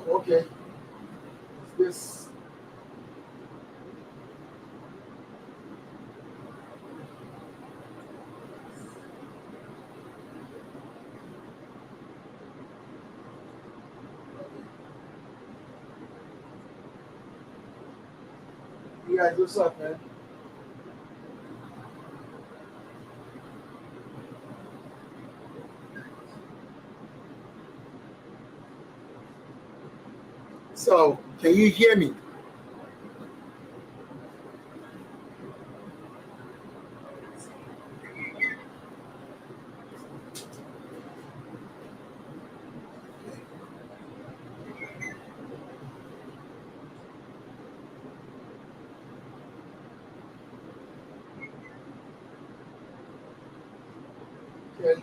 Oh, okay. This. You guys, what's up, man? So, can you hear me? Okay.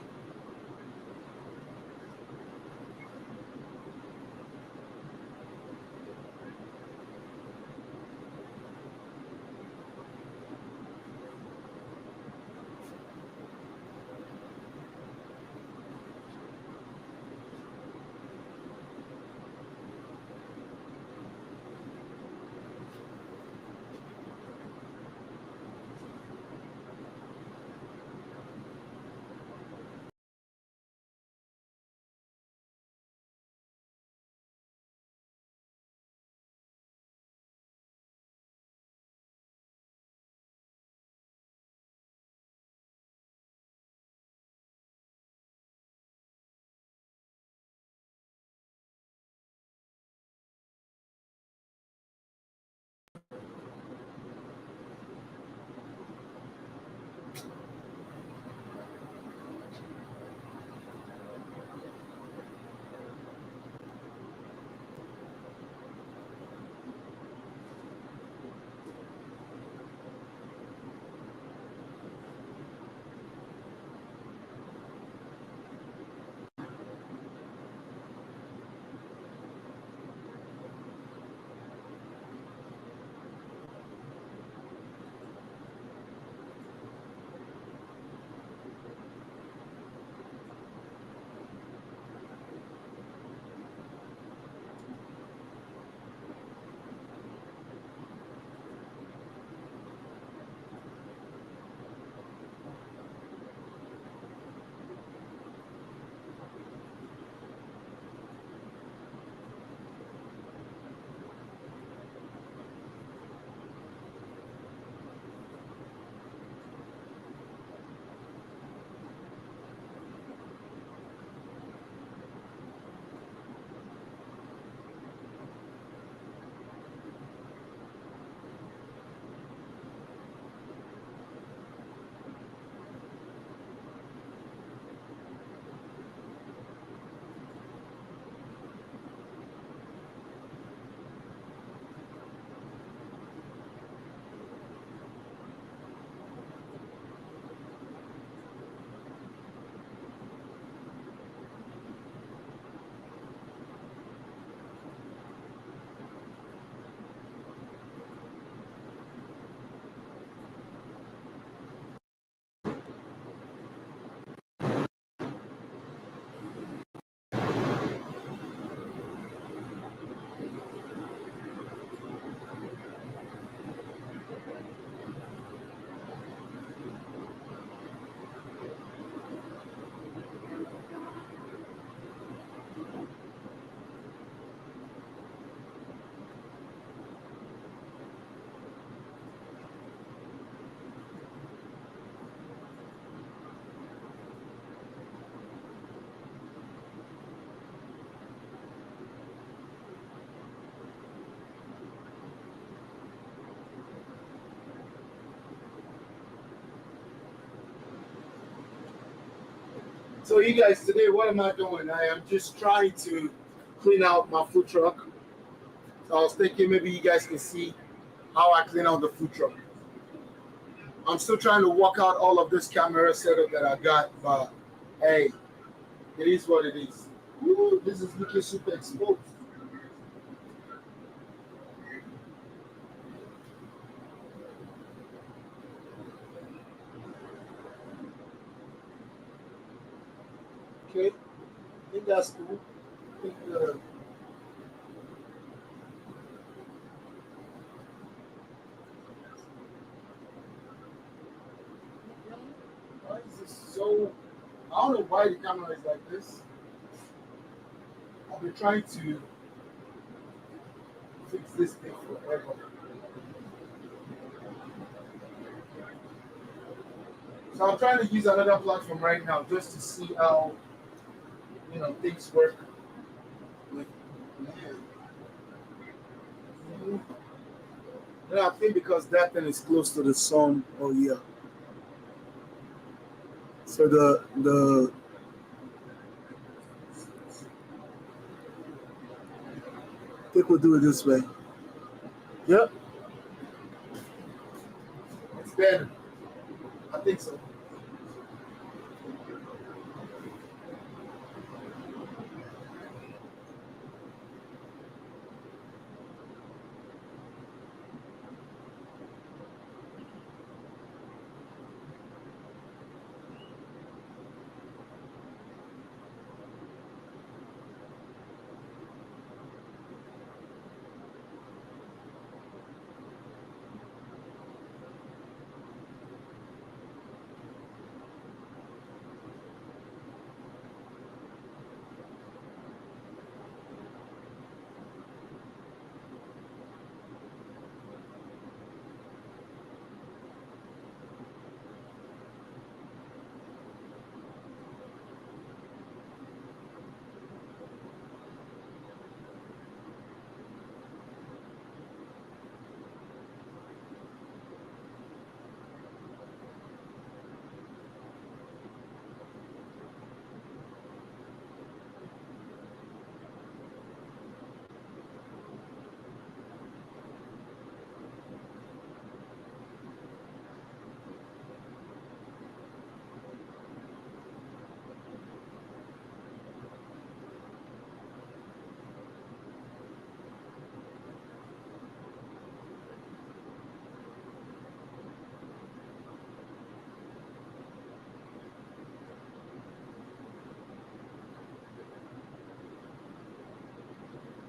So, you guys, today, what am I doing? I am just trying to clean out my food truck. So, I was thinking maybe you guys can see how I clean out the food truck. I'm still trying to work out all of this camera setup that I got, but hey, it is what it is. Ooh, this is looking super exposed. Okay, I think that's cool. I think, I don't know why the camera is like this. I've been trying to fix this thing forever. So I'm trying to use another platform right now just to see how things work with yeah, I think because that thing is close to the sun. Oh yeah. So the I think we'll do it this way. Yep, it's better. I think so.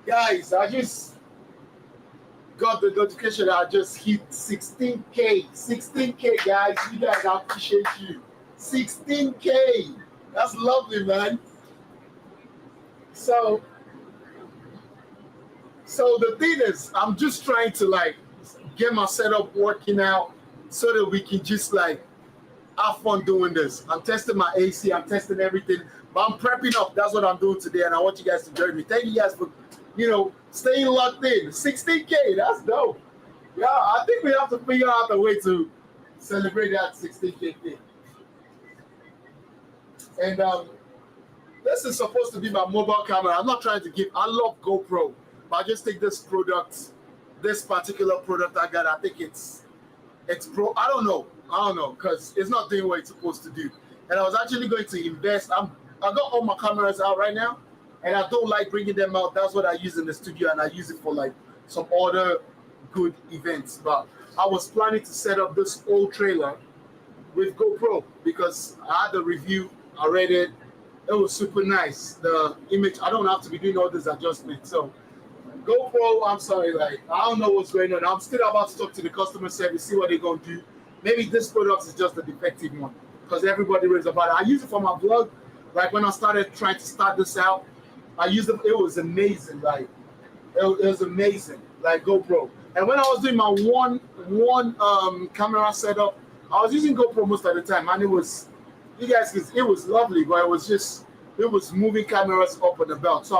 Guys, I just got the notification that I just hit 16K. 16K, guys. You guys, I appreciate you. 16K. That's lovely, man. So, so the thing is, I'm just trying to like get my setup working out so that we can just like have fun doing this. I'm testing my AC, I'm testing everything, but I'm prepping up. That's what I'm doing today, and I want you guys to join me. Thank you guys for, staying locked in. 16K, that's dope. Yeah, I think we have to figure out a way to celebrate that 16K thing. And this is supposed to be my mobile camera. I'm not trying to give. I love GoPro, but I just think this particular product I got. I think it's pro. I don't know, because it's not doing what it's supposed to do. And I was actually going to invest. I got all my cameras out right now, and I don't like bringing them out. That's what I use in the studio, and I use it for like some other good events. But I was planning to set up this old trailer with GoPro because I had the review. I read it. It was super nice. The image, I don't have to be doing all this adjustment. So GoPro, I'm sorry, like I don't know what's going on. I'm still about to talk to the customer service, see what they're gonna do. Maybe this product is just a defective one because everybody raves about it. I use it for my vlog. Like when I started trying to start this out, I used it. It was amazing. Like it was amazing. Like GoPro. And when I was doing my one camera setup, I was using GoPro most of the time, and it was it was lovely, but it was moving cameras up and about. So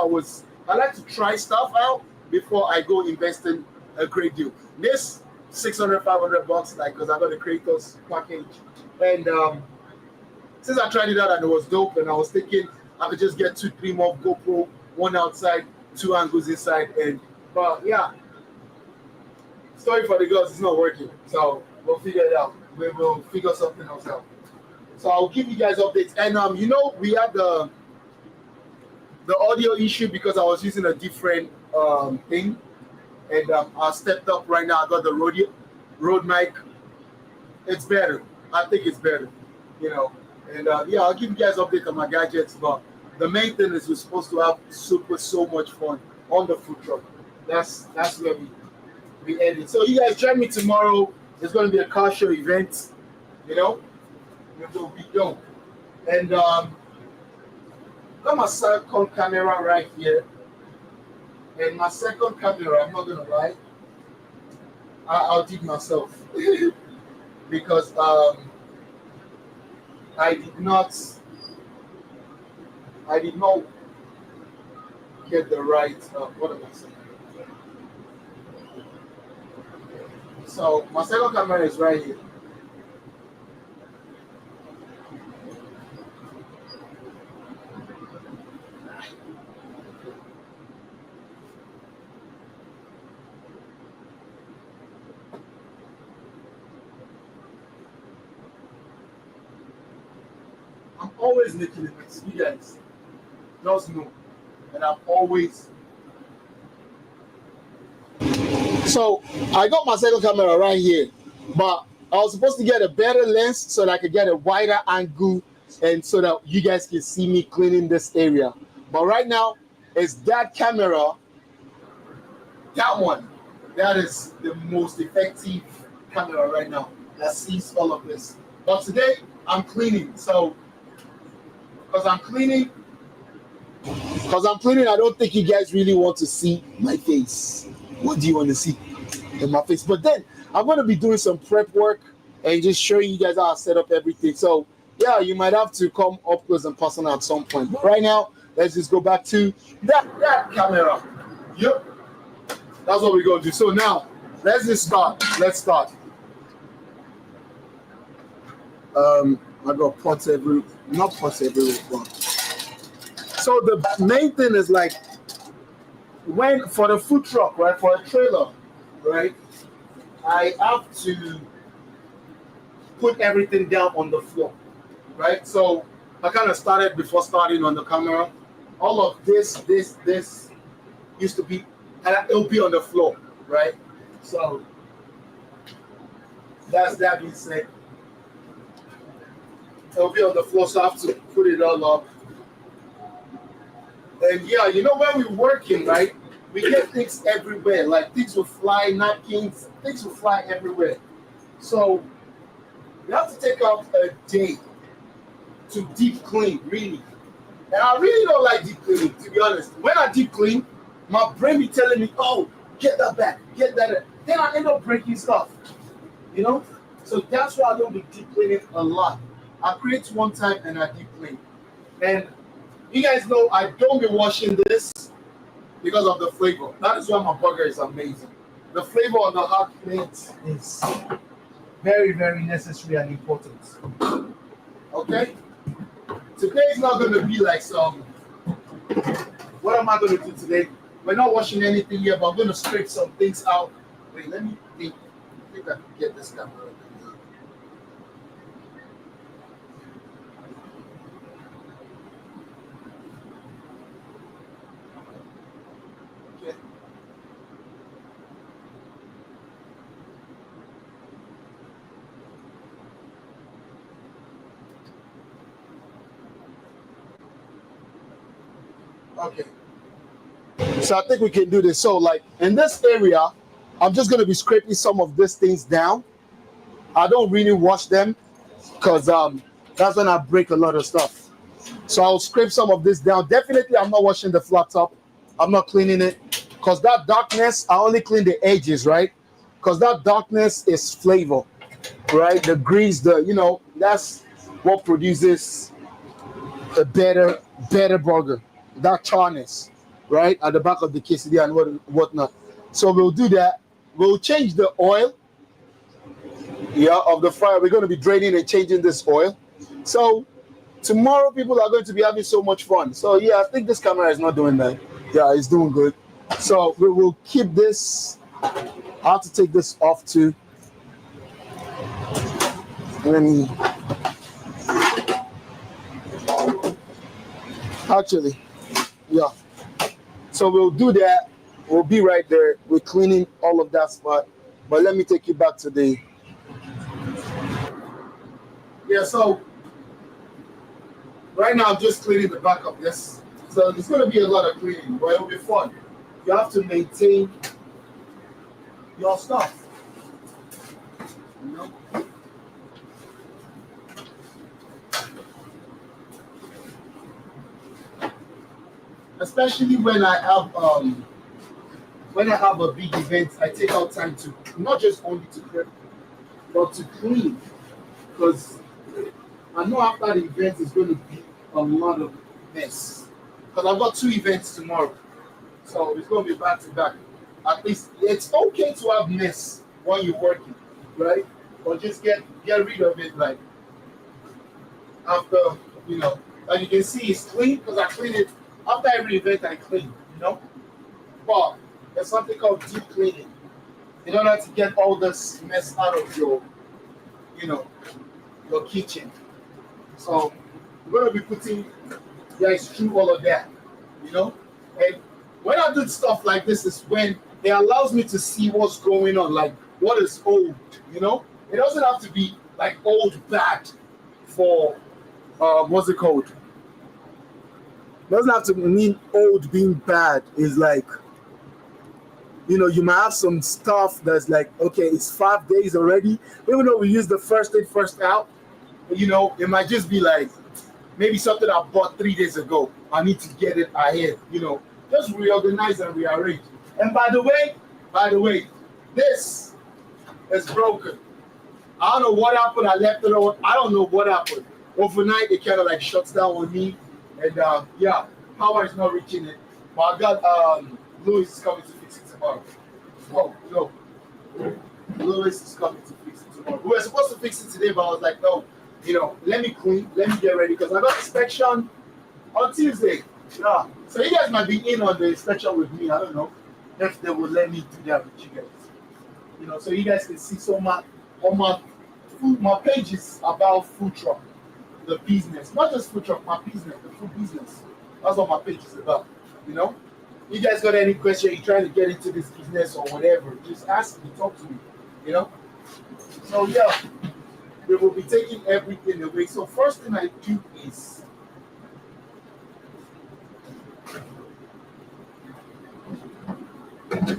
I like to try stuff out before I go investing a great deal. This 600, $500, like, because I got the creators package. And since I tried it out and it was dope, and I was thinking I could just get 2, 3 more GoPro, one outside, 2 angles inside. But yeah, sorry for the girls, it's not working. So we'll figure it out. We will figure something else out. So I'll give you guys updates. And we had the audio issue because I was using a different thing. And I stepped up right now. I got the Rode mic. It's better. I think it's better, And yeah, I'll give you guys update on my gadgets. But the main thing is we're supposed to have so much fun on the food truck. That's where we ended. So you guys join me tomorrow. There's going to be a car show event. It will be dope. And Got my second camera right here. And my second camera, I'm not gonna lie, I'll dig myself because I did not I did not get the right what am I saying? So my second camera is right here. I'm always making a mess. You guys just know that I'm always. So I got my second camera right here, but I was supposed to get a better lens so that I could get a wider angle and so that you guys can see me cleaning this area. But right now, it's that camera, that one, that is the most effective camera right now that sees all of this. But today, I'm cleaning. So, because I'm cleaning, I don't think you guys really want to see my face. What do you want to see in my face? But then I'm going to be doing some prep work and just showing you guys how I set up everything. So yeah, you might have to come up close and personal at some point. But right now, let's just go back to that camera. Yep, that's what we're going to do. So now, let's just start. Let's start. I got pots everywhere. Not pots everywhere, but so the main thing is like when for the food truck, right? For a trailer, right? I have to put everything down on the floor, right? So I kind of started before starting on the camera. All of this used to be, and it'll be on the floor, right? So that's that being said. It'll be on the floor, so I have to put it all up. And yeah, you know when we're working, right? We get things everywhere. Like things will fly, napkins, things will fly everywhere. So you have to take out a day to deep clean, really. And I really don't like deep cleaning, to be honest. When I deep clean, my brain be telling me, oh, get that back, get that. Then I end up breaking stuff, you know? So that's why I don't be deep cleaning a lot. I create one time and I deep clean. And you guys know I don't be washing this because of the flavor. That is why my burger is amazing. The flavor on the hot plate is very, very necessary and important. Okay? Today is not going to be like some. What am I going to do today? We're not washing anything yet, but I'm going to scrape some things out. Wait, let me think. I think I can get this camera. Okay. So I think we can do this. So like in this area, I'm just going to be scraping some of these things down. I don't really wash them because that's when I break a lot of stuff. So I'll scrape some of this down. Definitely, I'm not washing the flat top. I'm not cleaning it because that darkness, I only clean the edges, right? Because that darkness is flavor, right? The grease, that's what produces a better burger. That charness, right, at the back of the quesadilla and whatnot. So we'll do that. We'll change the oil, of the fryer. We're going to be draining and changing this oil. So tomorrow, people are going to be having so much fun. So yeah, I think this camera is not doing that. Yeah, it's doing good. So we will keep this. I have to take this off too. And actually, yeah. So we'll do that. We'll be right there. We're cleaning all of that spot. But let me take you back to the. Yeah, so right now I'm just cleaning the back of this. So there's going to be a lot of cleaning, but it'll be fun. You have to maintain your stuff. You know? especially when I have a big event, I take out time to not just only to prep but to clean because I know after the event is going to be a lot of mess because I've got two events tomorrow, so it's going to be back to back. At least it's okay to have mess when you're working, right? But just get rid of it like after you know. Like you can see, it's clean because I clean it after every event. I clean, you know. But there's something called deep cleaning in order to get all this mess out of you know, your kitchen. So we're gonna be putting you guys through all of that, you know. And when I do stuff like this is when it allows me to see what's going on, like what is old, you know. It doesn't have to be like old bad for what's it called? It doesn't have to mean old being bad. Is like you know, you might have some stuff that's like, okay, it's 5 days already. Even though we use the first in, first out, you know, it might just be like maybe something I bought 3 days ago. I need to get it ahead, you know, just reorganize and rearrange. And by the way, this is broken. I don't know what happened. I left it on. I don't know what happened. Overnight, it kind of like shuts down on me. And yeah, power is not reaching it. But I got Louis is coming to fix it tomorrow. Oh, no. Louis is coming to fix it tomorrow. We were supposed to fix it today, but I was like, no, you know, let me clean, let me get ready because I got inspection on Tuesday. Yeah. So you guys might be in on the inspection with me. I don't know if they will let me do that with you guys. You know, so you guys can see so much on my pages about food truck, the business, not just food truck, my business, the food business. That's what my page is about. You know, you guys got any question? You trying to get into this business or whatever? Just ask me, talk to me. You know. So yeah, we will be taking everything away. So first thing I do is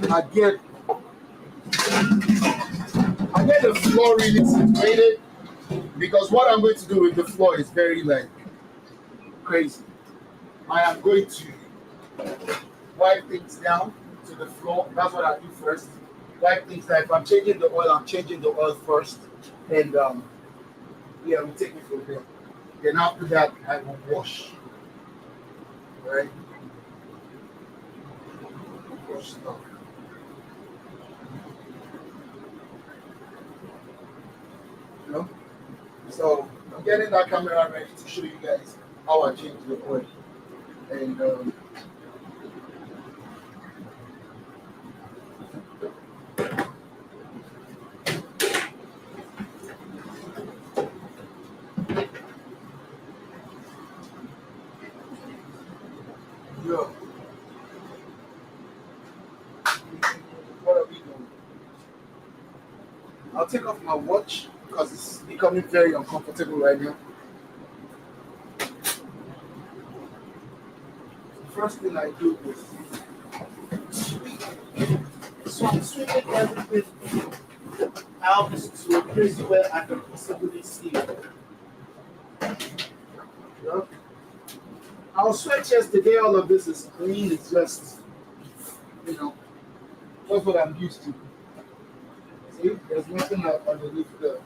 I get the floor really situated because what I'm going to do with the floor is very like crazy. I am going to wipe things down to the floor. That's what I do first. Wipe things down. If I'm changing the oil, I'm changing the oil first. And yeah, we take it from there. Then after that, I will wash. Right? Wash stuff. You know? So I'm getting that camera ready to show you guys how I change the oil. And yeah, what are we doing? I'll take off my watch because it's becoming very uncomfortable right now. First thing I do is sweep. So I'm sweeping everything out to a place where I can possibly see it. Yeah. I was sweat yesterday, all of this is clean, it's just, you know, that's what I'm used to. See, there's nothing underneath there.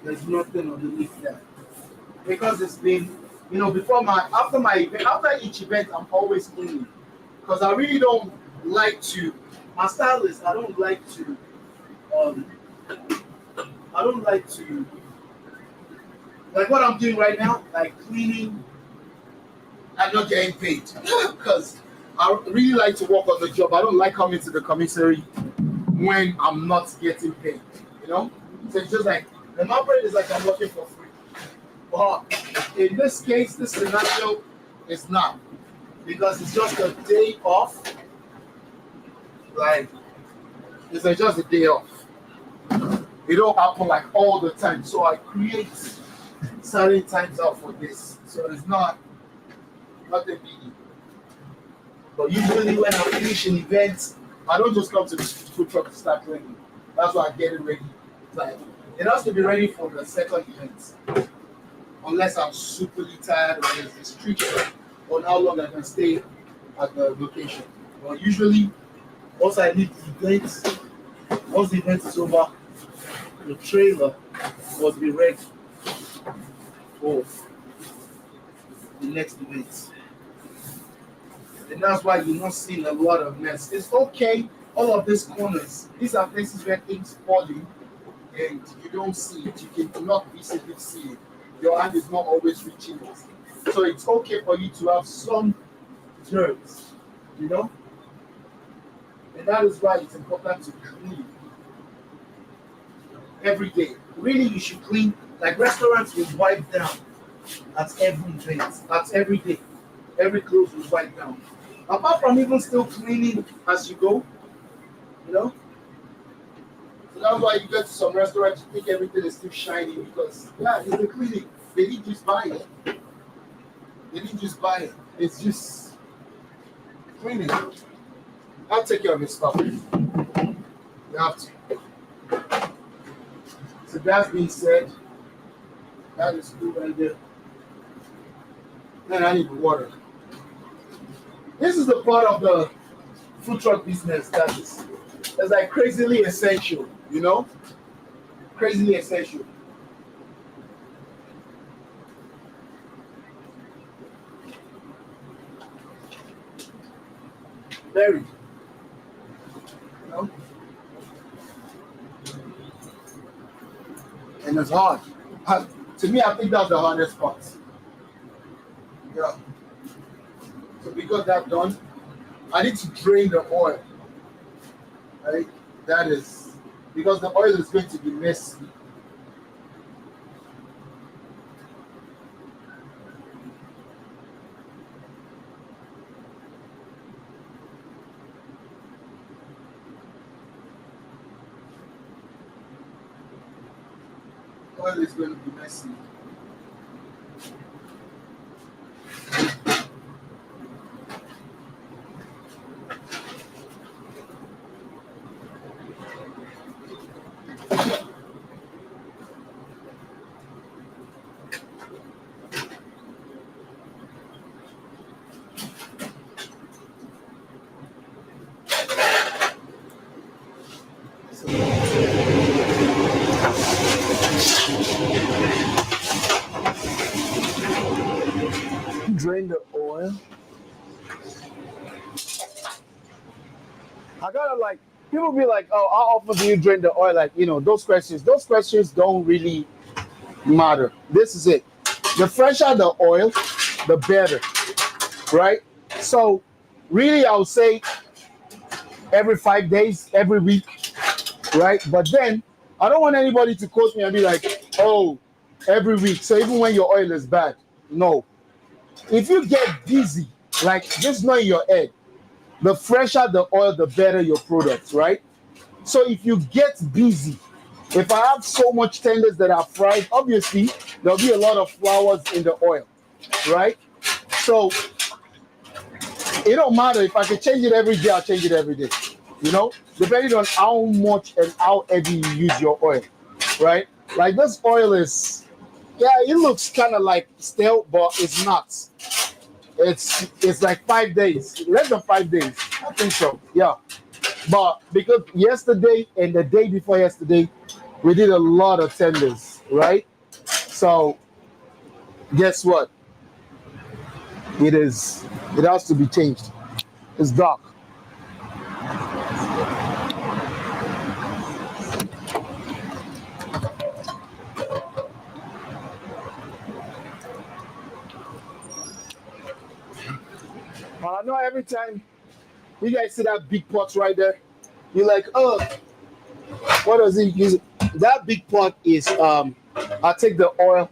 There's nothing underneath that. Because it's been, you know, after each event, I'm always cleaning. Because I really don't like to, my style is, um, I don't like to, like what I'm doing right now, like cleaning, I'm not getting paid. Because I really like to work on the job. I don't like coming to the commissary when I'm not getting paid, you know? So it's just like, the operate is like I'm working for free. But in this case, this scenario is not. Because it's just a day off. Like, it's just a day off. It don't happen like all the time. So I create certain times out for this. So it's not a biggie. But usually when I finish an event, I don't just come to the food truck to start cleaning. That's why I get it ready. Like, it has to be ready for the second event. unless I'm superly tired or there's restriction on how long I can stay at the location. But usually, once I leave the event, once the event is over, the trailer must be ready for the next event. And that's why you're not seeing a lot of mess. It's okay, all of these corners, these are places where things falling and you don't see it. You cannot visibly see it. Your hand is not always reaching it. So it's okay for you to have some dirt, you know? And that is why it's important to clean every day. Really, you should clean. Like restaurants will wipe down at every event, at every day. Every clothes will wipe down. Apart from even still cleaning as you go, you know. So that's why you get to some restaurants, you think everything is still shiny because yeah, it's the cleaning. They didn't just buy it. They didn't just buy it. It's just cleaning. I'll take care of this stuff. You have to. So that being said, that is cool right there. Man, I need water. This is the part of the food truck business that's like crazily essential, you know? Crazily essential. Very. You know? And it's hard. To me, I think that's the hardest part. Yeah. So because that's done, I need to drain the oil. Right? That is because the oil is going to be messy. Oil is going to be messy. Drain the oil. I gotta like people be like, oh, how often do you drain the oil? Like, you know, those questions don't really matter. This is it. The fresher the oil, the better. Right? So really I would say every 5 days, every week, right? But then I don't want anybody to quote me and be like, oh, every week. So even when your oil is bad, no. If you get busy, like just know in your head, the fresher the oil, the better your product, right? So if you get busy, if I have so much tenders that are fried, obviously there'll be a lot of flowers in the oil, right? So it don't matter if I can change it every day, I'll change it every day. You know, depending on how much and how heavy you use your oil, right? Like this oil is, yeah, it looks kind of like stale, but it's not. It's like 5 days, less than 5 days. I think so. Yeah. But because yesterday and the day before yesterday, we did a lot of tenders, right? So guess what? It has to be changed. It's dark. I know every time you guys see that big pot right there, you're like, oh, what does it use? That big pot is I take the oil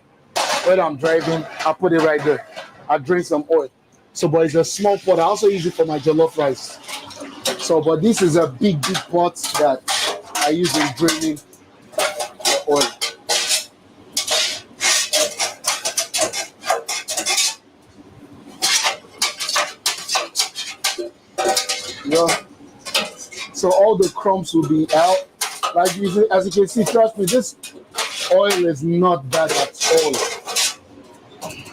when I'm driving, I put it right there. I drain some oil. So but it's a small pot. I also use it for my jollof rice. So but this is a big pot that I use in draining the oil. Yeah. So all the crumbs will be out. Like as you can see, trust me, this oil is not bad at all.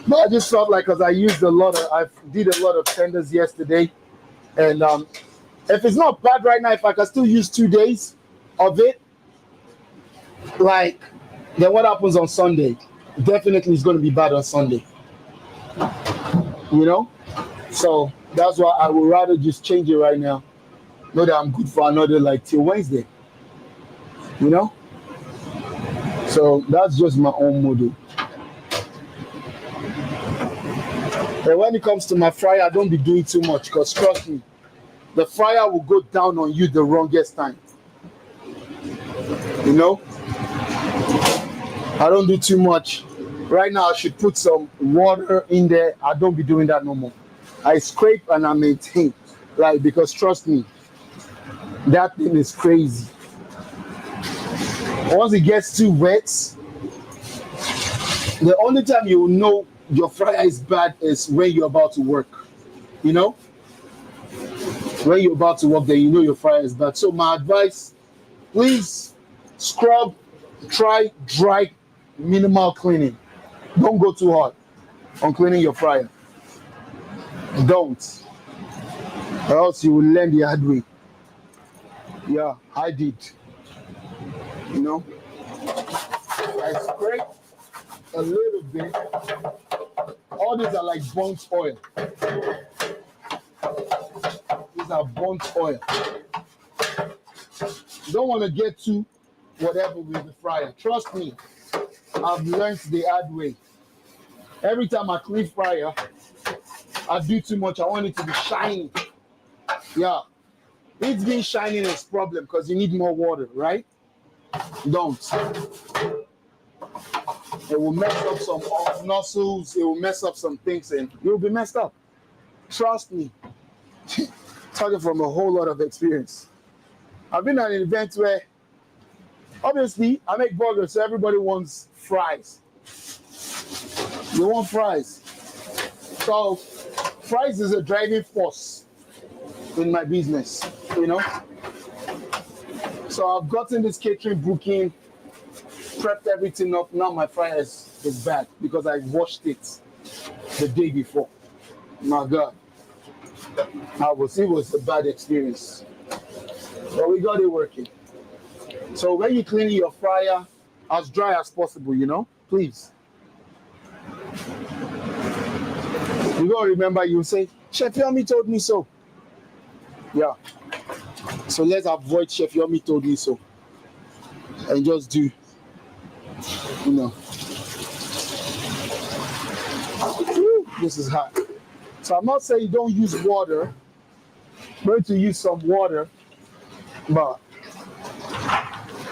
But I just felt like because I did a lot of tenders yesterday, and if it's not bad right now, if I can still use 2 days of it, like then what happens on Sunday? Definitely it's going to be bad on Sunday, you know. So that's why I would rather just change it right now. Know that I'm good for another like till Wednesday, you know. So that's just my own model. And when it comes to my fryer, don't be doing too much because trust me, the fryer will go down on you the wrongest time. You know, I don't do too much. Right now, I should put some water in there. I don't be doing that no more. I scrape and I maintain. Like, because trust me, that thing is crazy. Once it gets too wet, the only time you will know your fryer is bad is when you're about to work. You know, when you're about to work, then you know your fryer is bad. So my advice, please scrub, try dry, minimal cleaning. Don't go too hard on cleaning your fryer. Don't, or else you will learn the hard way. Yeah, I did. You know, I scrape a little bit. All these are like burnt oil. These are burnt oil. You don't want to get too whatever with the fryer. Trust me, I've learned the hard way. Every time I clean fryer, I do too much. I want it to be shiny. Yeah, it's being shiny is problem because you need more water, right? Don't. It will mess up some nozzles. It will mess up some things, and you'll be messed up. Trust me. Talking from a whole lot of experience. I've been at an event where, obviously, I make burgers, so everybody wants fries. They want fries. So, fries is a driving force in my business, you know. So I've gotten this catering booking, prepped everything up. Now my fryer is bad because I washed it the day before. My God, it was a bad experience, but we got it working. So when you clean your fryer, as dry as possible, you know, please. You gotta remember, you say, Chef Yomi told me so. Yeah. So let's avoid Chef Yomi told me so, and just do, you know. Whew, this is hot. So I'm not saying don't use water. I'm going to use some water, but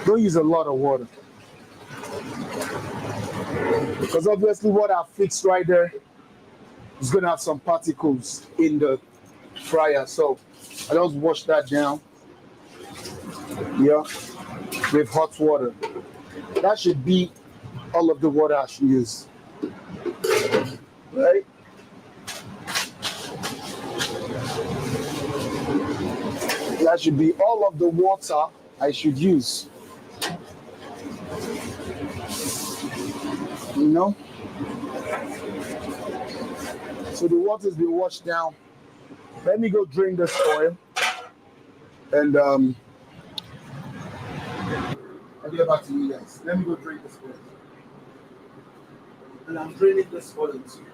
don't use a lot of water. Because obviously what I fixed right there is going to have some particles in the fryer. So I just wash that down, yeah, with hot water. That should be all of the water I should use, right? That should be all of the water I should use. You know? So the water's been washed down. Let me go drain this oil. And I'll get back to you guys. Let me go drain this oil. And I'm draining this oil too.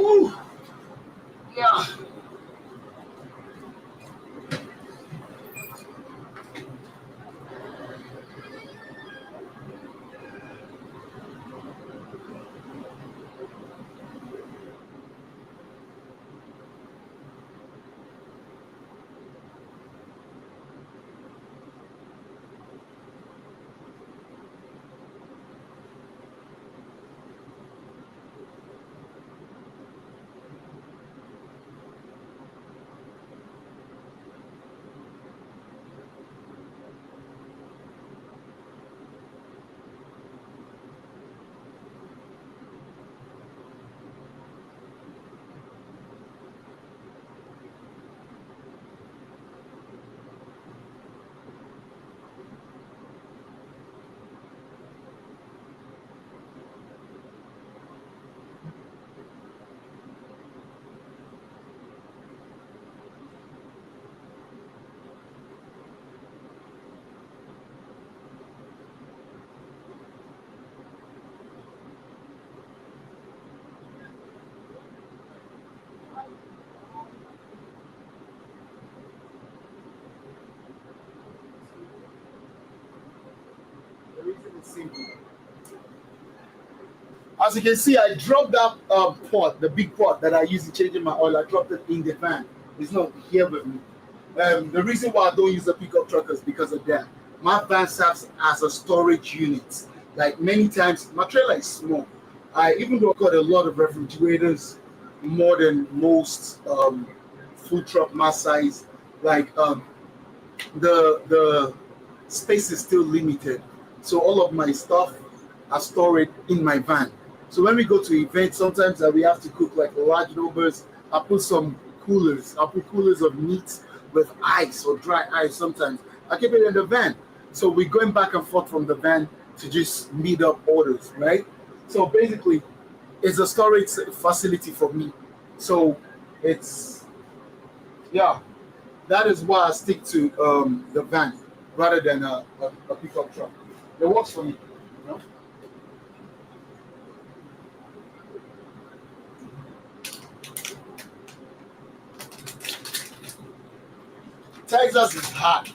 Ooh, yeah. reason is simple. As you can see, I dropped that pot, the big pot that I use in changing my oil. I dropped it in the van. It's not here with me. The reason why I don't use a pickup truck is because of that. My van serves as a storage unit. Like many times, my trailer is small. I even though I got a lot of refrigerators, more than most food truck my size. Like the space is still limited, so all of my stuff are stored in my van. So when we go to events, sometimes that we have to cook like large numbers, I put some coolers. I put coolers of meat with ice or dry ice. Sometimes I keep it in the van. So we're going back and forth from the van to just meet up orders, right? So basically, it's a storage facility for me. So it's yeah, that is why I stick to the van rather than a pickup truck. It works for me. You know? Texas is hot.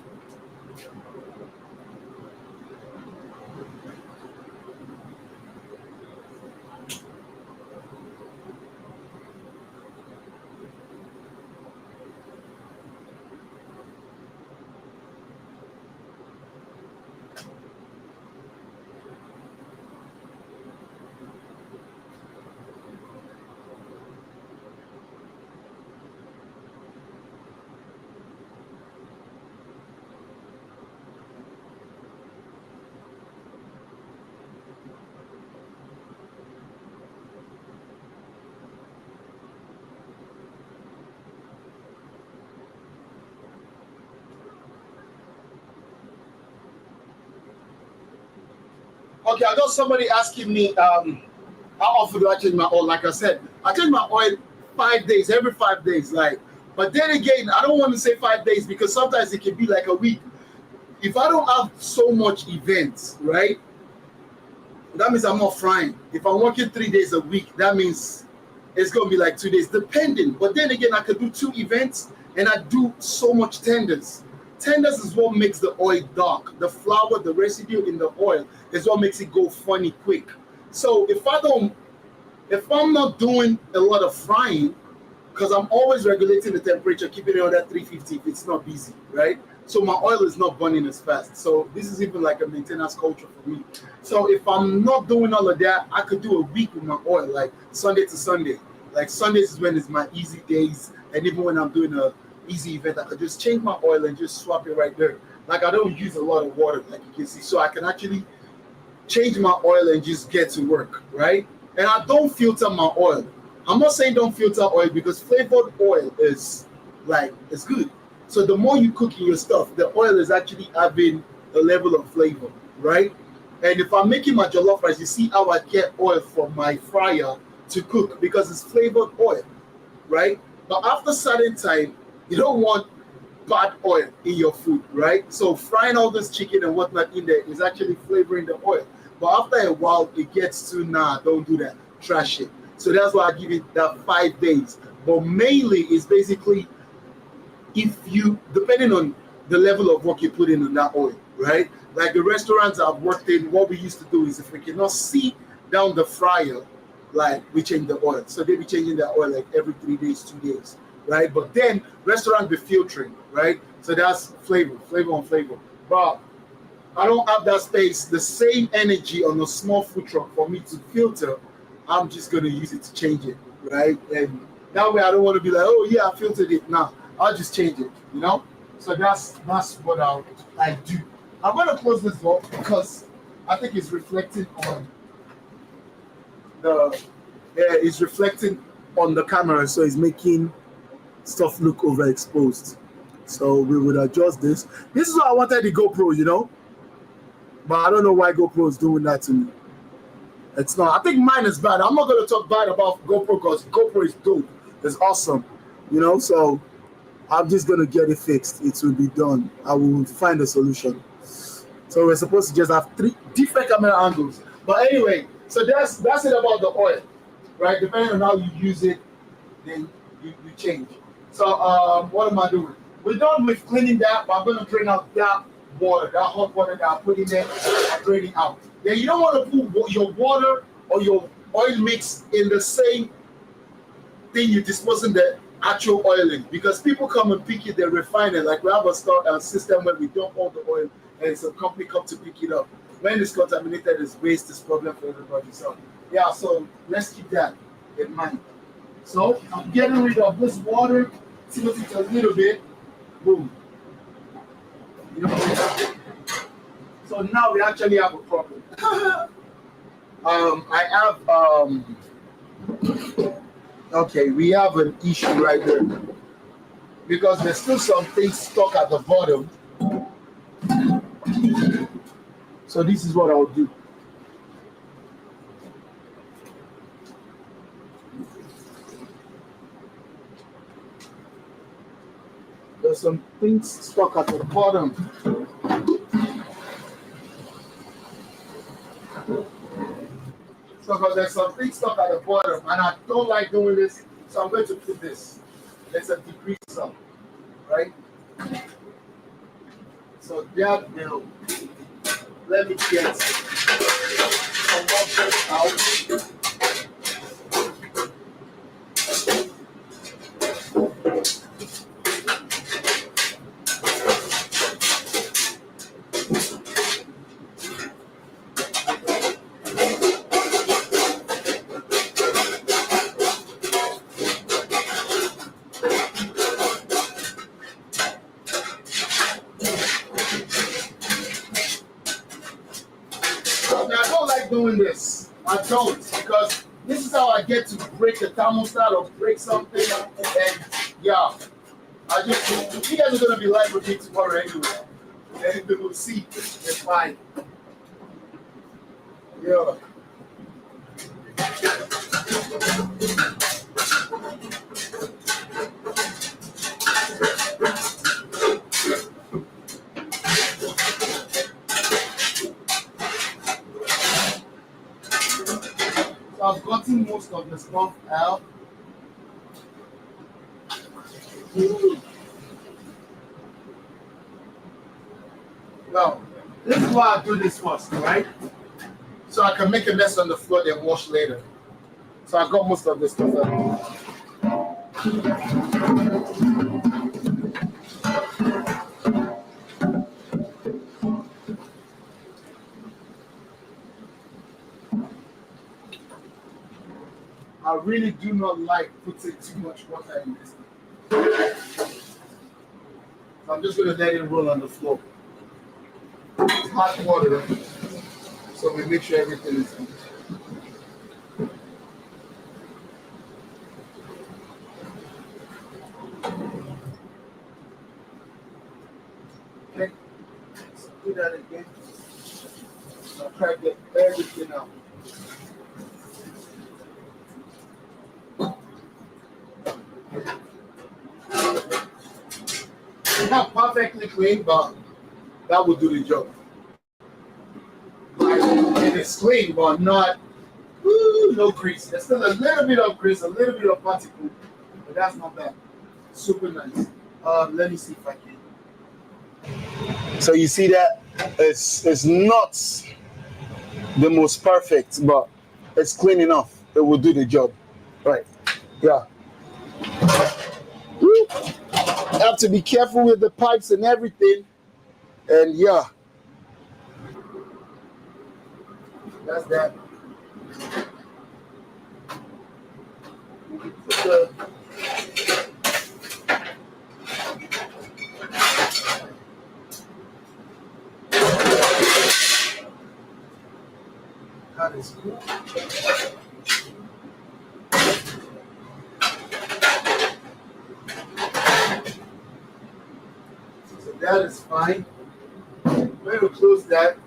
Okay, I got somebody asking me how often do I change my oil? Like I said, I change my oil 5 days, every 5 days. Like, but then again, I don't want to say 5 days because sometimes it can be like a week. If I don't have so much events, right? That means I'm not frying. If I'm working 3 days a week, that means it's gonna be like 2 days, depending. But then again, I could do 2 events and I do so much tenders. Tenders is what makes the oil dark. The flour, the residue in the oil is what makes it go funny quick. So if I'm not doing a lot of frying, because I'm always regulating the temperature, keeping it on that 350 if it's not busy, right? So my oil is not burning as fast. So this is even like a maintenance culture for me. So if I'm not doing all of that, I could do a week with my oil, like Sunday to Sunday. Like Sundays is when it's my easy days, and even when I'm doing a easy event, I could just change my oil and just swap it right there. Like I don't use a lot of water, like you can see, so I can actually change my oil and just get to work, right? And I don't filter my oil. I'm not saying don't filter oil because flavored oil is like it's good. So the more you cook in your stuff, the oil is actually having a level of flavor, right? And if I'm making my jollof rice, you see how I get oil from my fryer to cook because it's flavored oil, right? But after certain time, you don't want bad oil in your food, right? So frying all this chicken and whatnot in there is actually flavoring the oil. But after a while, it gets to nah, don't do that, trash it. So that's why I give it that 5 days. But mainly, it's basically if you, depending on the level of work you put in on that oil, right? Like the restaurants I've worked in, what we used to do is if we cannot see down the fryer, like we change the oil. So they be changing the oil like every 3 days, 2 days, right? But then restaurants be filtering, right? So that's flavor on flavor. But I don't have that space, the same energy on a small food truck for me to filter. I'm just gonna use it to change it, right? And that way I don't want to be like, oh yeah, I filtered it. Now I'll just change it, you know. So that's what I do. I'm gonna close this door because I think it's reflecting on the it's reflecting on the camera, so it's making stuff look overexposed. So we would adjust this. This is what I wanted the GoPro, you know, but I don't know why GoPro is doing that to me. It's not. I think mine is bad. I'm not gonna talk bad about GoPro because GoPro is dope. It's awesome, you know. So I'm just gonna get it fixed. It will be done. I will find a solution. So we're supposed to just have 3 different camera angles. But anyway, so that's it about the oil, right? Depending on how you use it, then you change. So what am I doing? We're done with cleaning that, but I'm gonna drain out that water, that hot water that I put in there, I drain it out. Then you don't want to put your water or your oil mix in the same thing you dispose in the actual oiling, because people come and pick it, they refine it. Like we have a system where we dump all the oil and some company come to pick it up. When it's contaminated, it's waste, it's problem for everybody. So yeah, so let's keep that in mind. So I'm getting rid of this water, tilt it a little bit, boom. You know, so now we actually have a problem. I have okay, we have an issue right there because there's still some things stuck at the bottom. So this is what I'll do. There's some things stuck at the bottom. So because there's some things stuck at the bottom, and I don't like doing this, so I'm going to put this. Let's decrease some, right? So that will let me get some more dirt out. Doing this, I don't, because this is how I get to break the thermostat or break something, and yeah, I just, you guys are gonna be live with me tomorrow anyway, and we will see. It's fine. Yeah. I've gotten most of the stuff out. Well, this is why I do this first, right? So I can make a mess on the floor then wash later. So I got most of the stuff out. I really do not like putting too much water in this. So I'm just going to let it roll on the floor. It's hot water, so we make sure everything is in. Okay, let's do that again. I'll try to get everything out. Not perfectly clean, but that will do the job. It is clean, but not no grease. There's still a little bit of grease, a little bit of particle, but that's not bad. Super nice. Let me see if I can. So you see that it's not the most perfect, but it's clean enough. It will do the job. Right. Yeah. Woo. Have to be careful with the pipes and everything. And yeah. That's that. That is cool. So that is fine. We're going to close that.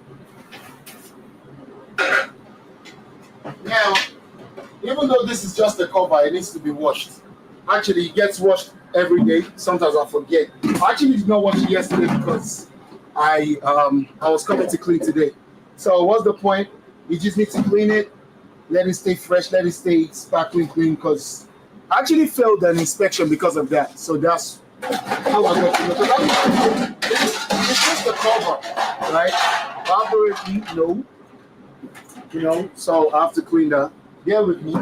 Now, even though this is just a cover, it needs to be washed. Actually, it gets washed every day. Sometimes I forget. I actually did not wash it yesterday because I was coming to clean today. So what's the point? You just need to clean it, let it stay fresh, let it stay sparkling clean, because I actually failed an inspection because of that. So that's how I got to know. It's just the cover, right? Obviously, no. So I have to clean that. Bear with me.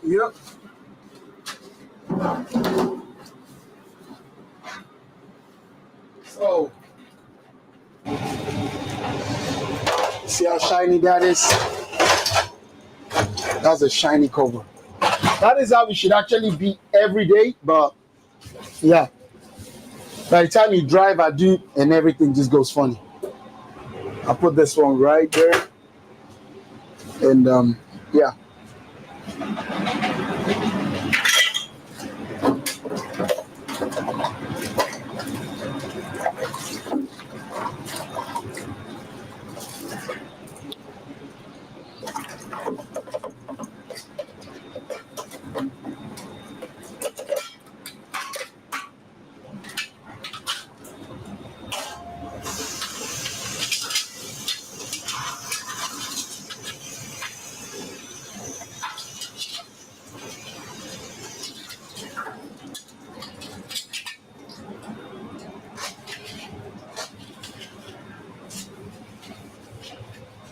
Yep. So, see how shiny that is? That's a shiny cover. That is how it should actually be every day, but yeah. By the time you drive, I do, and everything just goes funny. I put this one right there, and yeah.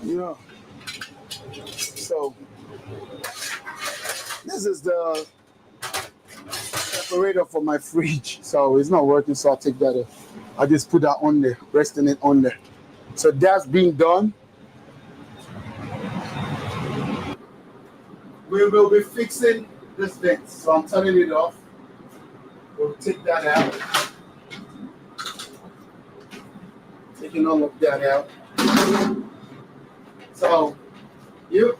Yeah. So this is the separator for my fridge. So it's not working, so I'll take that off. I just put that on there, resting it on there. So that's being done. We will be fixing this vent. So I'm turning it off. We'll take that out. Taking all of that out. So you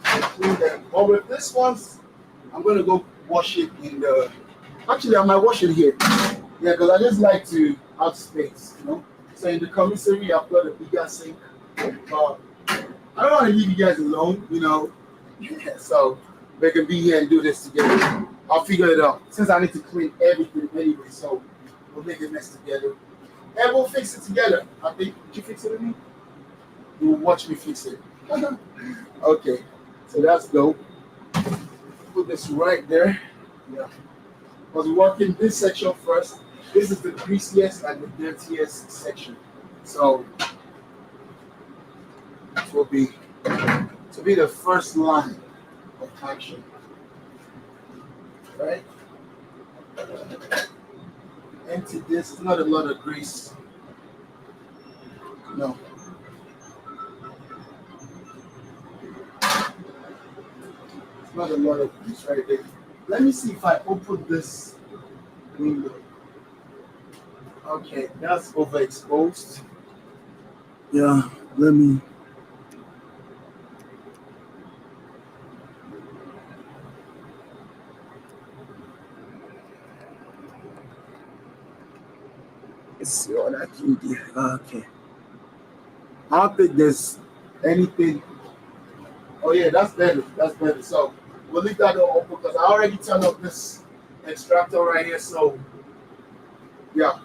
clean that. But with this one, I'm gonna go wash it in the. Actually, I might wash it here. Yeah, because I just like to have space. So in the commissary, I've got a bigger sink. I don't want to leave you guys alone. So they can be here and do this together. I'll figure it out. Since I need to clean everything anyway, so we'll make a mess together. And we'll fix it together. I think, did you fix it with me? You'll watch me fix it. Okay, so that's dope. Put this right there. Yeah. Because we're working this section first. This is the greasiest and the dirtiest section. So it will be the first line of action. Right? Empty this. It's not a lot of grease. No. It's not a lot of grease right there. Let me see if I open this window. Okay, that's overexposed. Yeah, let me. Let's see what I can do. Okay. I don't think there's anything. Oh yeah, that's better. That's better. So we'll leave that door open because I already turned up this extractor right here. So yeah,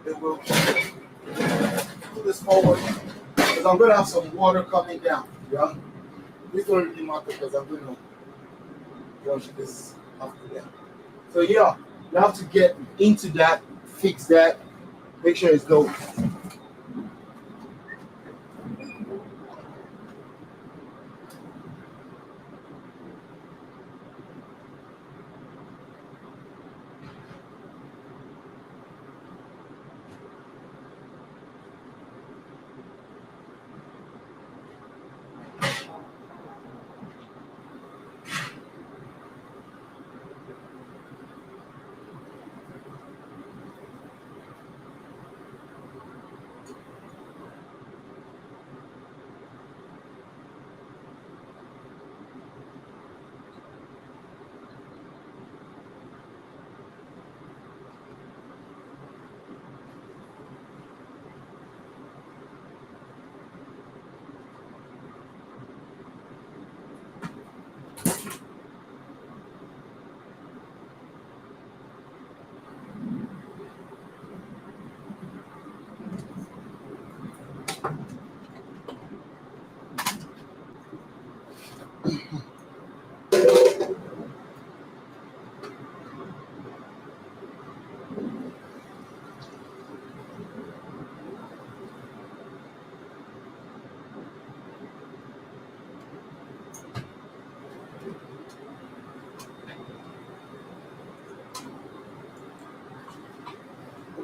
it will put this forward because I'm gonna have some water coming down. Yeah, this don't really matter because I'm gonna wash this after that. So yeah, you have to get into that, fix that, make sure it's dope.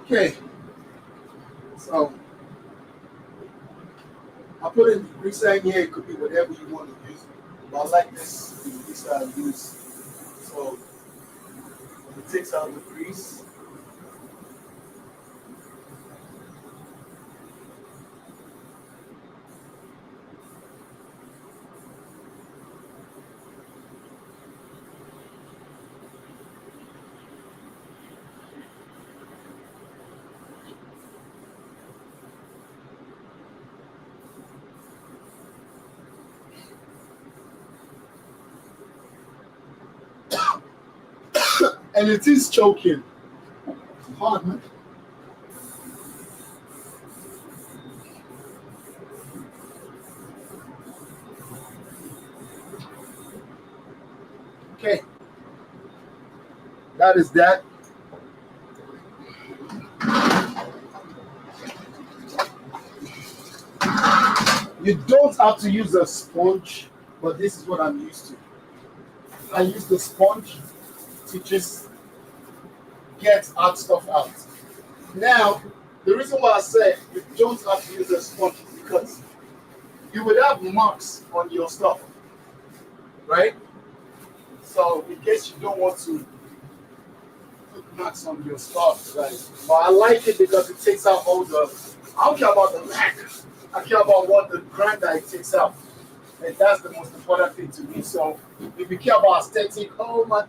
Okay, so I put in greaser in here. It could be whatever you want to use. But I like this greaser I use. So it takes out the grease. And it is choking. Hard, man. Okay, that is that. You don't have to use a sponge, but this is what I'm used to. I use the sponge to just get hard stuff out. Now, the reason why I said you don't have to use a sponge is because you would have marks on your stuff, right? So, in case you don't want to put marks on your stuff, right? But I like it because it takes out all the. I don't care about the lack. I care about what the grinder it takes out. And that's the most important thing to me. So if you care about aesthetic, oh man,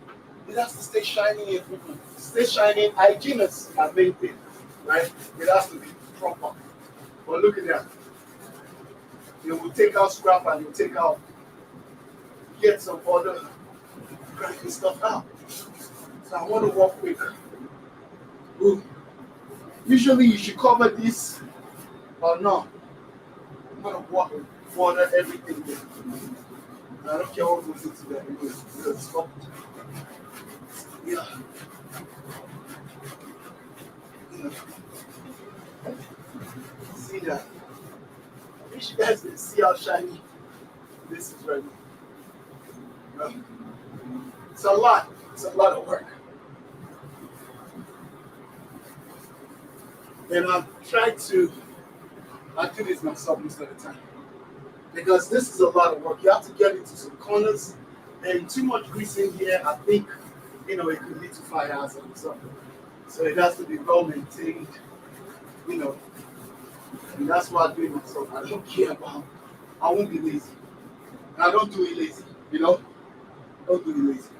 it has to stay shiny and stay shiny. Hygiene is my main thing, right? It has to be proper. But look at that. You will take out scrap and you take out, get some other grinding stuff out. So I want to work quick. Ooh. Usually you should cover this or no. I'm gonna water everything there. I don't care what goes into that anyway. Because it's not, yeah. You see that? I wish you guys can see how shiny this is right now. It's a lot. It's a lot of work. And I'm trying to I do this myself most of the time. Because this is a lot of work. You have to get into some corners and too much grease in here, I think, it could lead to fires and something. So it has to be well maintained, you know, and that's why I do it myself. I don't care about, I won't be lazy. And I don't do it lazy, don't do it lazy.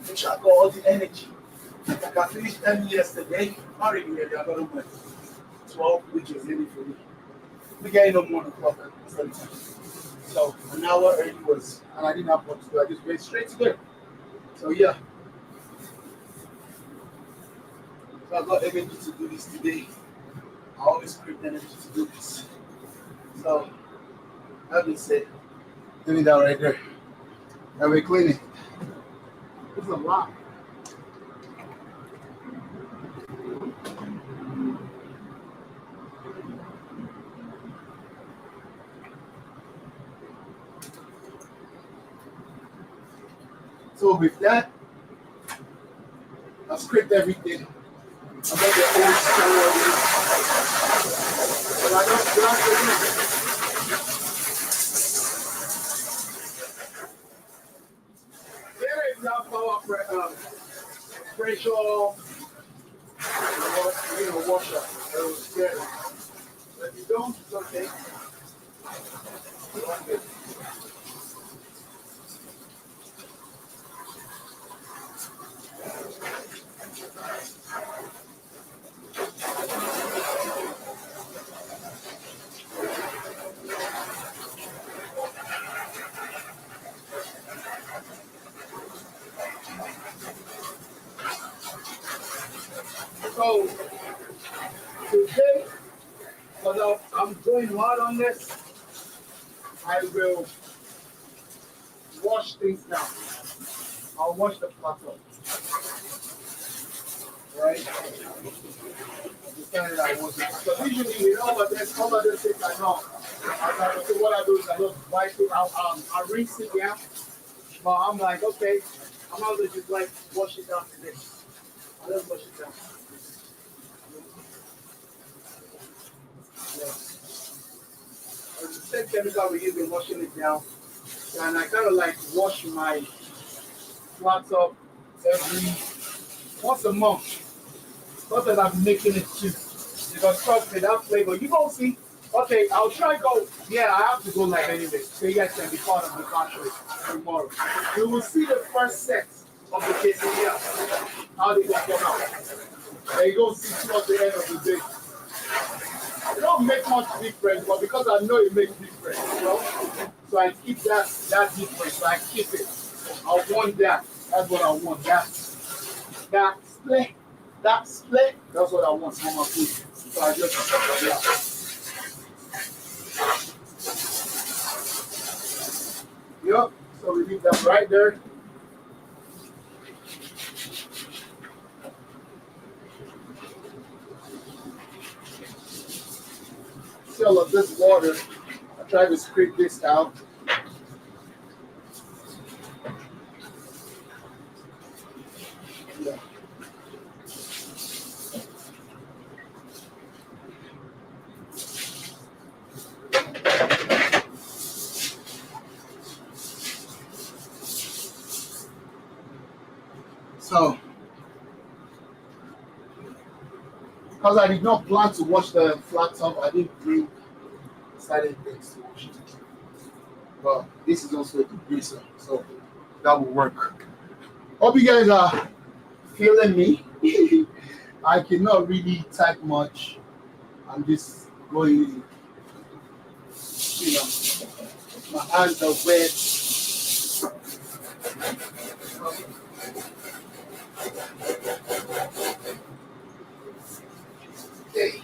Make sure I got all the energy. Like I finished early yesterday, not really early, I got on my 12, which is early for me. We getting up 1 o'clock. So an hour early was, and I didn't have what to do. I just went straight to bed. So yeah. So I got energy to do this today. I always create energy to do this. So that being said, doing that right there. And we're cleaning. It's a lot. So with that, I've scraped everything. I got the old story. But I don't there is now pressure, washer. It was scary. But if you don't, it's okay. Okay. So today, although I'm going hard on this, I will wash things down. I'll wash the platter. Right? Decided I wasn't. So usually, there's some other things I know. So what I do is I just wipe it out. I rinse it down. But I'm like, okay, I'm not gonna just like wash it down today. I just wash it down. Yeah. It's the same chemical we use in washing it down. And I kind of like wash my flats up every once a month. Not that I'm making it cheap. Because trust me, that flavor, you don't see. Okay, I'll try go. Yeah, I have to go live anyway. So you guys can be part of the battery tomorrow. You will see the first set of the quesadilla. How they will come out. And you don't see towards the end of the day. It don't make much difference, but because I know it makes difference, so I keep that difference. So I keep it. I want that. That's what I want. That split. That split. That's what I want for my food. So I just Yep. So we leave that right there. See all of this water. I try to scrape this out. Yeah. So, because I did not plan to wash the flat top, I didn't bring certain things to wash it. But this is also a degreaser, so that will work. Hope you guys are feeling me. I cannot really type much. I'm just going, you know, my hands are wet. Okay.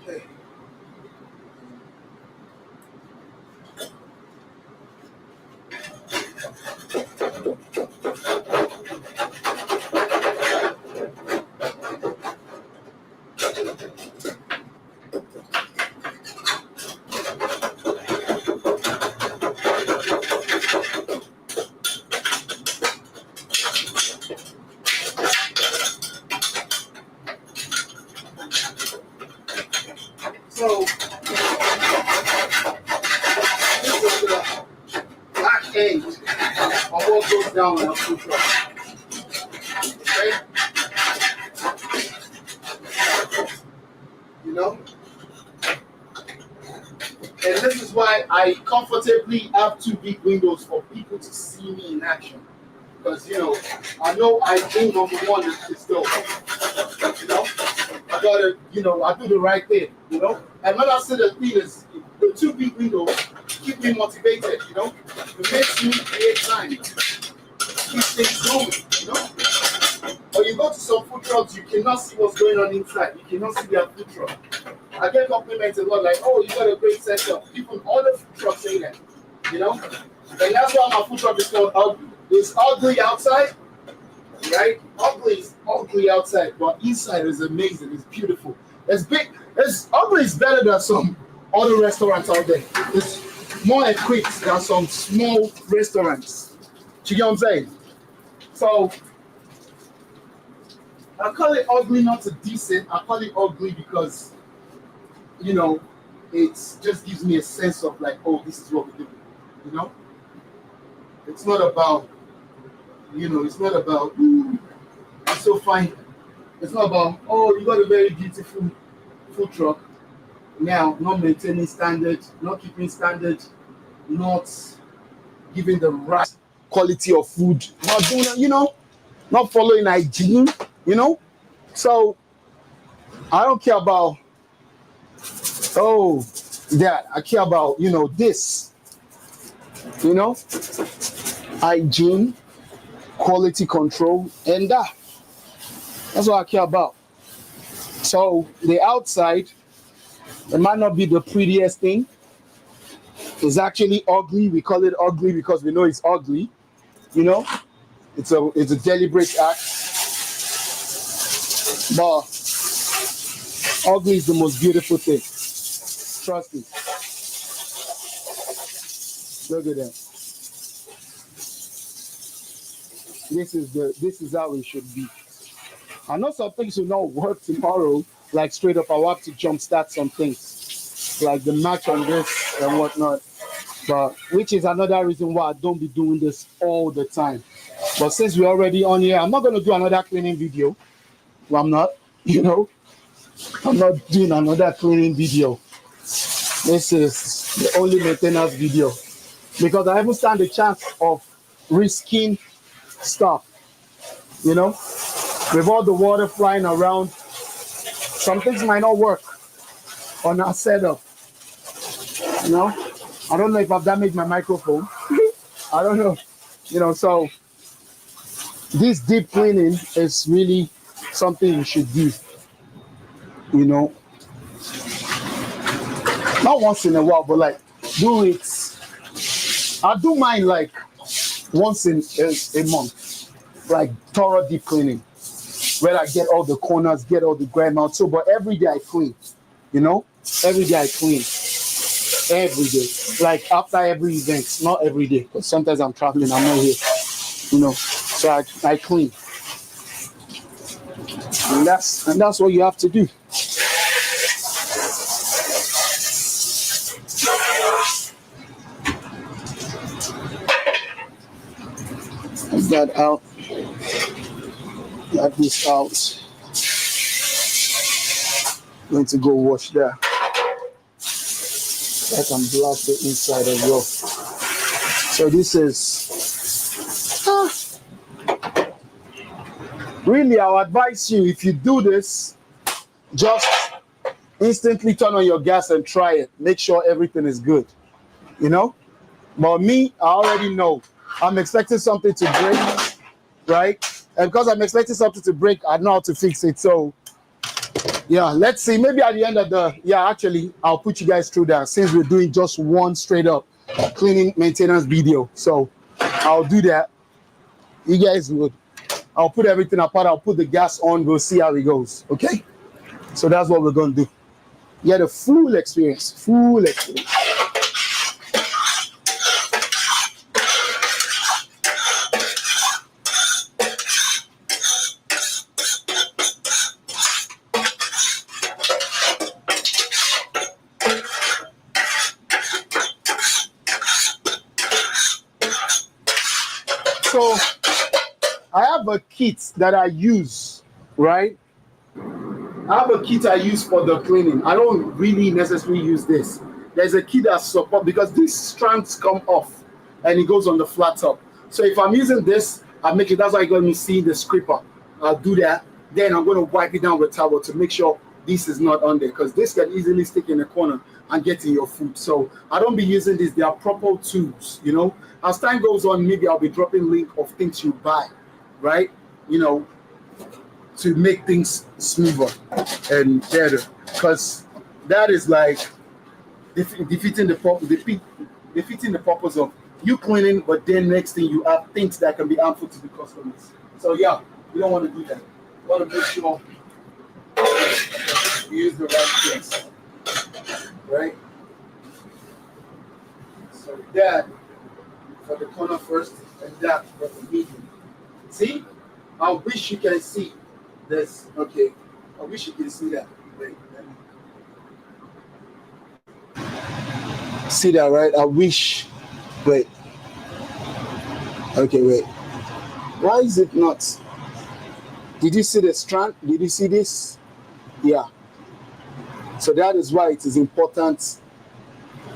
Okay. So this is the back end of what goes down on a food truck. Okay? You know? And this is why I comfortably have two big windows for people to see me in action. Because, I know I think I'm the one that's still, I gotta, I do the right thing, And when I say the thing is, the two big windows keep me motivated, It makes me create time, keep things going, Or you go to some food trucks, you cannot see what's going on inside. You cannot see their food truck. I get compliments a lot, like, oh, you got a great setup. Even other food trucks say that, And that's why my food truck is called ugly. It's ugly outside, right? Ugly is ugly outside, but inside is amazing. It's beautiful. It's big. It's ugly is better than some other restaurants out there. It's more equipped than some small restaurants. Do you get what I'm saying? So I call it ugly, not a decent. I call it ugly because it just gives me a sense of like, oh, this is what we do. It's not about, it's not about, it's so fine. It's not about, oh, you got a very beautiful food truck. Now, not maintaining standards, not keeping standards, not giving the right quality of food, not doing, not following hygiene, So I don't care about, oh, that. I care about, this, hygiene, quality control, and that's what I care about. So the outside, it might not be the prettiest thing. It's actually ugly. We call it ugly because we know it's ugly. It's a deliberate act. But ugly is the most beautiful thing. Trust me. Look at that. This is how it should be. I know some things will not work tomorrow, like straight up. I'll have to jumpstart some things, like the match on this and whatnot. But which is another reason why I don't be doing this all the time. But since we're already on here, I'm not going to do another cleaning video. Well, I'm not, I'm not doing another cleaning video. This is the only maintenance video because I haven't stand a chance of risking stuff, with all the water flying around. Some things might not work on our setup. I don't know if I've damaged my microphone. I don't know. So this deep cleaning is really something you should do. Not once in a while, but like do it. I do mine like once in a month, like thorough deep cleaning, where I get all the corners, get all the grime out. So, but every day I clean, every day I clean, every day, like after every event, not every day, because sometimes I'm traveling, I'm not here, so I clean, and that's what you have to do. Get that out. Get this out. Going to go wash that. I can blast the inside as well. So this is really, I'll advise you, if you do this, just instantly turn on your gas and try it. Make sure everything is good, you know? But me, I already know. I'm expecting something to break, right? And because I'm expecting something to break, I know how to fix it. So, yeah, let's see. Maybe at the end of the, yeah, actually, I'll put you guys through that since we're doing just one straight up cleaning maintenance video. So, I'll do that. You guys would. I'll put everything apart. I'll put the gas on. We'll see how it goes. Okay? So, that's what we're going to do. Get a full experience. Full experience. So, I have a kit that I use, right? I have a kit I use for the cleaning. I don't really necessarily use this. There's a kit that support because these strands come off and it goes on the flat top. So if I'm using this, I make it. That's why you got me seeing the scraper. I'll do that. Then I'm going to wipe it down with towel to make sure this is not on there because this can easily stick in the corner and get in your food. So I don't be using this. They are proper tools, you know. As time goes on, maybe I'll be dropping link of things you buy, right? You know, to make things smoother and better, because that is like defeating the purpose of you cleaning, but then next thing you have things that can be harmful to the customers. So yeah, we don't want to do that. We want to make sure we use the right things, right? So that for the corner first, and that for the medium. See, I wish you can see this. Okay, I wish you can see that. Wait, see that, right? I wish. Wait. Okay, wait. Why is it not? Did you see the strand? Did you see this? Yeah. So that is why it is important,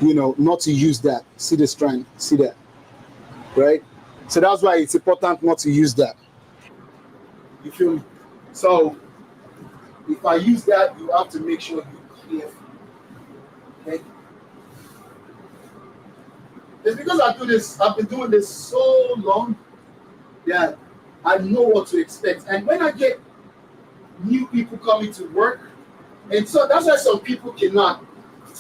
you know, not to use that. See the strand? See that? Right? So that's why it's important not to use that. You feel me? So if I use that, you have to make sure you're careful. Okay? It's because I do this, I've been doing this so long that I know what to expect. And when I get new people coming to work, and so that's why some people cannot,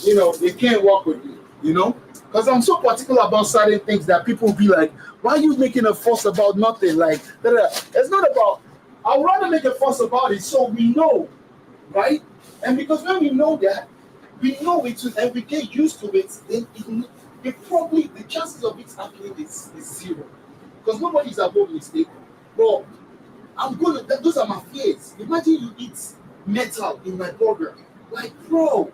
you know, they can't work with me, you know, because I'm so particular about certain things that people will be like, why are you making a fuss about nothing? Like, da, da, da. It's not about, I'd rather make a fuss about it so we know, right? And because when we know that, we know it and we get used to it, then it probably, the chances of it happening is zero. Because nobody's above mistake. But I'm gonna, those are my fears. Imagine you eat metal in my burger. Like, bro.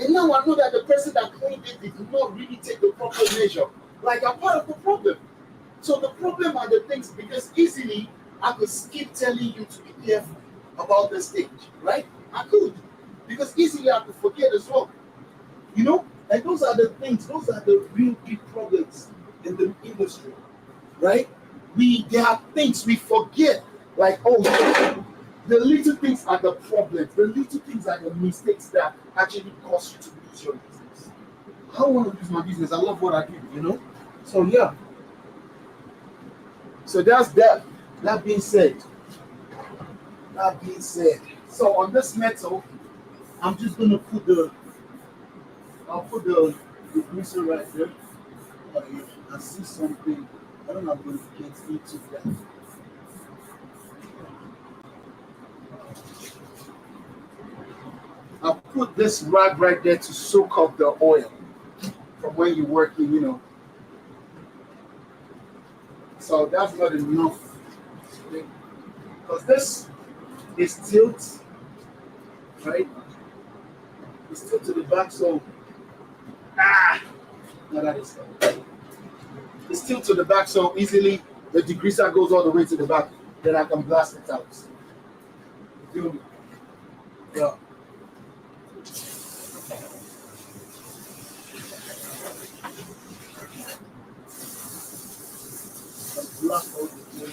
And now I know that the person that cleaned it did not really take the proper measure. Like, I'm part of the problem. So the problem are the things, because easily I could keep telling you to be careful about the stage, right? I could. Because easily I could forget as well. You know? And those are the things, those are the real big problems in the industry, right? There are things we forget, like, oh, the little things are the problems, the little things are the mistakes that actually cause you to lose your business. I don't want to lose my business. I love what I do, you know? So, yeah. So, that's that. That being said, so on this metal, I'm just going to I'll put the greaser right there. I see something. I don't know if I'm going to get into that. I'll put this rag right there to soak up the oil from when you're working, you know. So that's not enough. Because this is tilt, right? It's tilt to the back, so no, that is not. It's tilt to the back, so easily the degreaser goes all the way to the back. Then I can blast it out. You feel me? Yeah. Blast all the way.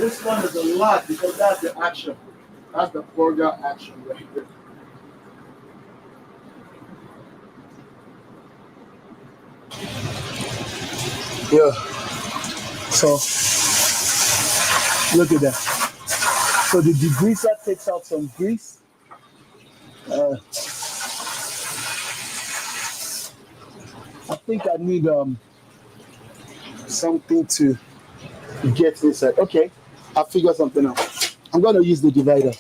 This one is a lot because that's the action. That's the burger action right there. Yeah. So look at that. So the degreaser takes out some grease. Uh, I think I need something to get this. Okay, I figured something out. I'm gonna use the divider.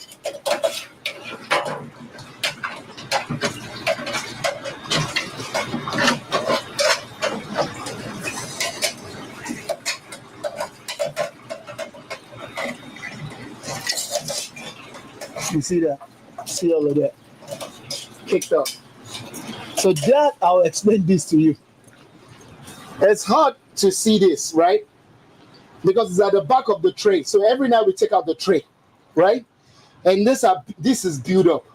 You see that? See all of that kicked up. So that I'll explain this to you. It's hard to see this, right? Because it's at the back of the tray. So every night we take out the tray, right? And this is built up,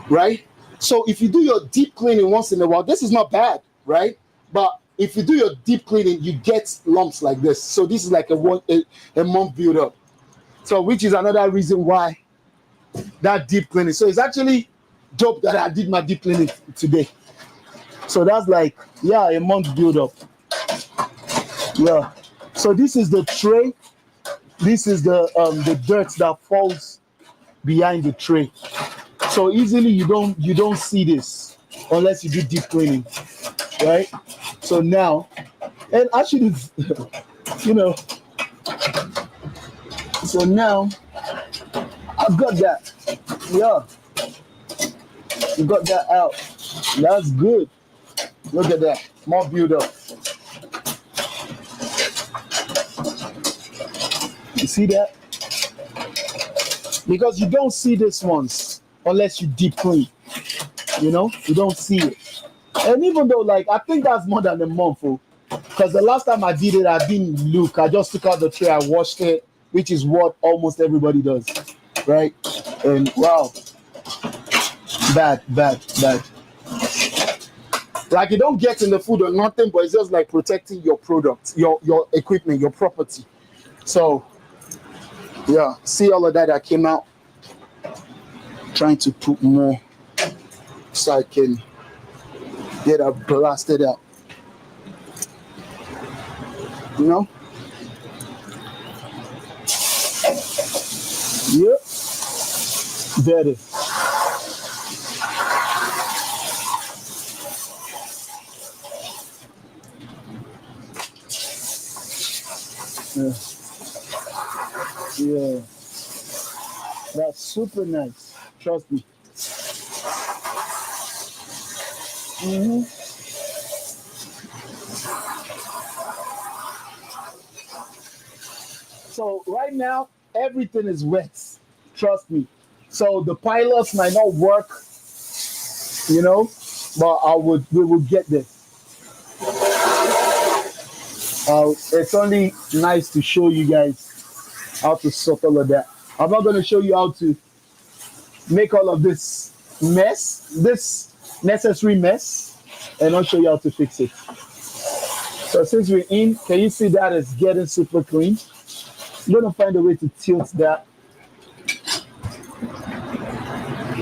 right? So if you do your deep cleaning once in a while, this is not bad, right? But if you do your deep cleaning, you get lumps like this. So this is like a month build up. So which is another reason why that deep cleaning. So it's actually dope that I did my deep cleaning today. So that's like, yeah, a month build up. Yeah. So this is the tray. This is the dirt that falls behind the tray. So easily you don't see this unless you do deep cleaning, right? So now, and actually, you know, so now I've got that. Yeah, you got that out. That's good. Look at that, more build up. You see that? Because you don't see this ones unless you deep clean. You know, you don't see it. And even though, like, I think that's more than a month, because the last time I did it, I didn't look. I just took out the tray, I washed it, which is what almost everybody does, right? And wow, bad. Like you don't get in the food or nothing, but it's just like protecting your product, your equipment, your property. So yeah, see all of that came out. Trying to put more so I can get that blasted out. You know? Yep. Better. Yeah. That's super nice. Trust me. Mm-hmm. So right now, everything is wet. Trust me. So the pilots might not work, you know, but we will get there. It's only nice to show you guys how to sort all of that. I'm not going to show you how to make all of this this necessary mess, and I'll show you how to fix it. So since we're in, can you see that it's getting super clean? I'm going to find a way to tilt that.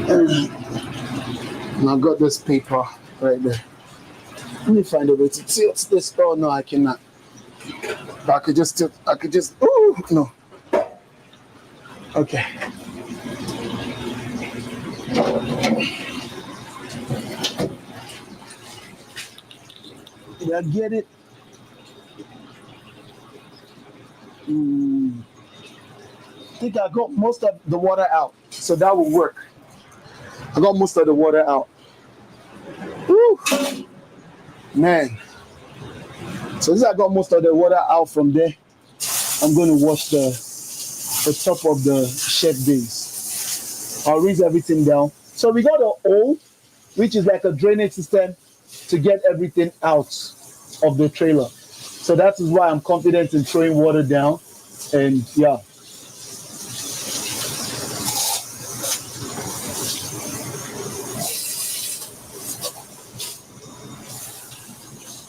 And I've got this paper right there. Let me find a way to tilt this. Oh, no, I cannot. But I could just tilt. Oh, no. Okay. Did I get it? I think I got most of the water out, so that will work. I got most of the water out. Woo. Man. So this I got most of the water out from there. I'm going to wash the top of the shed base. I'll raise everything down. So we got a hole, which is like a drainage system to get everything out of the trailer. So that is why I'm confident in throwing water down. And yeah.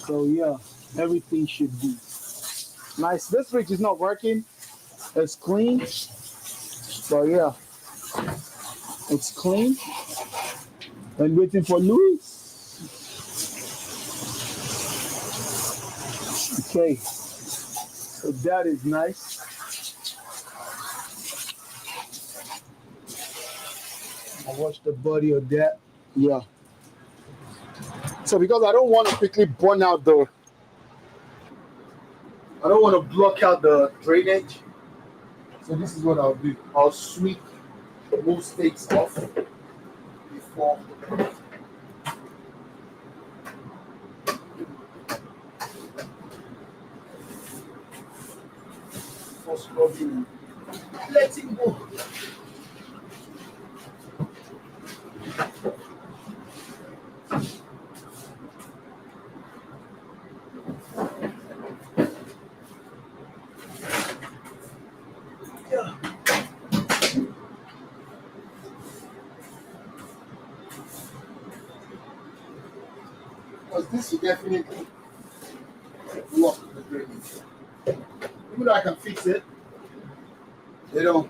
So yeah, everything should be nice. This switch is not working. It's clean. So yeah, it's clean. And waiting for Louis. Okay, so that is nice. I watch the body of that. Yeah. So because I don't want to quickly burn out I don't want to block out the drainage. So this is what I'll do. I'll sweep most stakes off before scrubbing and letting go. Yeah. Because this will definitely block the drainage. Even though I can fix it, they don't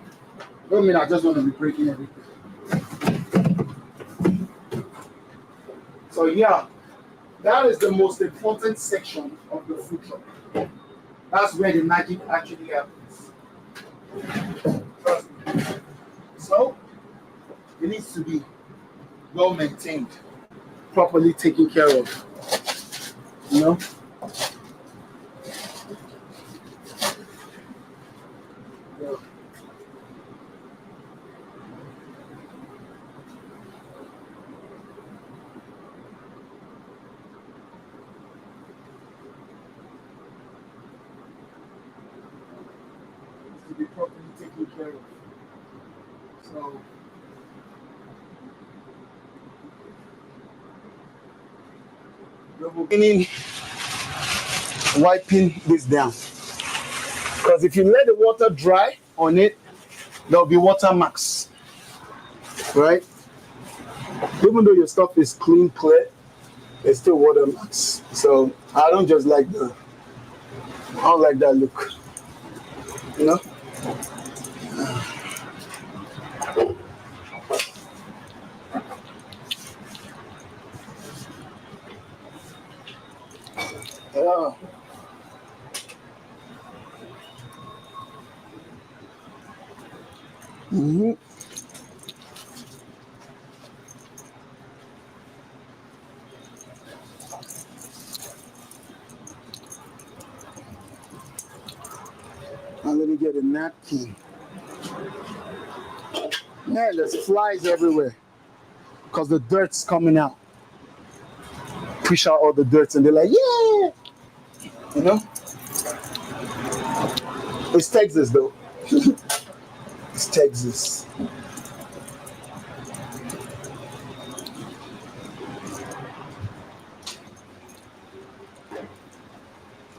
mean I just want to be breaking everything. So yeah, that is the most important section of the food truck. That's where the magic actually happens. Trust me. So it needs to be well maintained, properly taken care of. You know? Yeah. Needs to be properly taken care of. So we're beginning wiping this down. Because if you let the water dry on it, there'll be water marks. Right? Even though your stuff is clean, clear, there's still water marks. So I don't like that look. You know? Yeah. Mm-hmm. Now let me get a napkin. Yeah, there's flies everywhere because the dirt's coming out. Push out all the dirt and they're like, yeah, you know? It's Texas though. It's Texas.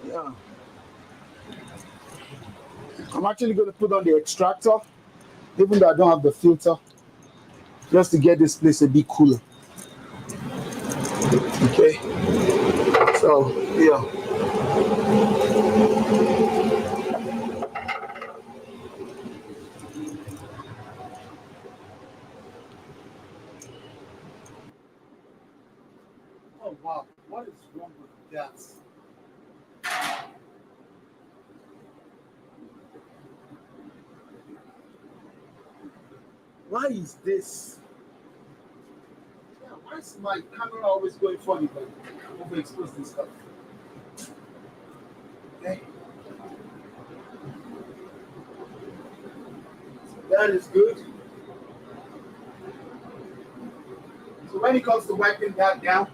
Yeah. I'm actually going to put on the extractor, even though I don't have the filter, just to get this place a bit cooler. Okay. So, yeah. Oh, wow. What is wrong with that? Why is this? Yeah, why is my camera always going funny when overexposed this stuff? Okay. That is good. So when it comes to wiping that down,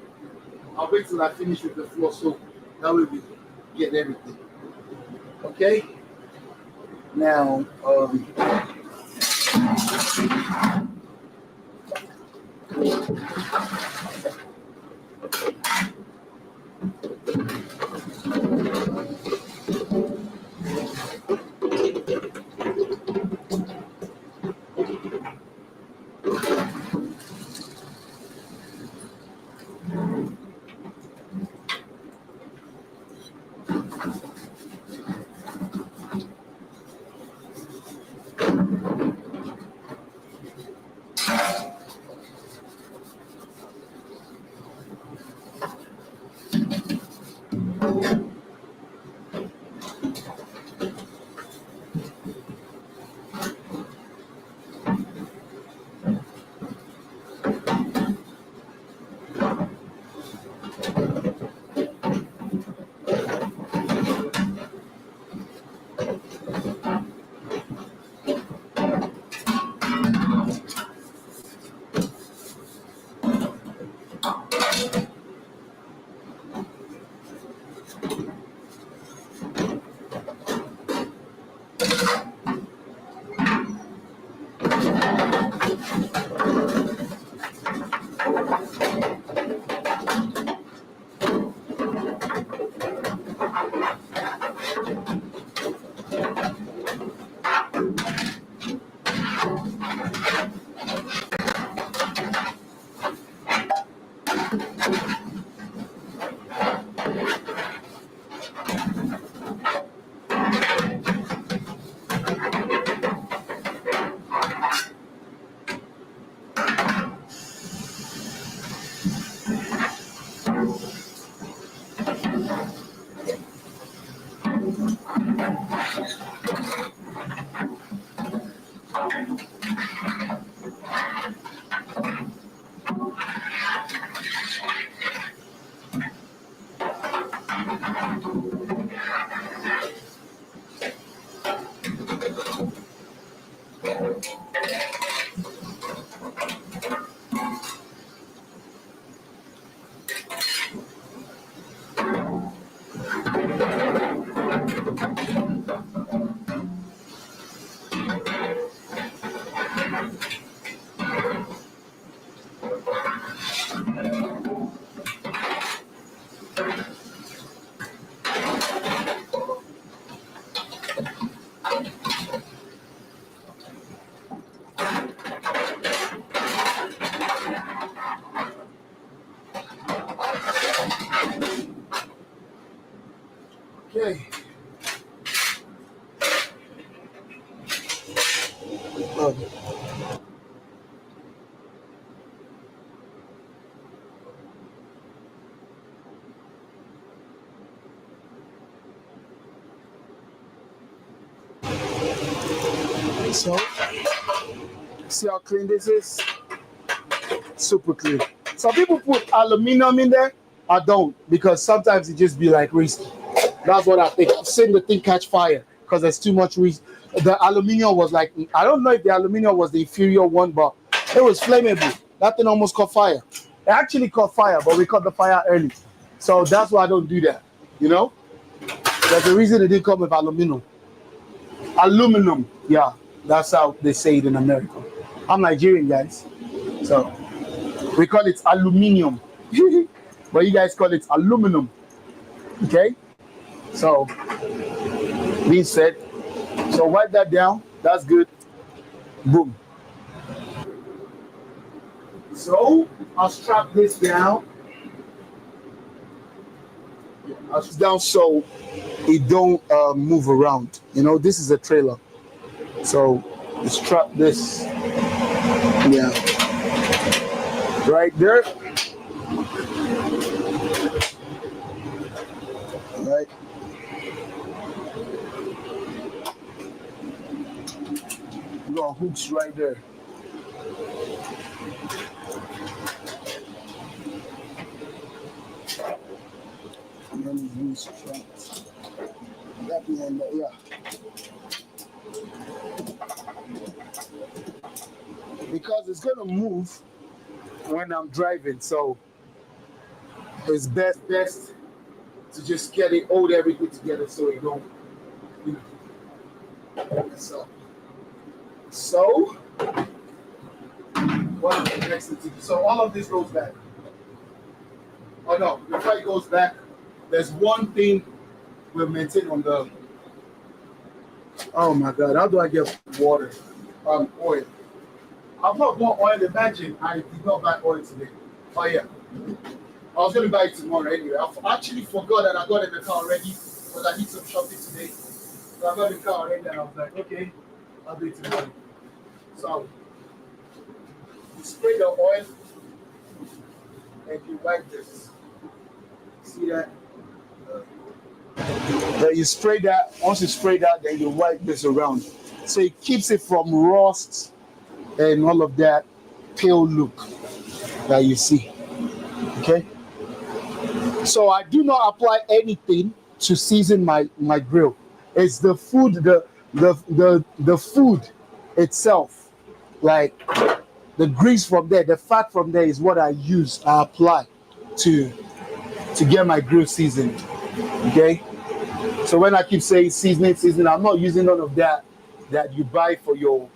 I'll wait till I finish with the floor so that way we get everything. Okay? Now, Okay. Um, so, see how clean this is? Super clean. Some people put aluminum in there. I don't, because sometimes it just be like risky. That's what I think. I've seen the thing catch fire because there's too much risk. The aluminum was like, I don't know if the aluminum was the inferior one, but it was flammable. That thing almost caught fire. It actually caught fire, but we caught the fire early. So that's why I don't do that. You know? There's a reason it didn't come with aluminum. Aluminum. Yeah, that's how they say it in America. I'm Nigerian, guys. So we call it aluminium. But you guys call it aluminum. Okay? So, being said, so wipe that down. That's good. Boom. So, I'll strap this down. I'll strap down so it don't move around. You know, this is a trailer. So, strap this. Yeah. Right there. Right. You got hooks right there. And then you use straps. That behind that, yeah. Because it's gonna move when I'm driving, so it's best to just get it, hold everything together so it don't, you know, mess up. So, what is the next thing to do? So all of this goes back. Oh no, before it goes back, there's one thing we'll maintain on the. Oh my God, how do I get water? Oil. I've not bought oil. Imagine I did not buy oil today. Oh yeah, I was going to buy it tomorrow anyway. I actually forgot that I got in the car already because I did some shopping today. So I got in the car already and I was like, okay, I'll do it tomorrow. So you spray the oil and you wipe this. See that? Then you spray that. Once you spray that, then you wipe this around. So it keeps it from rust and all of that pale look that you see. Okay? So I do not apply anything to season my grill. It's the food, the food itself, like the grease from there, the fat from there is what I apply to get my grill seasoned. Okay? So when I keep saying seasoning, I'm not using none of that you buy for your,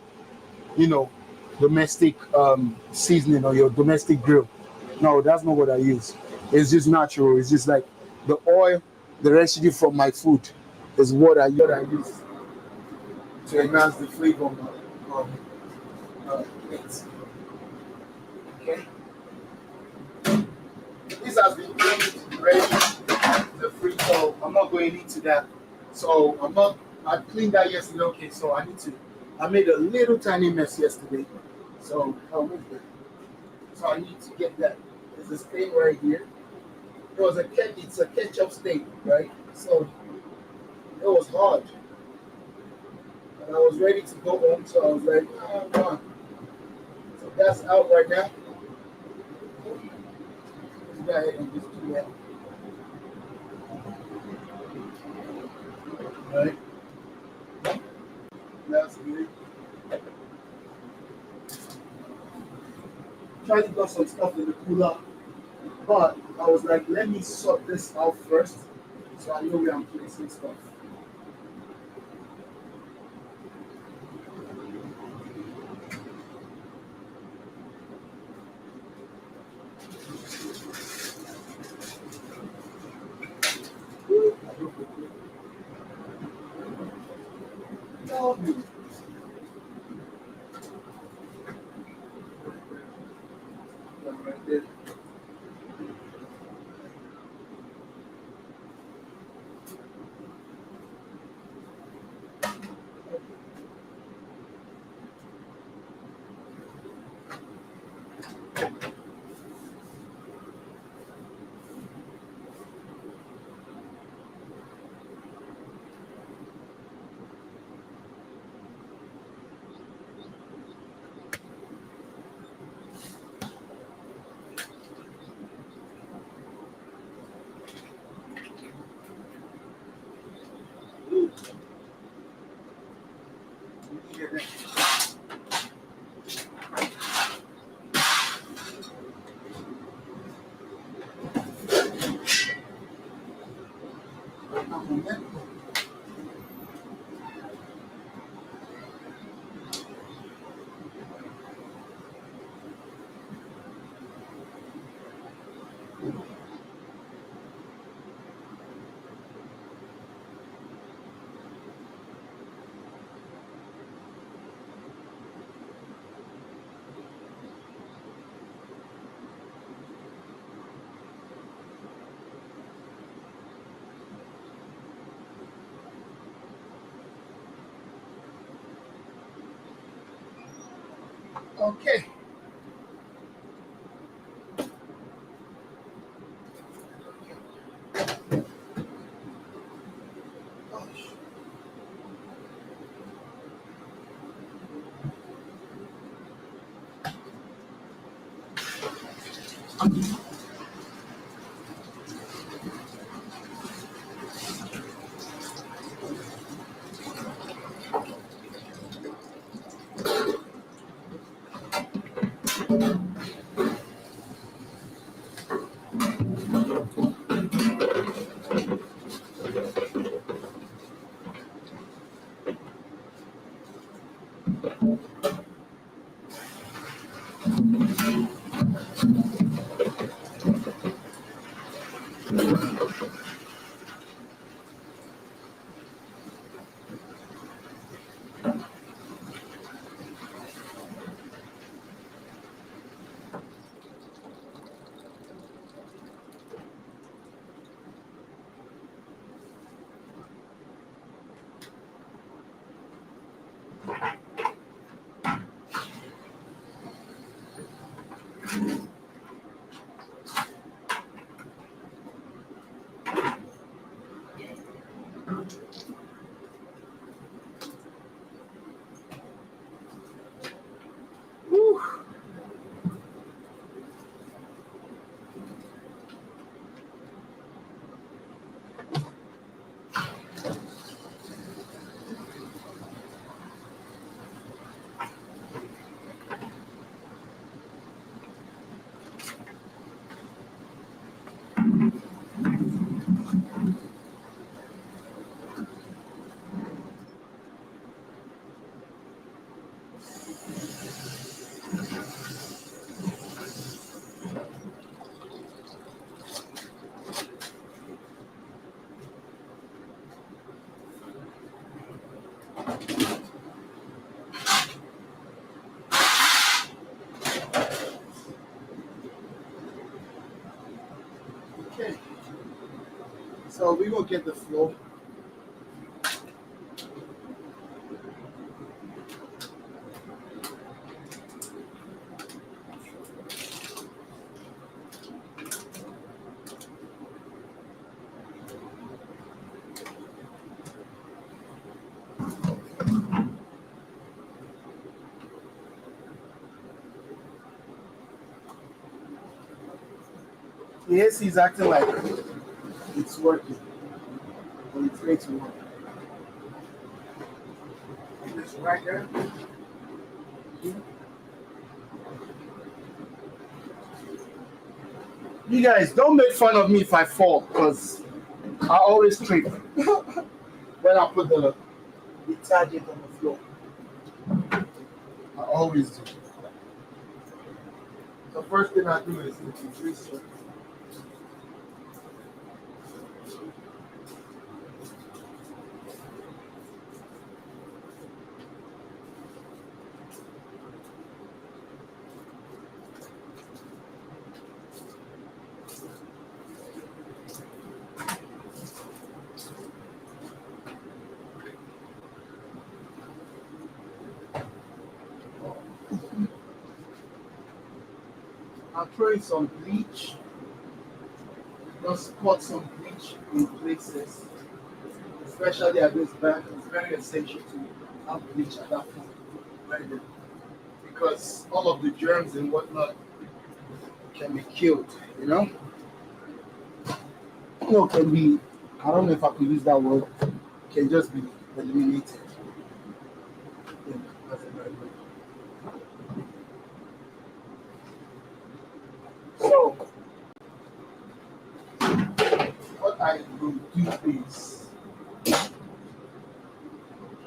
domestic seasoning or your domestic grill. No, that's not what I use. It's just natural. It's just like the oil, the residue from my food is what I use to enhance the flavor of meat. Okay. this has been cleaned, ready, the free, so I'm not going into that. So I cleaned that yesterday. Okay, so I made a little tiny mess yesterday. So I'll move that. So I need to get that. There's a stain right here. It's a ketchup stain, right? So it was hard. And I was ready to go home, so I was like, oh, come on. So that's out right now. Let's go ahead and just do that. Right? That's good. Charlie got some stuff in the cooler, but I was like, let me sort this out first so I know where I'm placing stuff. Oh, right there. Okay. Okay, so we will get the flow. The AC is acting like it's working, but it's going to work. It's right there. You guys don't make fun of me if I fall, because I always trip when I put the detergent on the floor. I always do. The first thing I do is introduce it. I'm throwing some bleach. Just pour some bleach in places, especially at this back. It's very essential to have bleach at that point, right there, because all of the germs and whatnot can be killed. You know, can be. I don't know if I could use that word. Can just be eliminated. Yeah, that's a very good. So what I will do is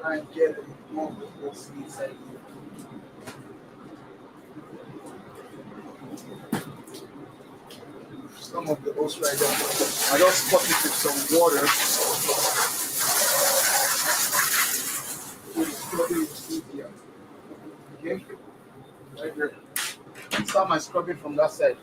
try and get it more of the hose inside here. Some of the hose right there. I just put it with some water. So it's scrubbing easier. Okay? Right there. Start my scrubbing from that side.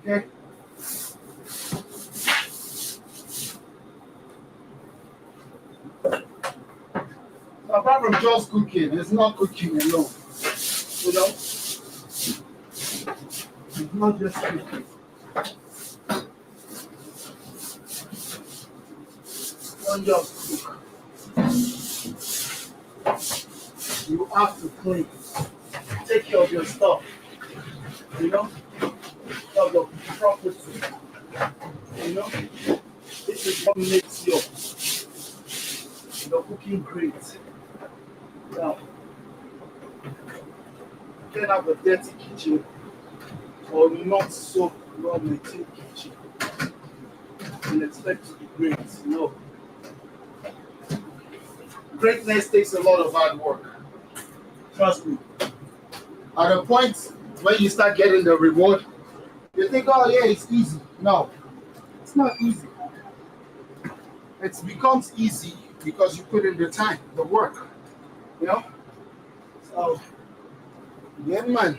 Okay? So apart from just cooking, it's not cooking alone. You know? It's not just cooking. Don't just cook. You have to clean. Take care of your stuff. You know? Of the property. You know? This is what makes your cooking great. Now, you can have a dirty kitchen or not so well maintained kitchen and expect to be great. No. Greatness takes a lot of hard work. Trust me. At a point when you start getting the reward, you think, oh yeah, it's easy. No, it's not easy. It becomes easy because you put in the time, the work. You know? So, yeah, man.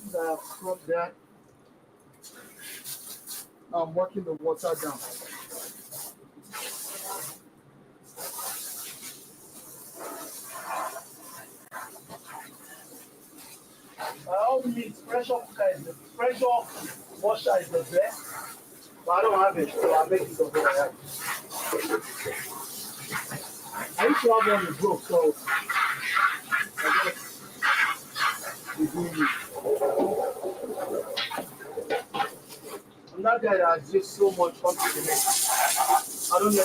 Scrub that. Now I'm working the water down. By all means, pressure washer is the best. But I don't have it, so I make use of what I have. I used to have one that broke, so I guess it's doing it. I'm that guy that has just so much fun to make. I don't know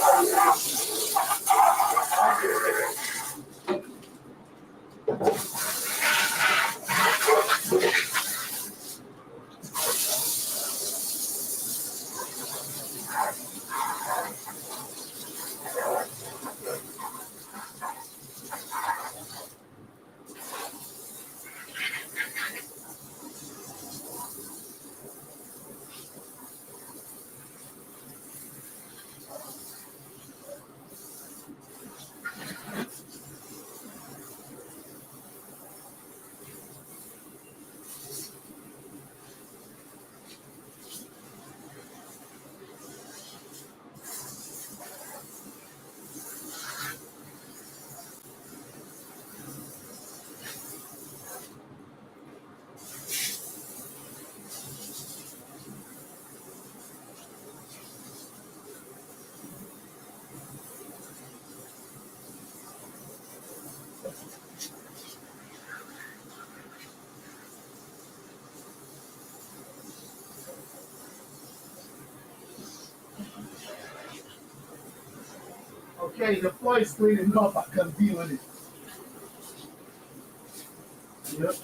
okay, the floor is clean enough. I can deal with it. Yep.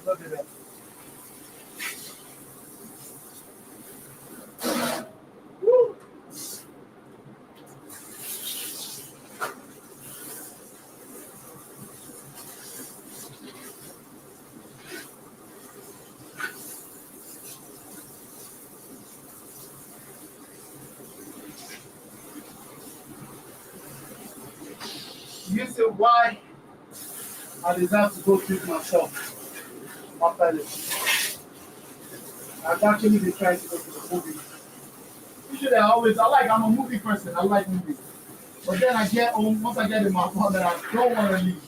Look at that. Woo. You say why I deserve to go treat myself after this. I've actually been trying to go to the movie. Usually I'm a movie person. I like movies. But then I get home, once I get in my phone that I don't want to leave.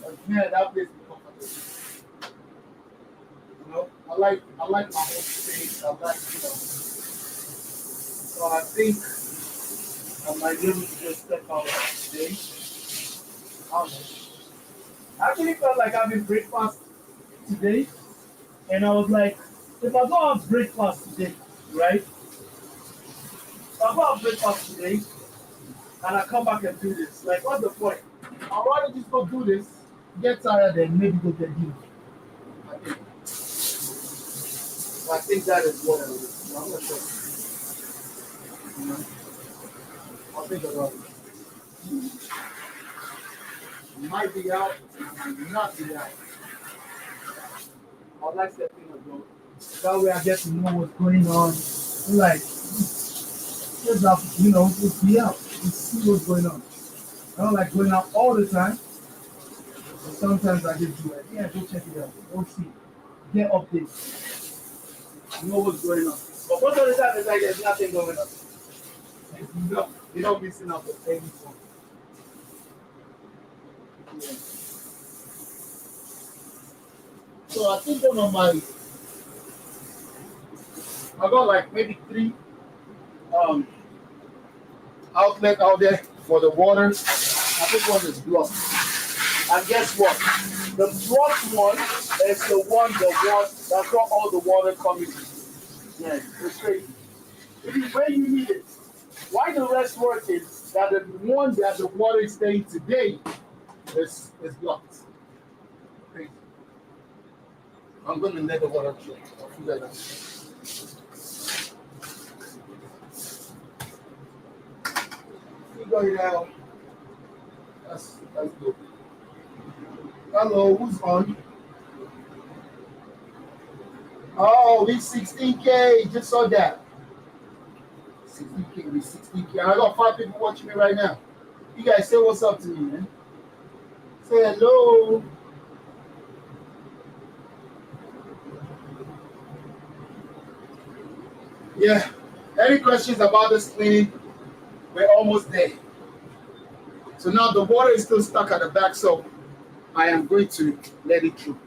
Like, man, that place is comfortable. You know, I like my own space. I like, so I think I might be able to just step out today. I don't know. I actually felt like having breakfast today, and I was like, if I go have breakfast today, right? If I go have breakfast today, and I come back and do this, like, what's the point? I'd rather just go do this, get tired, and maybe go get dinner. I think. I think that is what I will do. I'm not sure. You know, I'll think about it. You might be out, you might not be out. I like stepping ago. That way I get to know what's going on. Like, just have, just be out and see what's going on. I don't like going out all the time. But sometimes I just do it. Yeah, go check it out. Go see. Get updates. Know what's going on. But most of the time it's like there's nothing going on. You don't missing out on anything. Yeah. So I think one of my I got like maybe three um outlet out there for the water. I think one is blocked. And guess what? The blocked one is that's got all the water coming in. Yeah, it's crazy. It is where you need it. Why the rest working that the one that the water is staying today is blocked. Crazy. I'm gonna let the water flow. I'll figure that out. Figure it out. That's good. Hello, who's on? Oh, we 16K. Just saw that. 60K, we 60K. I got 5 people watching me right now. You guys say what's up to me, man. Say hello. Yeah. Any questions about this cleaning? We're almost there. So now the water is still stuck at the back, so I am going to let it through.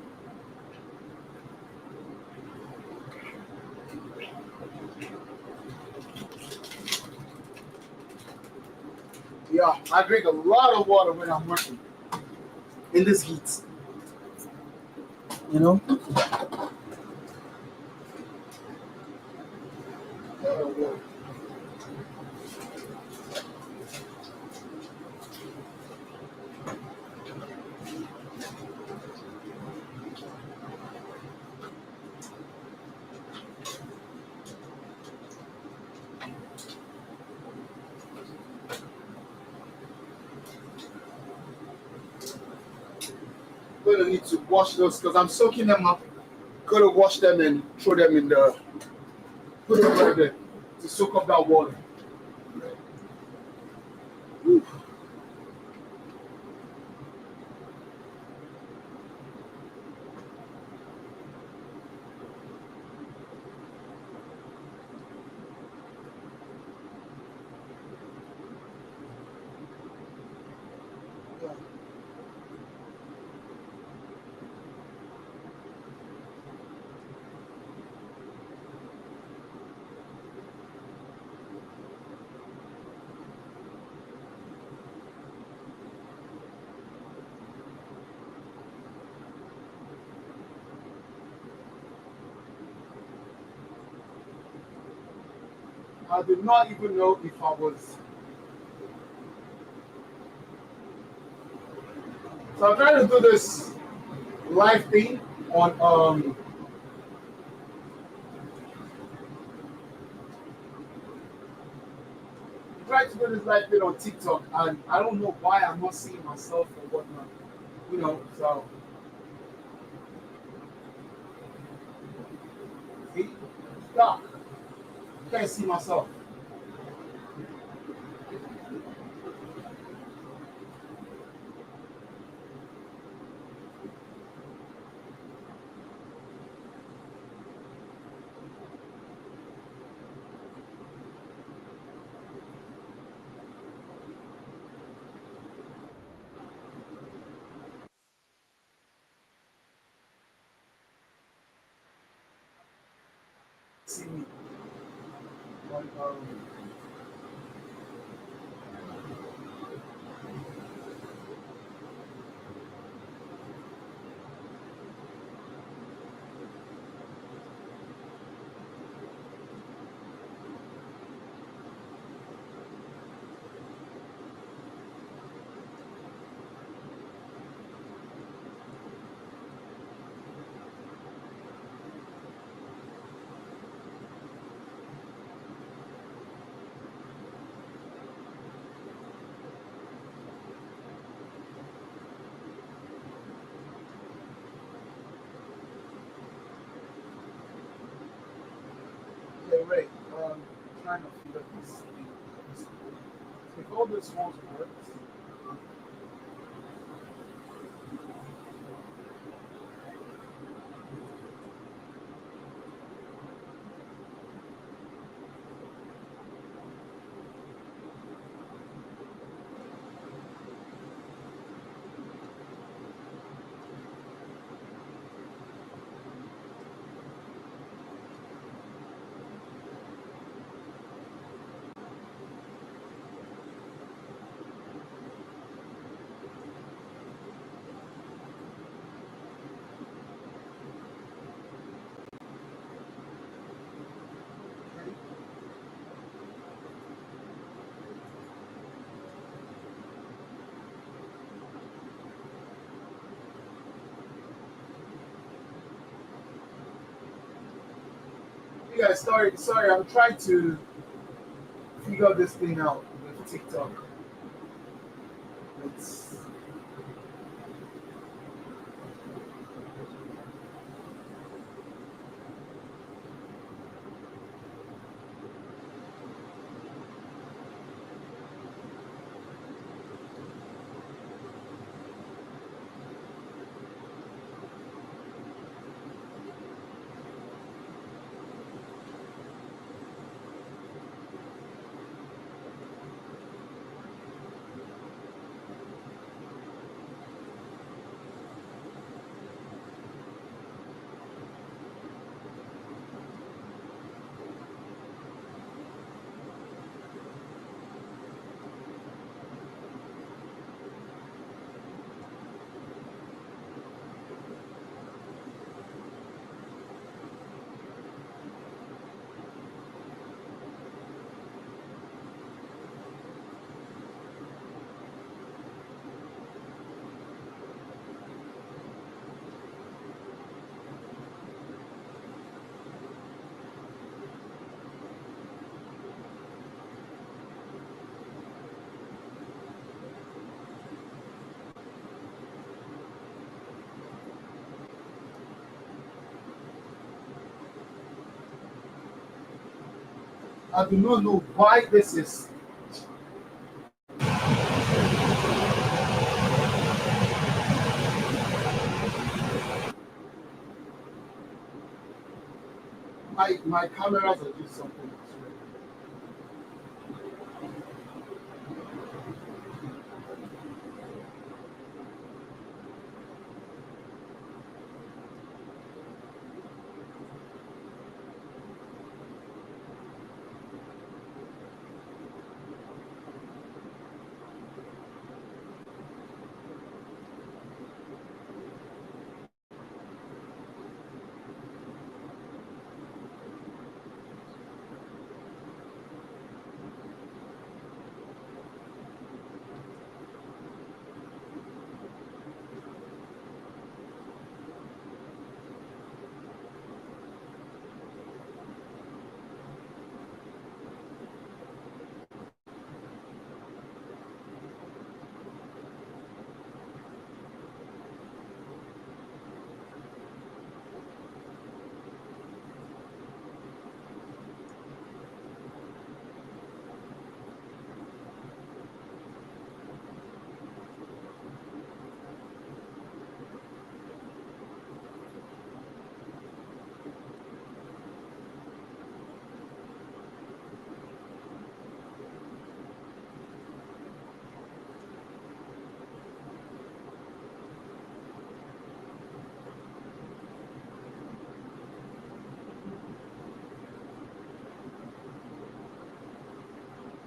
Yeah, I drink a lot of water when I'm working in this heat. You know? I'm gonna need to wash those because I'm soaking them up. Gonna wash them and throw them in the put them right there to soak up that water. Whew. I did not even know if I was. So I'm trying to do this live thing on trying to do this live thing on TikTok and I don't know why I'm not seeing myself or whatnot. So see, stop. Can't see myself. See me. But, yeah, right. Trying to figure this thing. If all this won't work, yeah, sorry, I'm trying to figure this thing out with TikTok. It's I do not know why this is. My cameras are just something.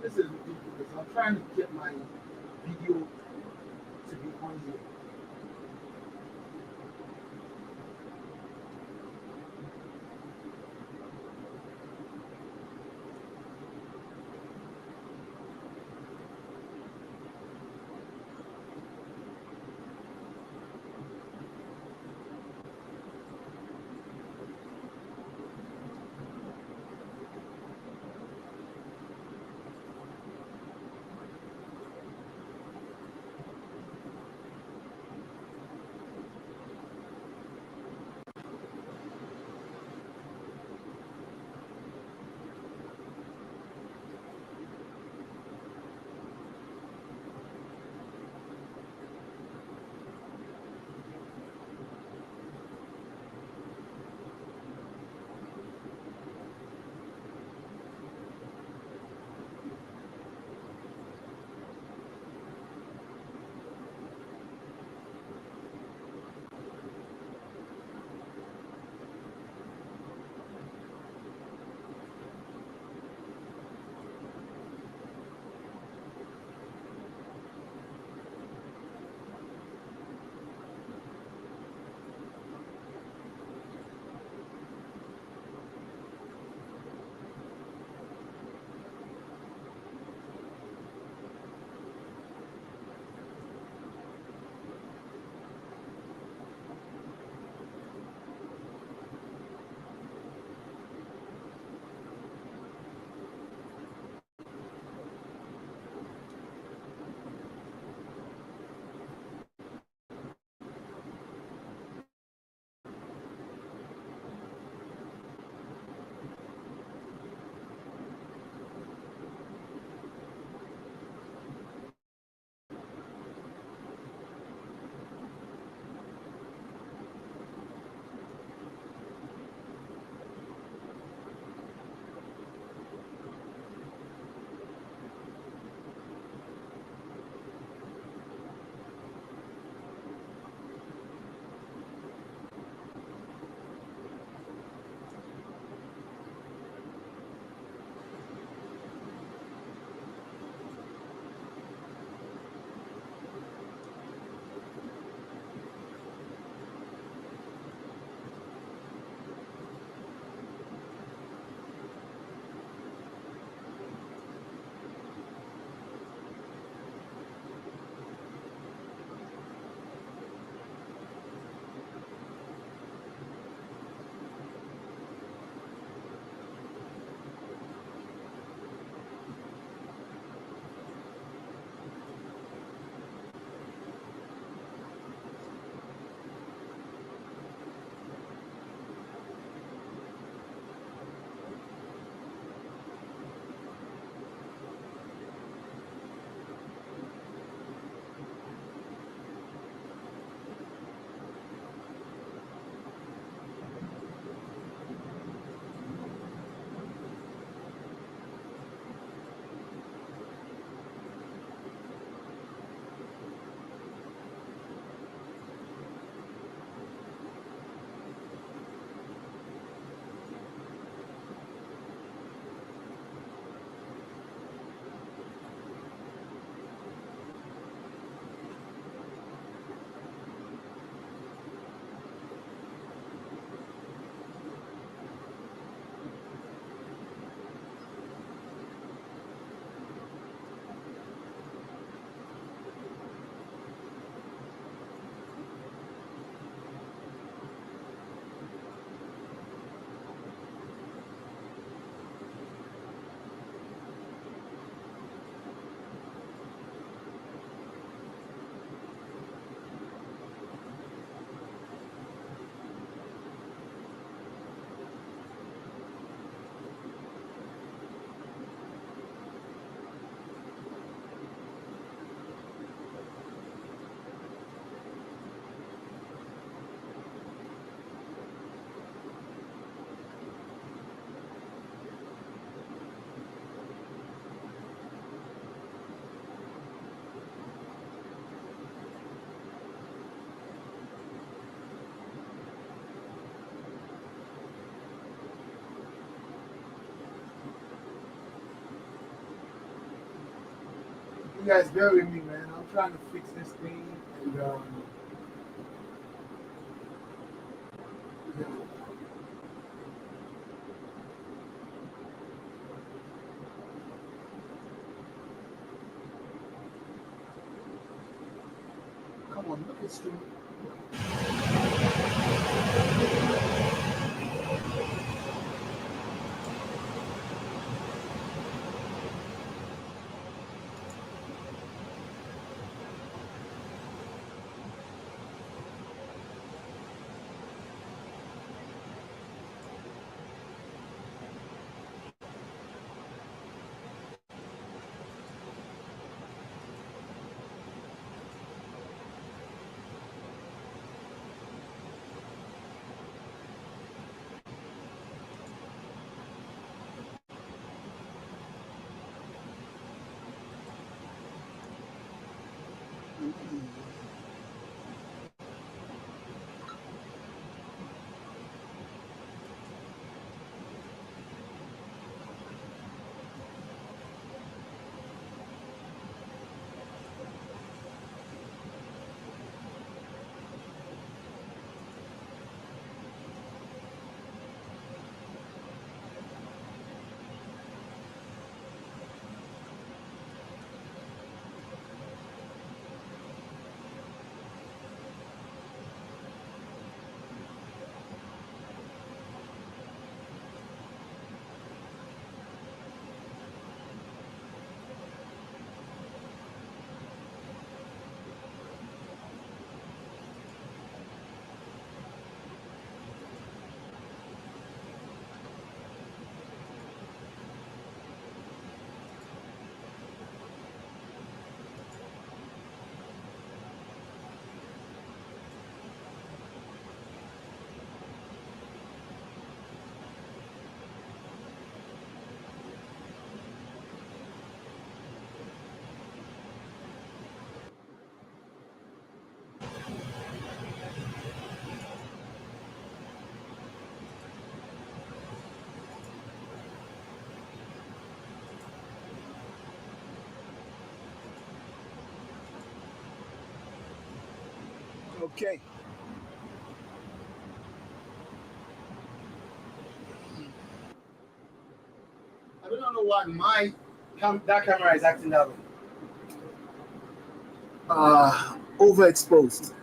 This is ridiculous. I'm trying to get my video to be on here. guys bear with me, man. I'm trying to fix this thing, and yeah. Come on, look at stream. Okay. I don't know why that camera is acting that way. Overexposed.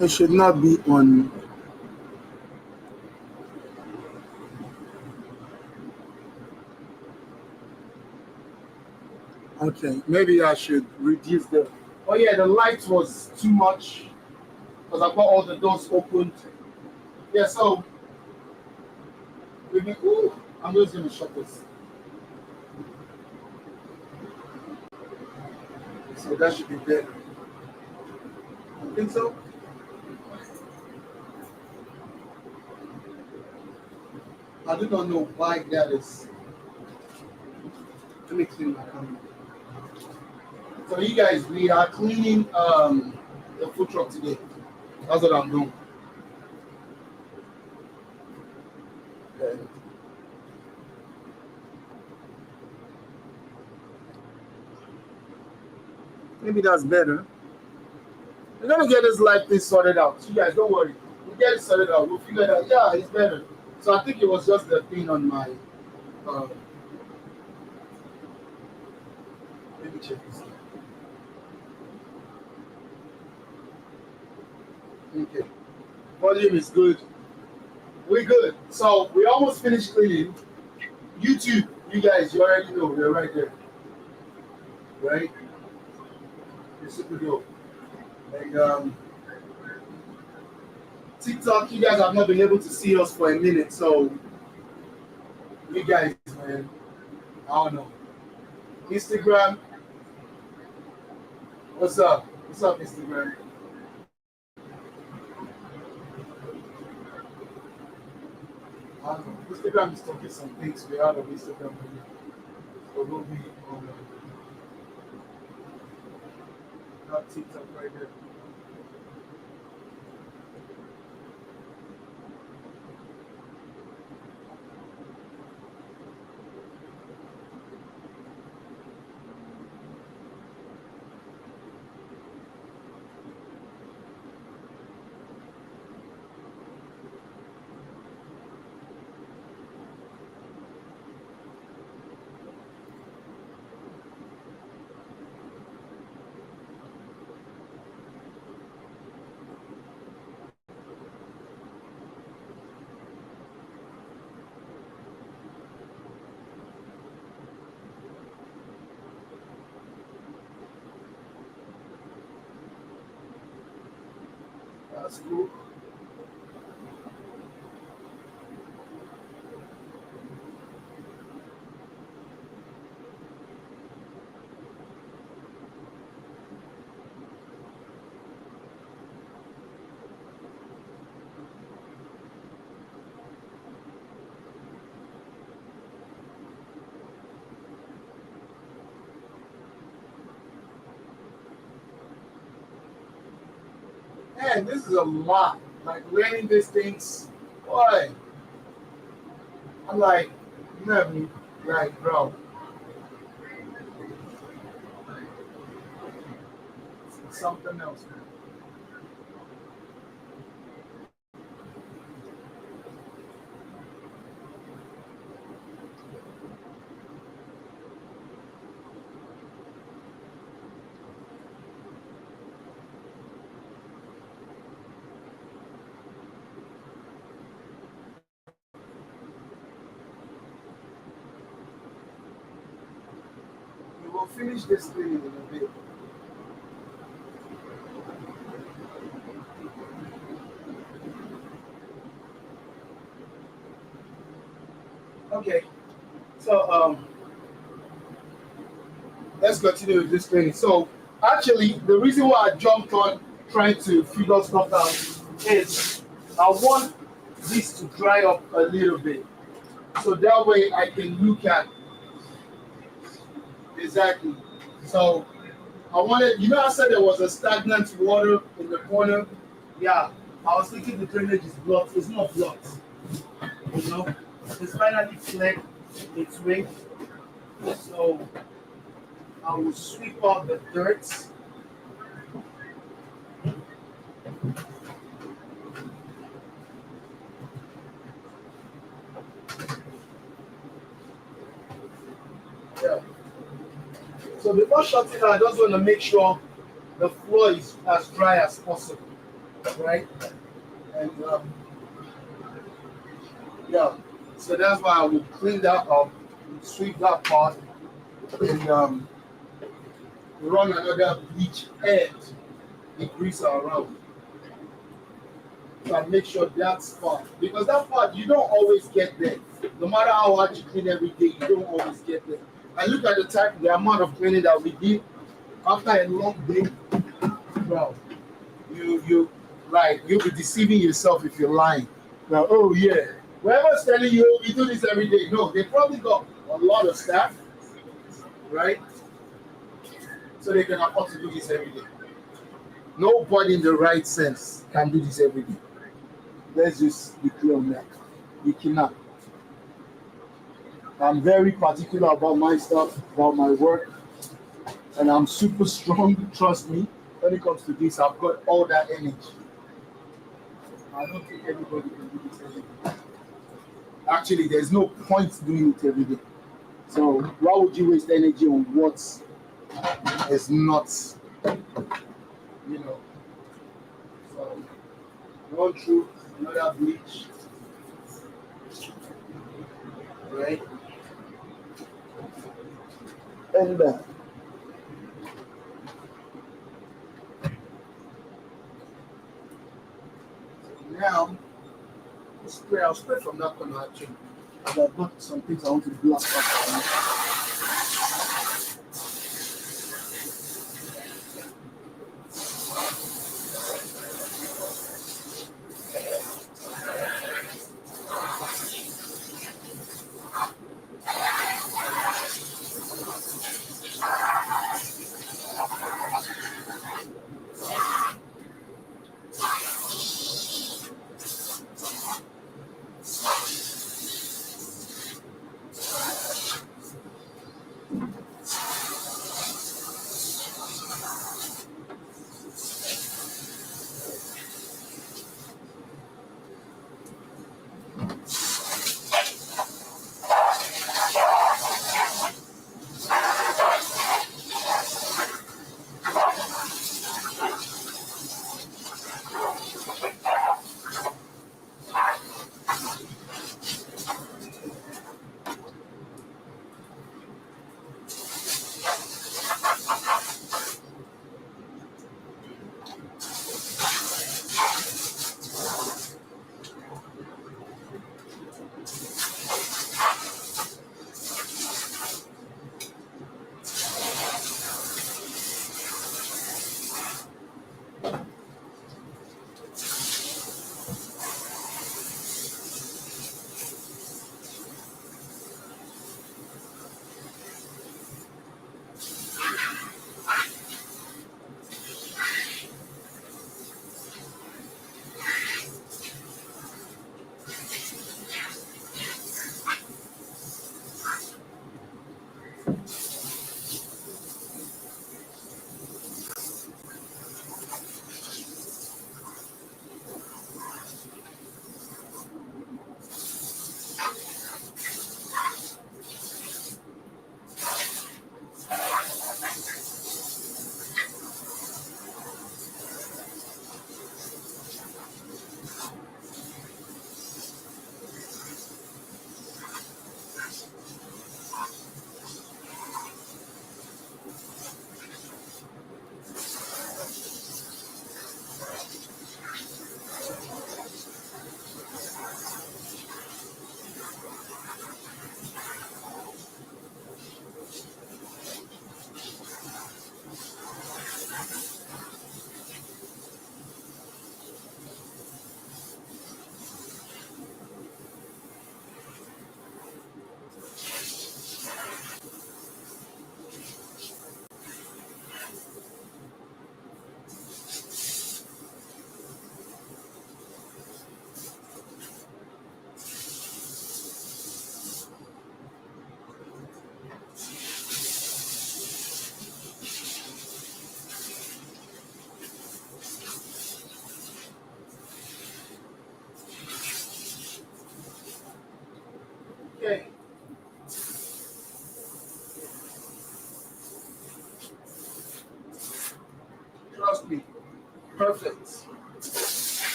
It should not be on. Okay, maybe I should reduce the. Oh yeah, the light was too much because I got all the doors opened. Yeah, so maybe. Ooh, I'm just gonna shut this. So that should be better. I think so. I do not know why that is. Let me clean my camera. So you guys, we are cleaning the food truck today. That's what I'm doing. Okay. Maybe that's better. We're gonna get this light thing sorted out. You guys, don't worry. We'll get it sorted out. We'll figure it out. Yeah, it's better. So I think it was just the thing on my. Uh, Let me check this. Okay. Volume is good. We're good. So we almost finished cleaning. YouTube, you guys, you already know we're right there, right? You're super dope. And TikTok, you guys have not been able to see us for a minute, so you guys, man, I don't know. Instagram, what's up? What's up, Instagram? I don't know. Instagram is talking some things. We're out of Instagram. So we'll be on not TikTok right there. That's cool. Man, this is a lot. Like learning these things, boy. I'm like, never, like, bro, it's something else, man. We will finish this thing in a bit. Okay, so let's continue with this training. So actually, the reason why I jumped on trying to figure stuff out is I want this to dry up a little bit, so that way I can look at exactly. So I wanted, I said there was a stagnant water in the corner. Yeah, I was thinking the drainage is blocked. It's not blocked. You know, it's finally fled its way. So I will sweep out the dirt. Yeah. So before shutting, I just want to make sure the floor is as dry as possible, right? And yeah, so that's why I will clean that up, sweep that part, and run another bleach and degreaser around. So I make sure that spot, because that part you don't always get there. No matter how hard you clean every day, you don't always get there. And look at the amount of cleaning that we did after a long day. Well, you like you'll be deceiving yourself if you're lying. Now, oh yeah, whoever's telling you, "Oh, we do this every day," no, they probably got a lot of staff, right? So they can afford to do this every day. Nobody in the right sense can do this every day. Let's just be clear on that. You cannot. I'm very particular about my stuff, about my work, and I'm super strong. Trust me. When it comes to this, I've got all that energy. I don't think everybody can do this every day. Actually, there's no point doing it every day. So why would you waste energy on what is not, you know? So run through another bleach, right? And now spray. I'll spray from that corner actually. I've got some things I want to block up.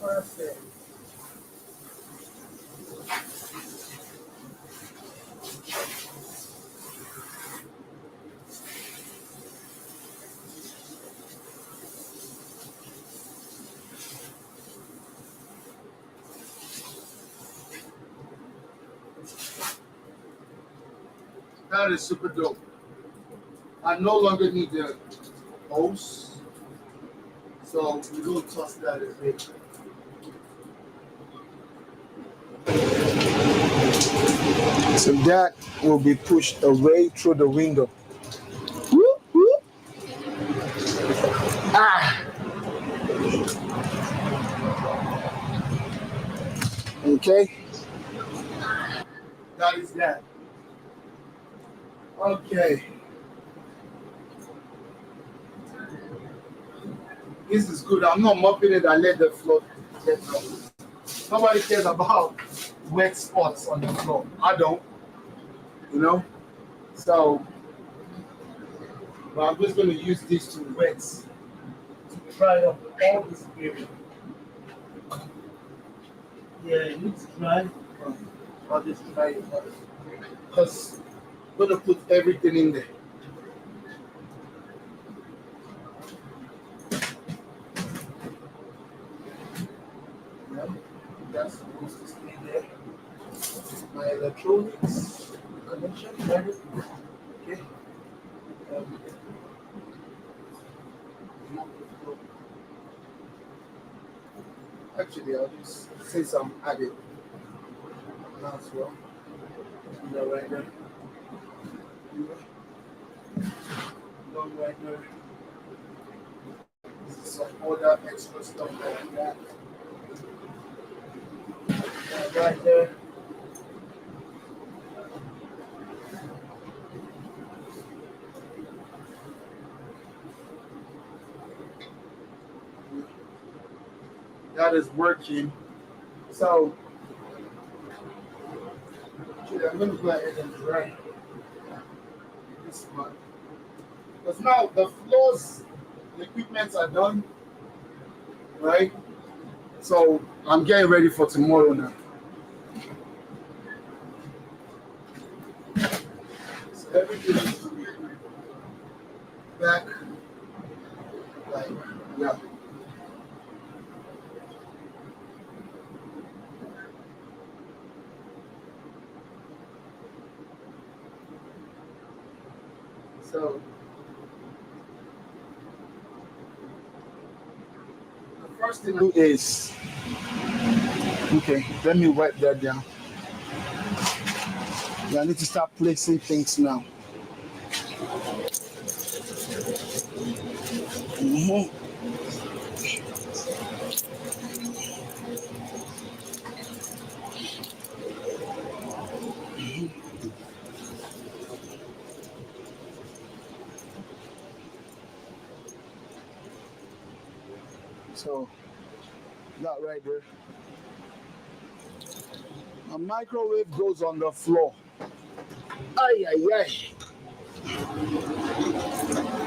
Perfect. That is super dope. I no longer need the hose, so we will toss that a bit. So that will be pushed away through the window. Whoop, whoop. Ah, okay. That is that. Okay. This is good. I'm not mopping it. I let the floor get up. Nobody cares about wet spots on the floor. I don't, you know. So, but I'm just going to use this to wet, to dry up all this area. Yeah, it needs to dry. I'll just dry it up. Because I'm going to put everything in there. Yeah, that's supposed to stay there. My electronics connection, ready? Okay. Um, Actually, I'll just say some added now as well. You know, right there. You know, right there. This is some other extra stuff that I got. Right there. That is working. So, actually, I'm going to go ahead and dry this one. Because now the floors, the equipment are done, right? So I'm getting ready for tomorrow now. So everything needs to be back, like, yeah. So the first thing I do is, okay, let me wipe that down. Yeah, I need to start placing things now. Mhm. So that right there. A microwave goes on the floor. Ay, ay, ay.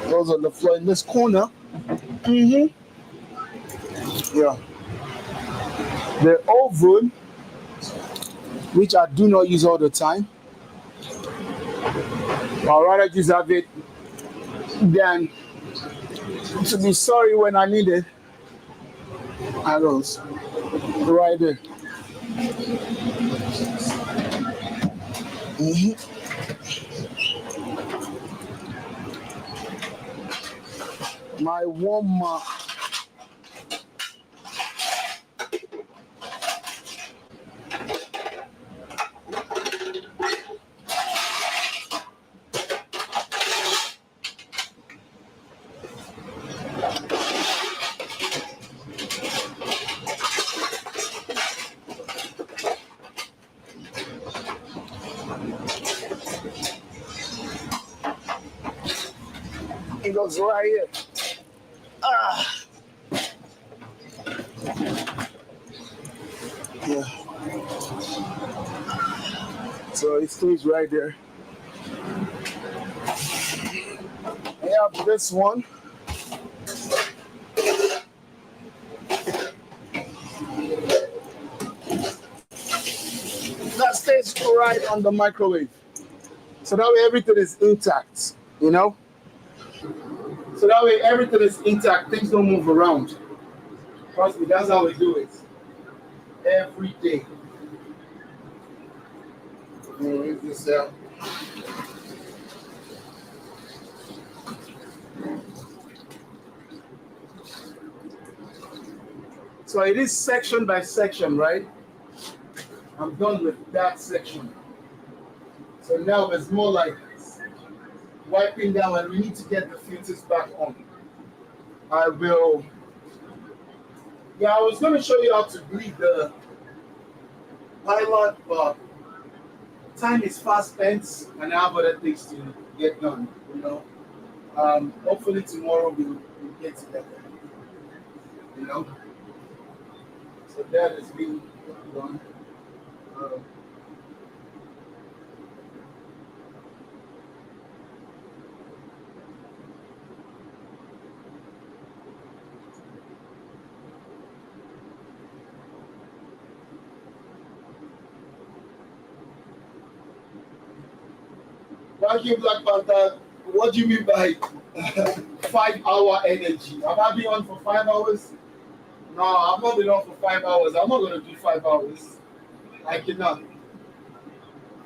Goes on the floor in this corner. Mm-hmm. Yeah. The oven, which I do not use all the time, I'd rather just have it than to be sorry when I need it. I don't. Right there. Mm-hmm. My warmer. It goes right here. Ah. Yeah. So it stays right there. I have this one. right on the microwave. So that way everything is intact, you know? So that way everything is intact, things don't move around. Trust me, that's how we do it. Every day. Move this out. So it is section by section, right? I'm done with that section. So now it's more like wiping down, and we need to get the filters back on. I will. Yeah, I was going to show you how to bleed the pilot, but time is fast spent, and I have other things to get done. You know, hopefully tomorrow we'll get together. You know, so that is being done. Um, Thank you, Black Panther. What do you mean by 5 hour energy? Have I been on for 5 hours? No, I've not been on for 5 hours. I'm not going to do 5 hours. I cannot.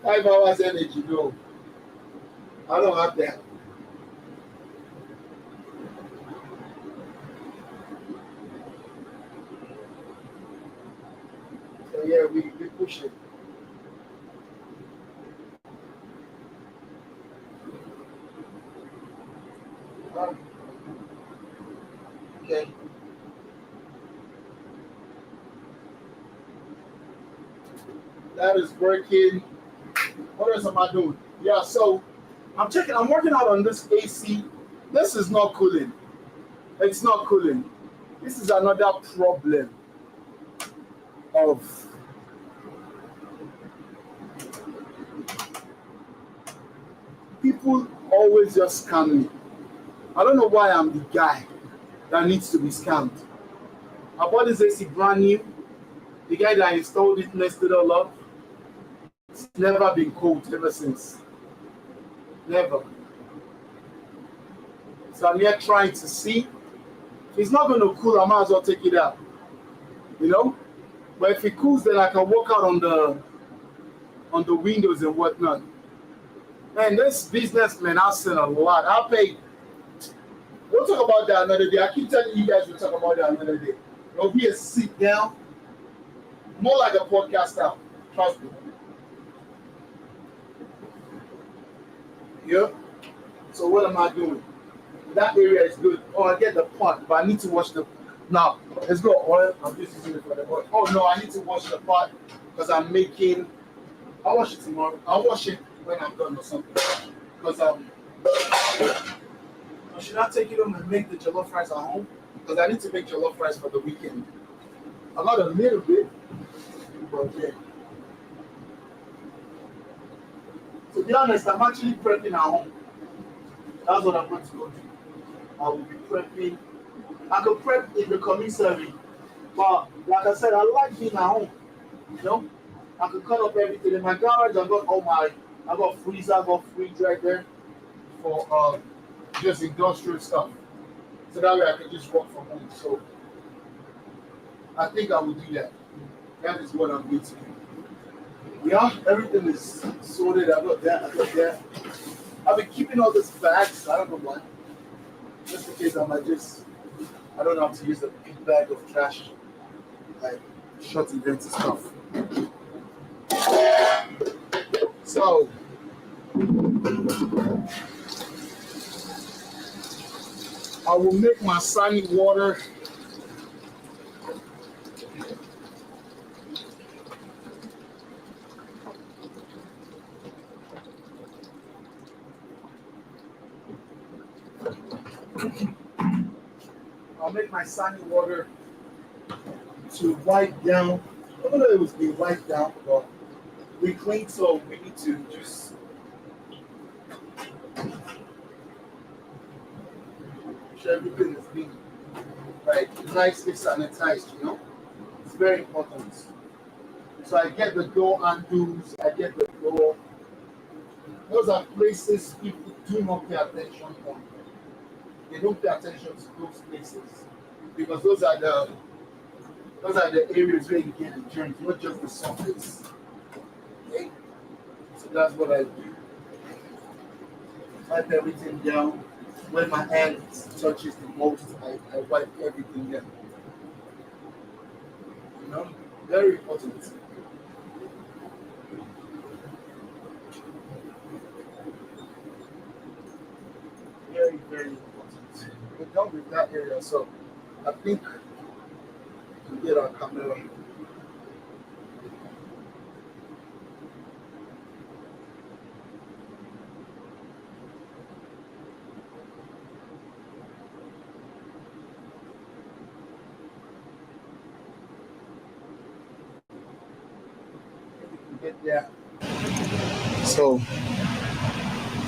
5 hours energy, no. I don't have that. So yeah, we push it. Um, okay. That is working. What else am I doing? Yeah, so I'm working out on this AC. This is not cooling. It's not cooling. This is another problem of people always just scam me. I don't know why I'm the guy that needs to be scammed. I bought this AC brand new. The guy that installed it messed it all up. It's never been cold ever since. Never. So I'm here trying to see. If it's not going to cool, I might as well take it out. You know? But if it cools, then I can walk out on the windows and whatnot. Man, this business, man, I've seen a lot. I pay. We'll talk about that another day. I keep telling you guys we'll talk about that another day. It'll be a sit down, more like a podcast now. Trust me. Yeah. So what am I doing? That area is good. Oh, I get the pot, but I need to wash the. Now, let's go oil. I'm just using it for the oil. Oh no, I need to wash the pot because I'm making. I'll wash it tomorrow. I'll wash it when I'm done or something. Because should I take it home and make the jollof rice at home? Because I need to make jollof rice for the weekend. I got a little bit, but yeah. To be honest, I'm actually prepping at home. That's what I'm going to go do. I will be prepping. I could prep in the commissary, but like I said, I like being at home. You know, I could cut up everything in my garage. I got freezer, I got fridge right there for just industrial stuff. So that way I can just work from home. So I think I will do that. That is what I'm going to do. Yeah, everything is sorted. I got that. I got that. I've been keeping all these bags. I don't know why. Just in case I don't know how to use a big bag of trash, like short events and stuff. So, I will make my sunny water. I'll make my sunny water to wipe down. I don't know if it was being wiped down, but we cleaned, so we need to just sure everything is being nicely sanitized, you know? It's very important. So I get the door handles, I get the door. Those are places people do not pay attention on. They don't pay attention to those places because those are the areas where you get the germs, not just the surface. Okay? So that's what I do. Wipe everything down. When my hand touches the most, I wipe everything down. You know, very important. Very, very important. We're done with that area, so I think we get our camera. Get there. So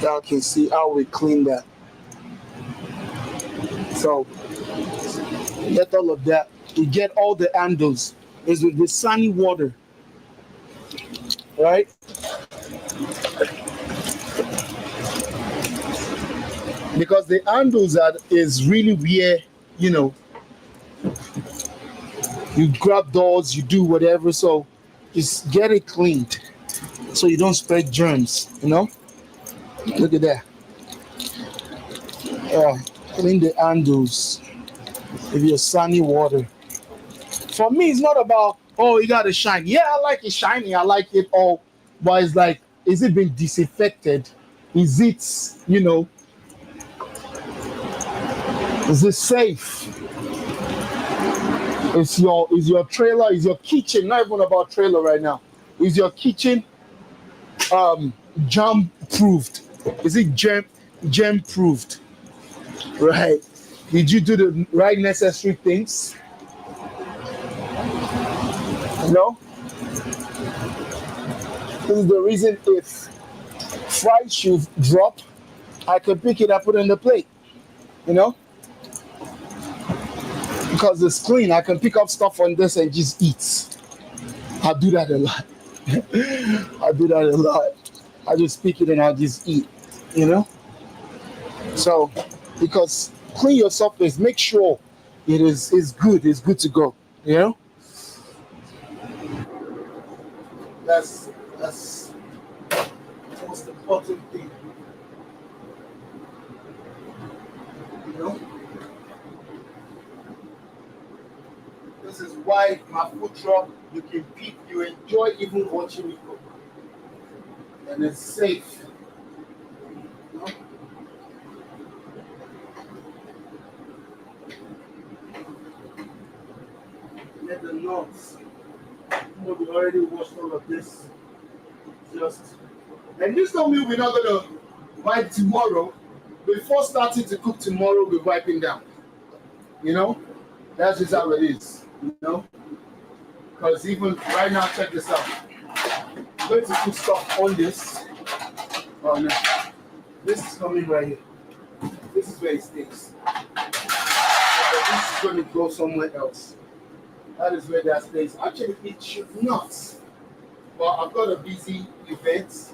y'all can see how we clean that. So get all of that. We get all the handles. Is with the sunny water, right? Because the handles is really where you know you grab doors, you do whatever. So just get it cleaned so you don't spread germs. You know, look at that. Yeah, clean the handles with your sunny water. For me, it's not about oh you got to shine. Yeah, I like it shiny. I like it all, but it's like, is it been disinfected? Is it is it safe? Is your trailer, is your kitchen, not even about trailer right now, is your kitchen germ proofed? Is it germ proofed? Right? Did you do the right necessary things? You know, this is the reason if fried should drop, I can pick it up, put it on the plate. You know, because it's clean, I can pick up stuff on this and just eat. I do that a lot. I do that a lot. I just pick it and I just eat. You know, so because clean your surface, make sure it's good to go. You know, that's the most important thing. You know, this is why my food truck, you can pick, you enjoy even watching me cook, and it's safe. You know, get the nuts. You know, we already washed all of this. Just and this don't mean we're not gonna wipe tomorrow. Before starting to cook tomorrow, we're wiping down. You know, that's just how it is. You know, because even right now, check this out. I'm going to put stuff on this. Oh no, this is coming right here. This is where it stays. But this is going to go somewhere else. That is where that stays. Actually, it should not. But I've got a busy event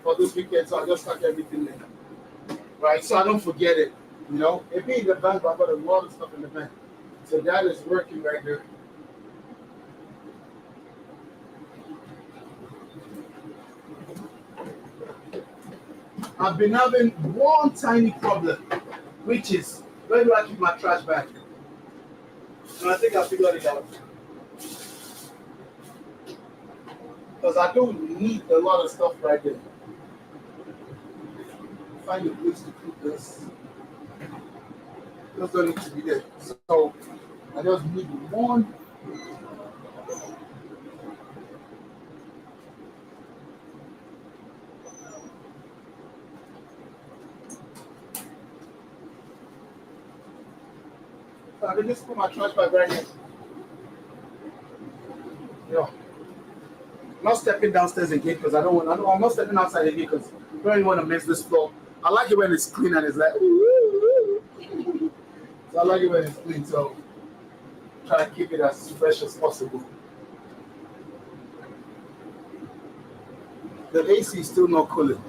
for this weekend, so I just stuck everything there. Right, so I don't forget it. You know, it being in the bank, but I've got a lot of stuff in the bank. So that is working right there. I've been having one tiny problem, which is where do I keep my trash bag? And I think I figured it out. Because I don't need a lot of stuff right there. Find a place to put this. Those don't need to be there. So I just need one. So I can just put my trash bag right here. Yeah. I'm not stepping downstairs again because I don't want. I'm not stepping outside again because I don't really want to mess this floor. I like it when it's clean and it's like. So I like it when it's clean. So try to keep it as fresh as possible. The AC is still not cooling.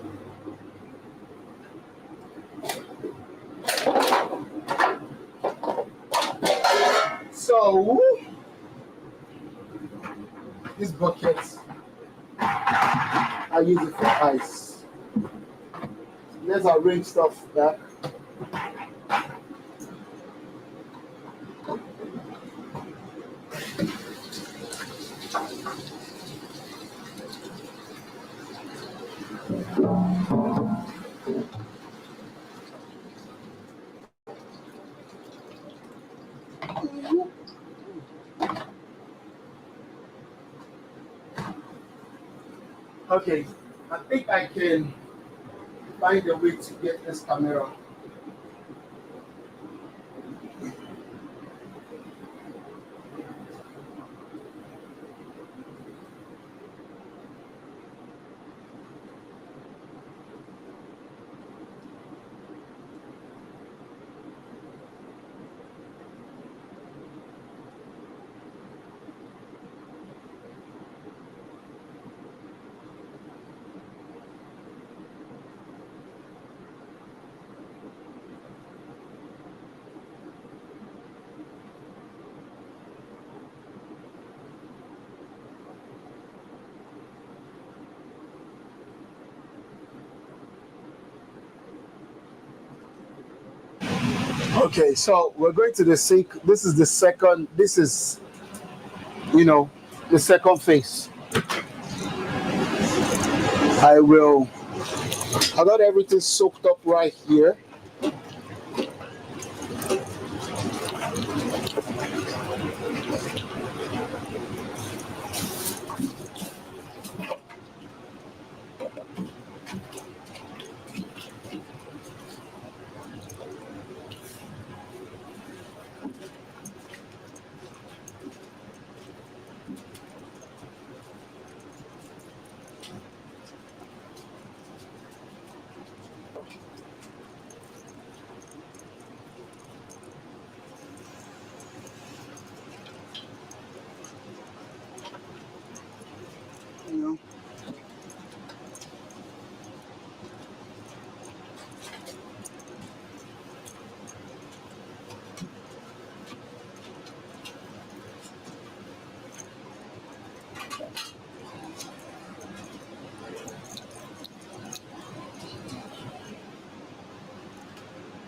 So this bucket, I use it for ice. Let's arrange stuff back. Okay, I think I can find a way to get this camera. Okay, so we're going to the sink. This is the second, this is, you know, the second phase. I will, I got everything soaked up right here. You know,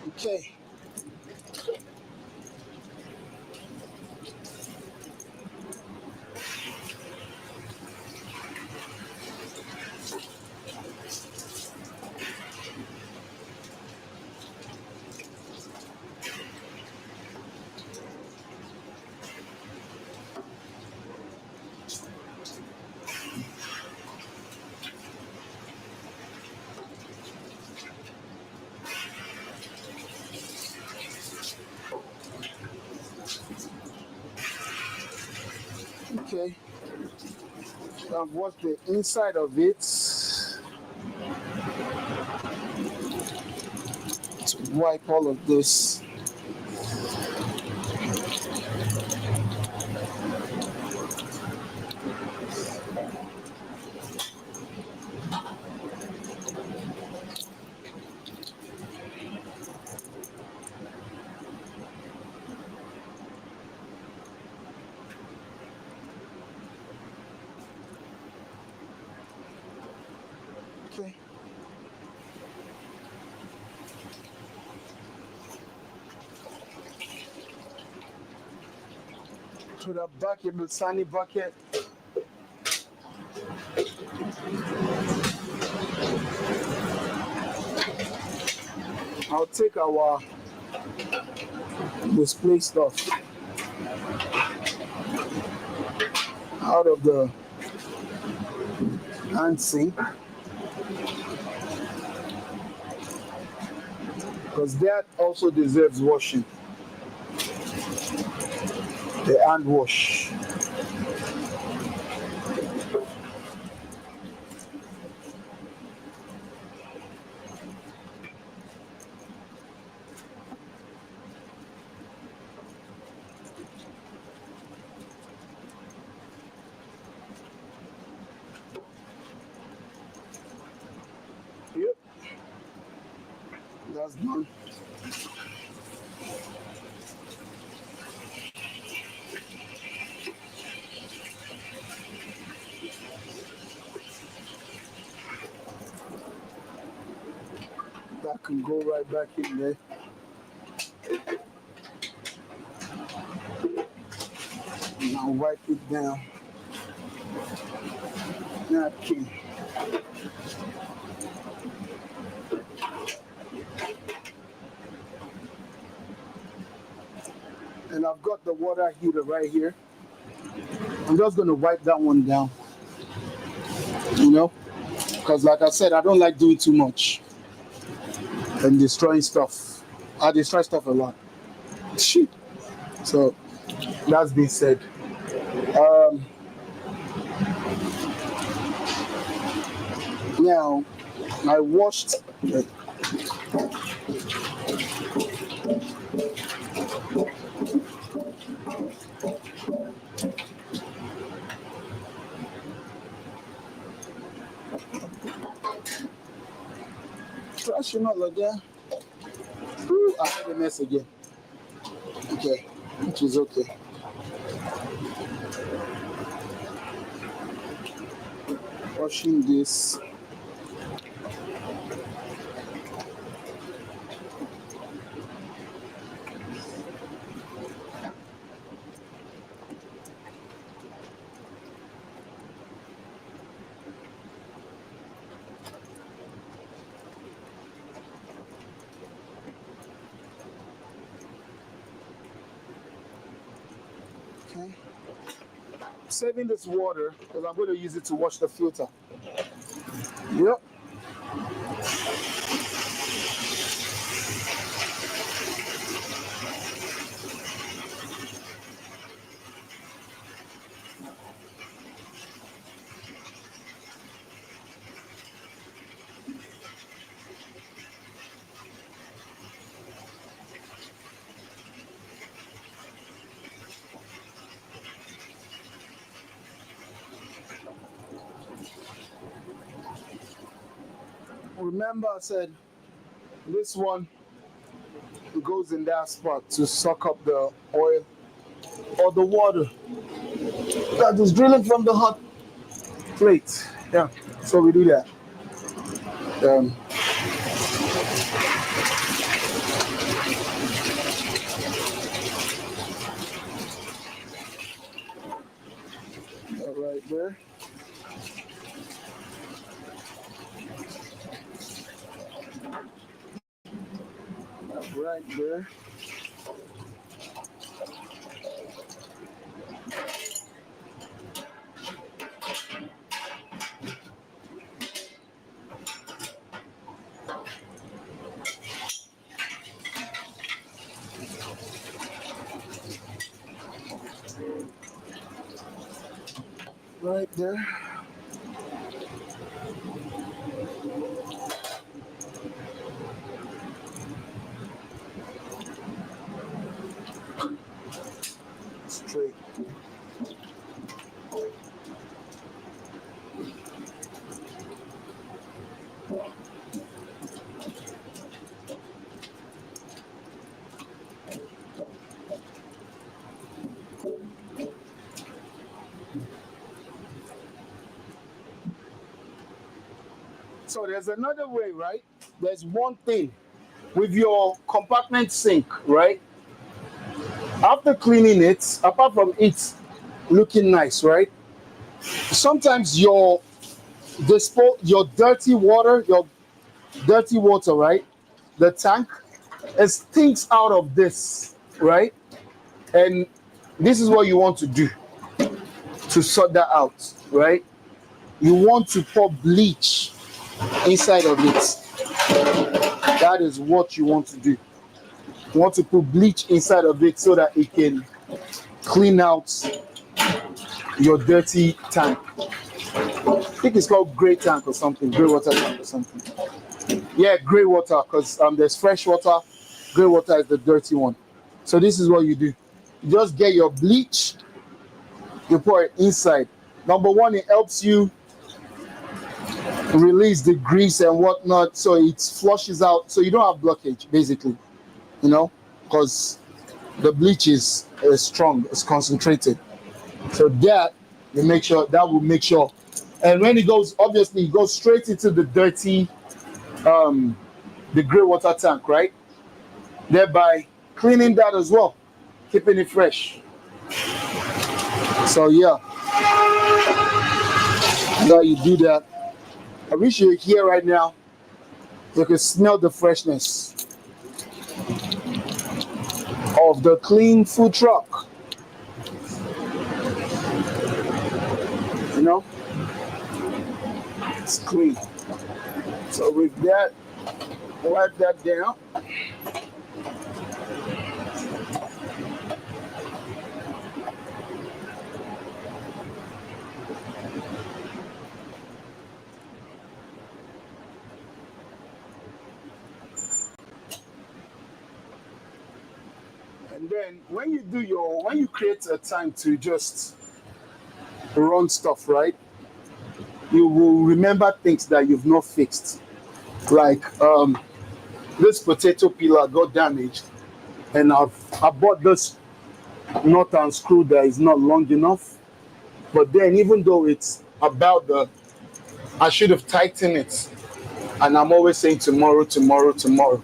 okay. Okay, so I've washed the inside of it to wipe all of this. Okay. To the bucket, the sunny bucket. I'll take our display stuff out of the hand sink because that also deserves washing. The hand wash. That's done. That can go right back in there. Now wipe it down. Napkin. And I've got the water heater right here. I'm just going to wipe that one down. You know? Because like I said, I don't like doing too much and destroying stuff. I destroy stuff a lot. Shit. So that's being said. Now I washed. Trash not like that. Ooh, I had a mess again. Okay, which is okay. Washing this. Okay. Saving this water because I'm going to use it to wash the filter. Yep. Remember I said this one goes in that spot to suck up the oil or the water that is drilling from the hot plate. Yeah, so we do that. Um, right there. Right there. Right there. Straight. So there's another way, right? There's one thing with your compartment sink, right? After cleaning it, apart from it looking nice, right? Sometimes your dirty water, right? The tank, it stinks out of this, right? And this is what you want to do to sort that out, right? You want to pour bleach inside of it. That is what you want to do. You want to put bleach inside of it so that it can clean out your dirty tank. I think it's called gray tank or something, gray water tank or something. Yeah, gray water, because there's fresh water. Gray water is the dirty one. So this is what you do. You just get your bleach, you pour it inside. Number one, it helps you release the grease and whatnot, so it flushes out, so you don't have blockage, basically, because the bleach is strong, it's concentrated. So that will make sure, and when it goes, obviously, it goes straight into the dirty, um, the gray water tank, right? Thereby cleaning that as well, keeping it fresh. So yeah, now you do that. I wish you were here right now. You could smell the freshness of the clean food truck. You know, it's clean. So with that, wipe that down. And then when you create a time to just run stuff, right? You will remember things that you've not fixed. Like this potato peeler got damaged, and I bought this nut and screw that is not long enough. But then, even though it's about I should have tightened it. And I'm always saying tomorrow, tomorrow, tomorrow.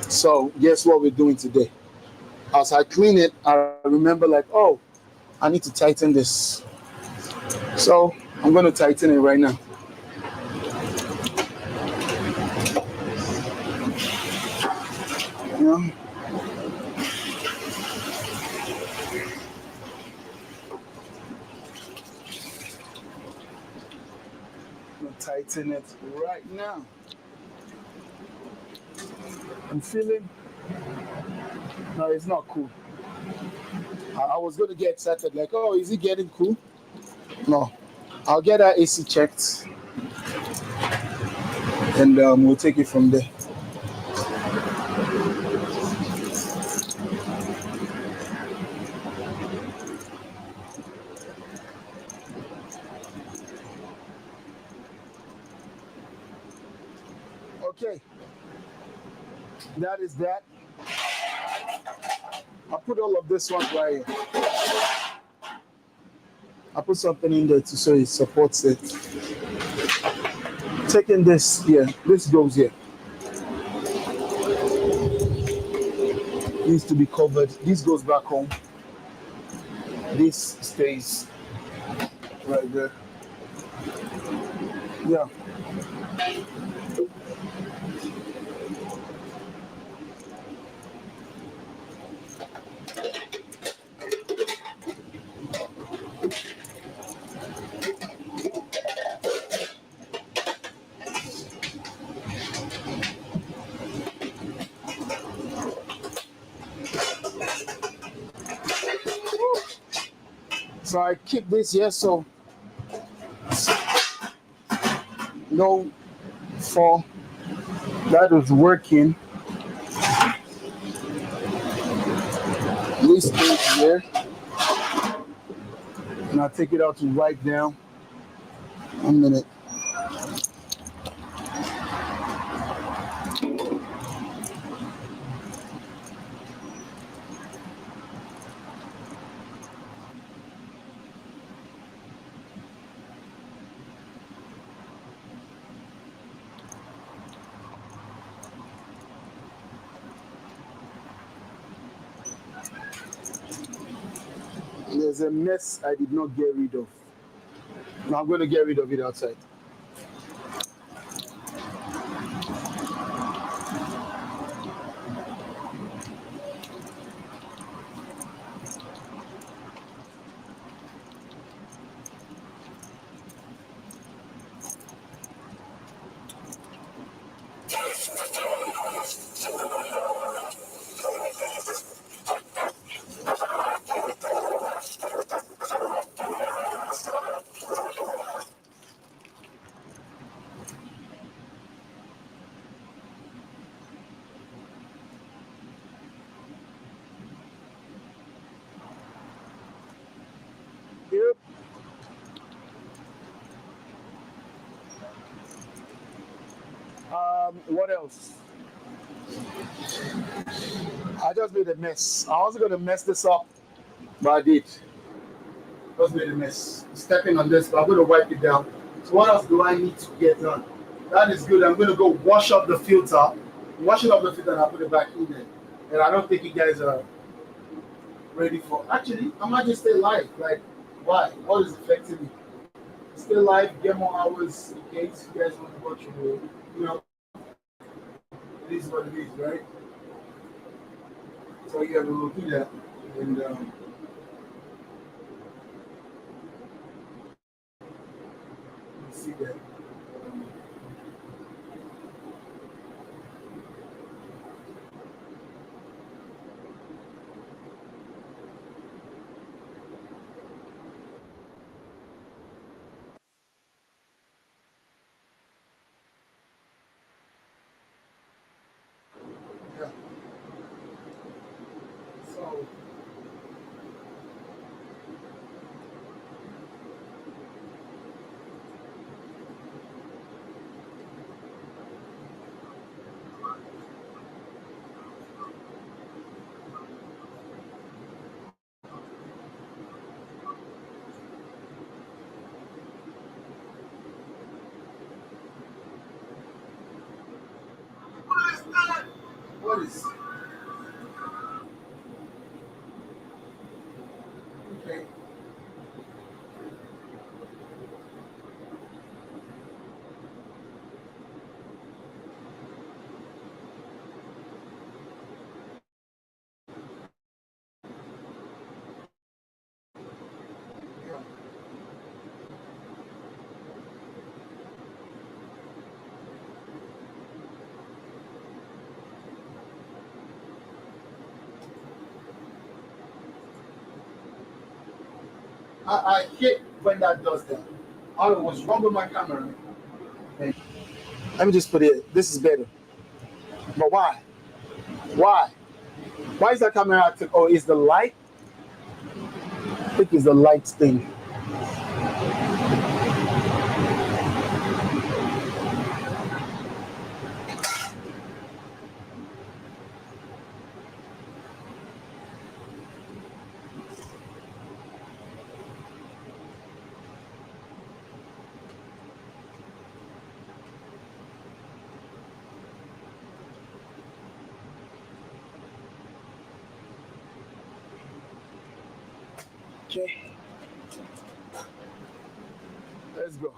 So guess what we're doing today? As I clean it, I remember like, oh, I need to tighten this. So I'm going to tighten it right now. You know? I'm going to tighten it right now. I'm feeling, no, it's not cool. I was going to get excited like, oh, is it getting cool? No. I'll get our AC checked, and we'll take it from there. Okay, that is that. I put all of this one right here. I put something in there to so it supports it. Taking this here, this goes here. Needs to be covered. This goes back home. This stays right there. Yeah. So I keep this here so no fall. That is working. This stays here. And I'll take it out to wipe down. 1 minute. There's a mess I did not get rid of. Now I'm going to get rid of it outside. What else? I just made a mess. I was gonna mess this up, but I did. Just made a mess. Stepping on this, but I'm gonna wipe it down. So what else do I need to get done? That is good. I'm gonna go wash up the filter. Wash it up the filter and I'll put it back in there. And I don't think you guys are ready for. Actually, I might just stay live. Like, why? What is affecting me? Stay live, get more hours in case you guys want to watch it. You know, it is what it is, right? So yeah, we will do that. And we'll see that. Um, yeah. So what is okay? Yeah. I hate when that does that. I don't know what's wrong with my camera. Okay. Let me just put it. This is better. But why? Why? Why is that camera active? Oh, is the light? I think it's the light thing. Okay, let's go.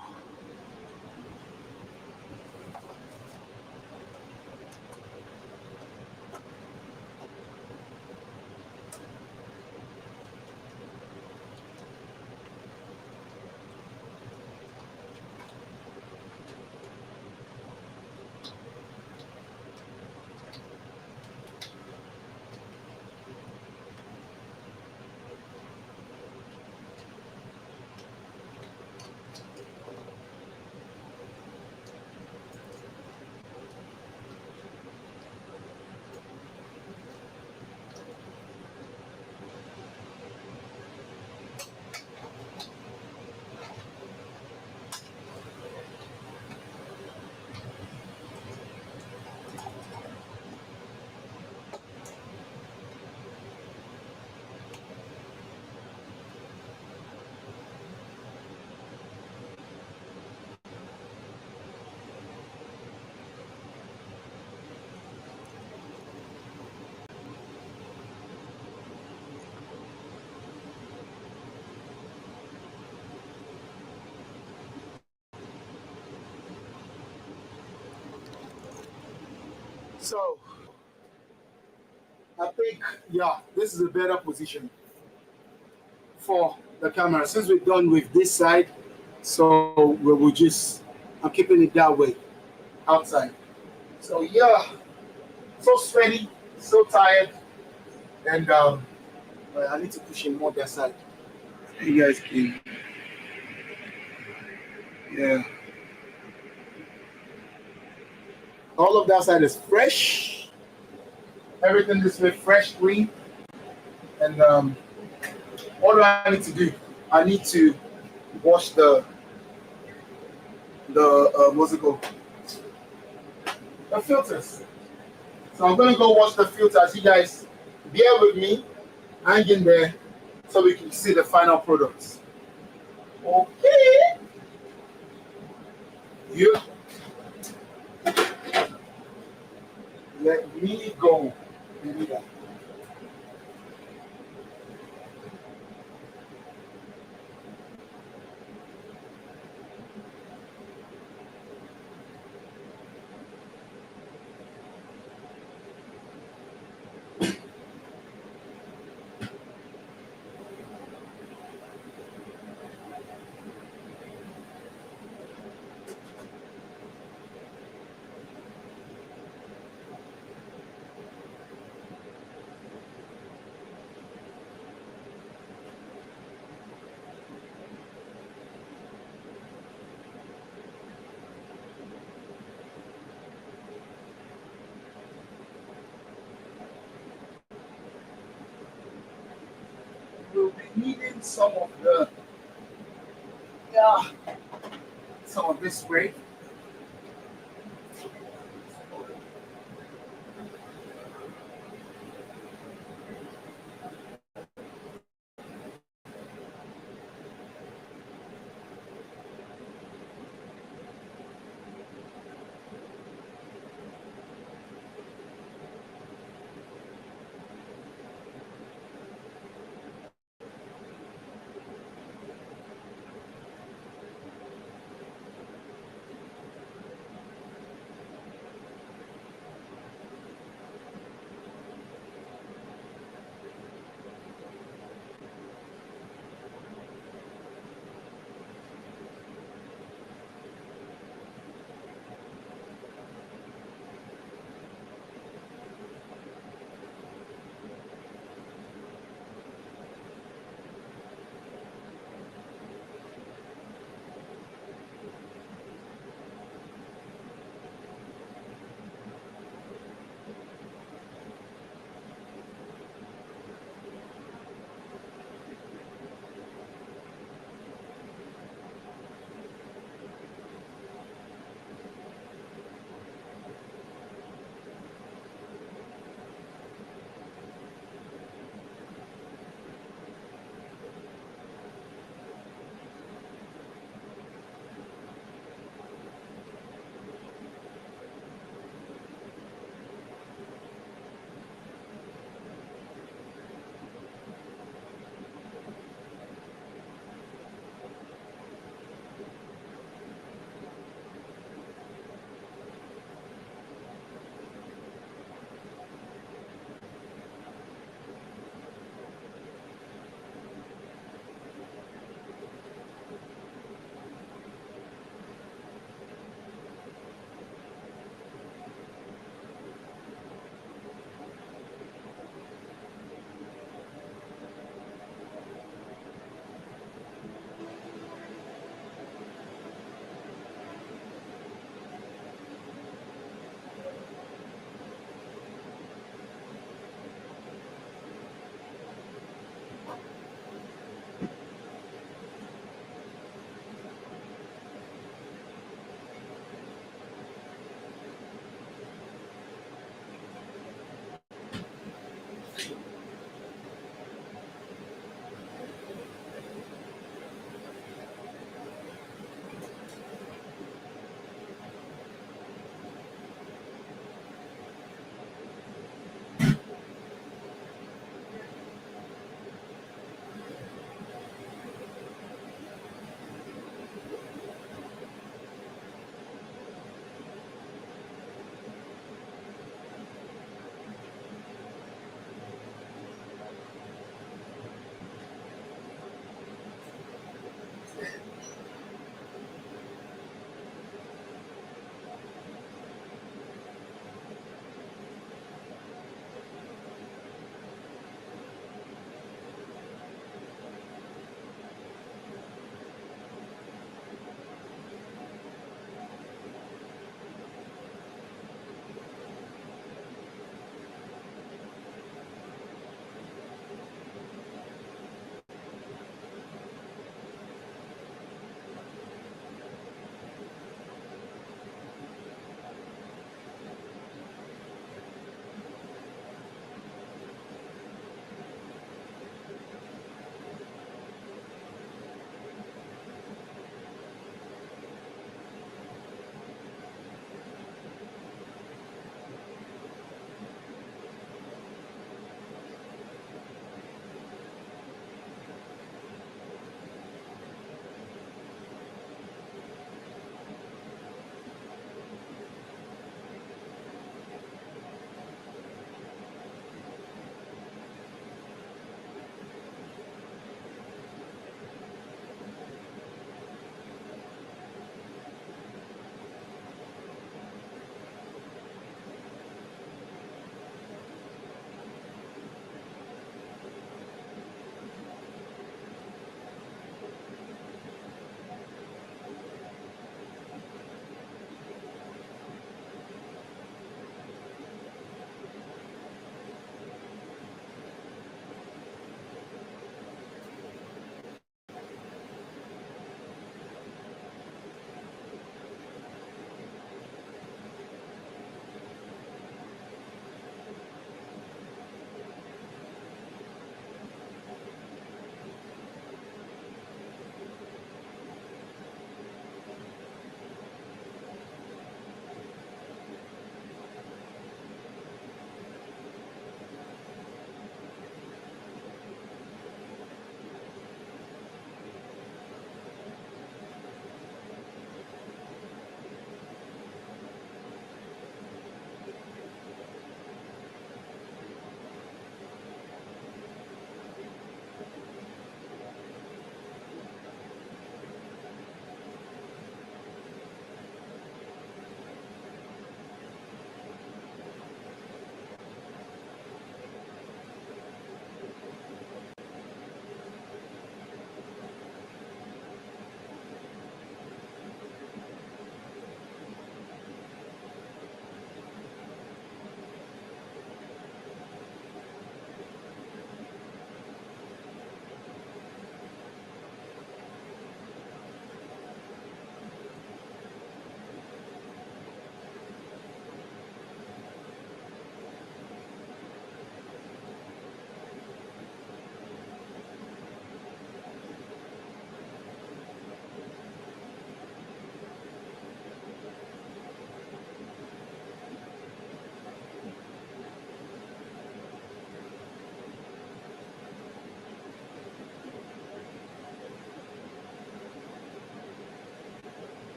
So I think yeah, this is a better position for the camera since we're done with this side. So we will just I'm keeping it that way outside. So yeah, so sweaty, so tired, and well, I need to push in more that side. You guys can yeah. All of that side is fresh. Everything this way fresh, clean, and what do I need to do? I need to wash the what's it called? the filters. So I'm gonna go wash the filters. You guys bear with me, hang in there so we can see the final products. Okay. You let me go. We'll be needing yeah, some of this spray.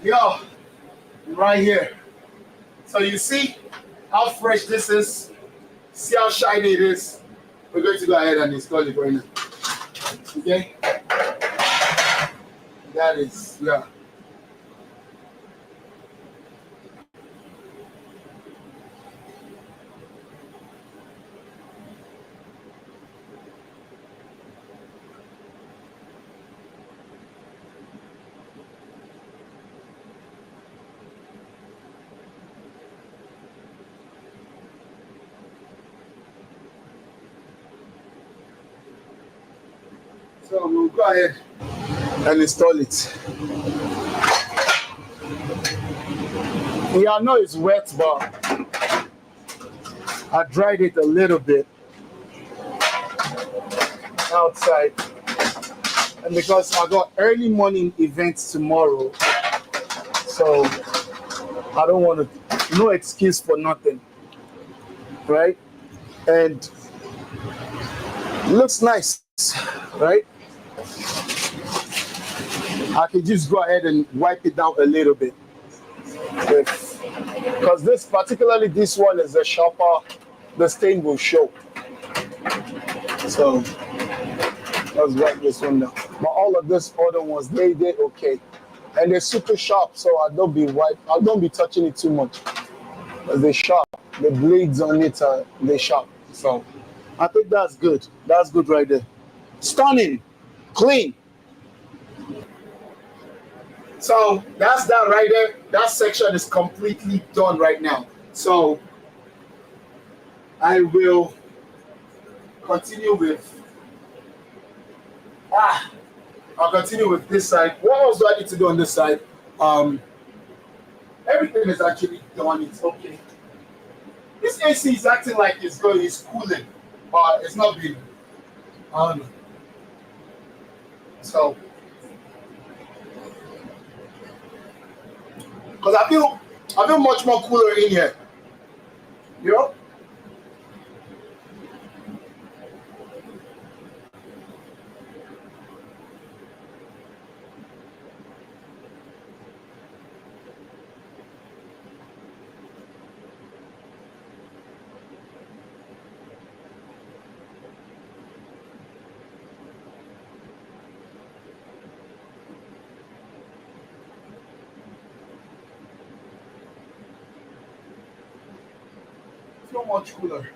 Yo, right here. So you see how fresh this is? See how shiny it is? We're going to go ahead and install it right now. Okay? That is, yeah. So we'll go ahead and install it. Yeah, I know it's wet, but I dried it a little bit outside. And because I got early morning events tomorrow, so I don't want to, no excuse for nothing, right? And it looks nice, right? I can just go ahead and wipe it down a little bit. Because particularly this one is a sharper, the stain will show. So let's wipe this one down. But all of this other ones, they okay. And they're super sharp, so I don't be touching it too much. Because they're sharp. The blades on it they're sharp. So I think that's good. That's good right there. Stunning. Clean. So that's that right there. That section is completely done right now. So I will continue with I'll continue with this side. What else do I need to do on this side? Um, Everything is actually done. It's okay. This AC is acting like it's cooling, but it's not been. I don't know. So, because I feel much more cooler in here. You know? So much cooler.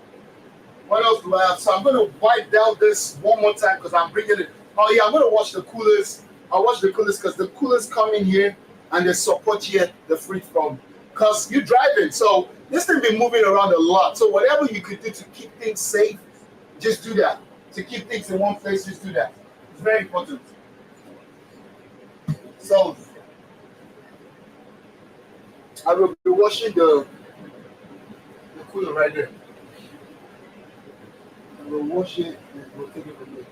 What else do I have? So I'm gonna wipe down this one more time because I'm bringing it. Oh yeah, I'm gonna wash the coolers. I'll wash the coolers because the coolers come in here and they support here the free from. Because you're driving, so this thing be moving around a lot. So whatever you could do to keep things safe, just do that. To keep things in one place, just do that. It's very important. So I will be washing the cooler right there. I will wash it and we'll take it from there.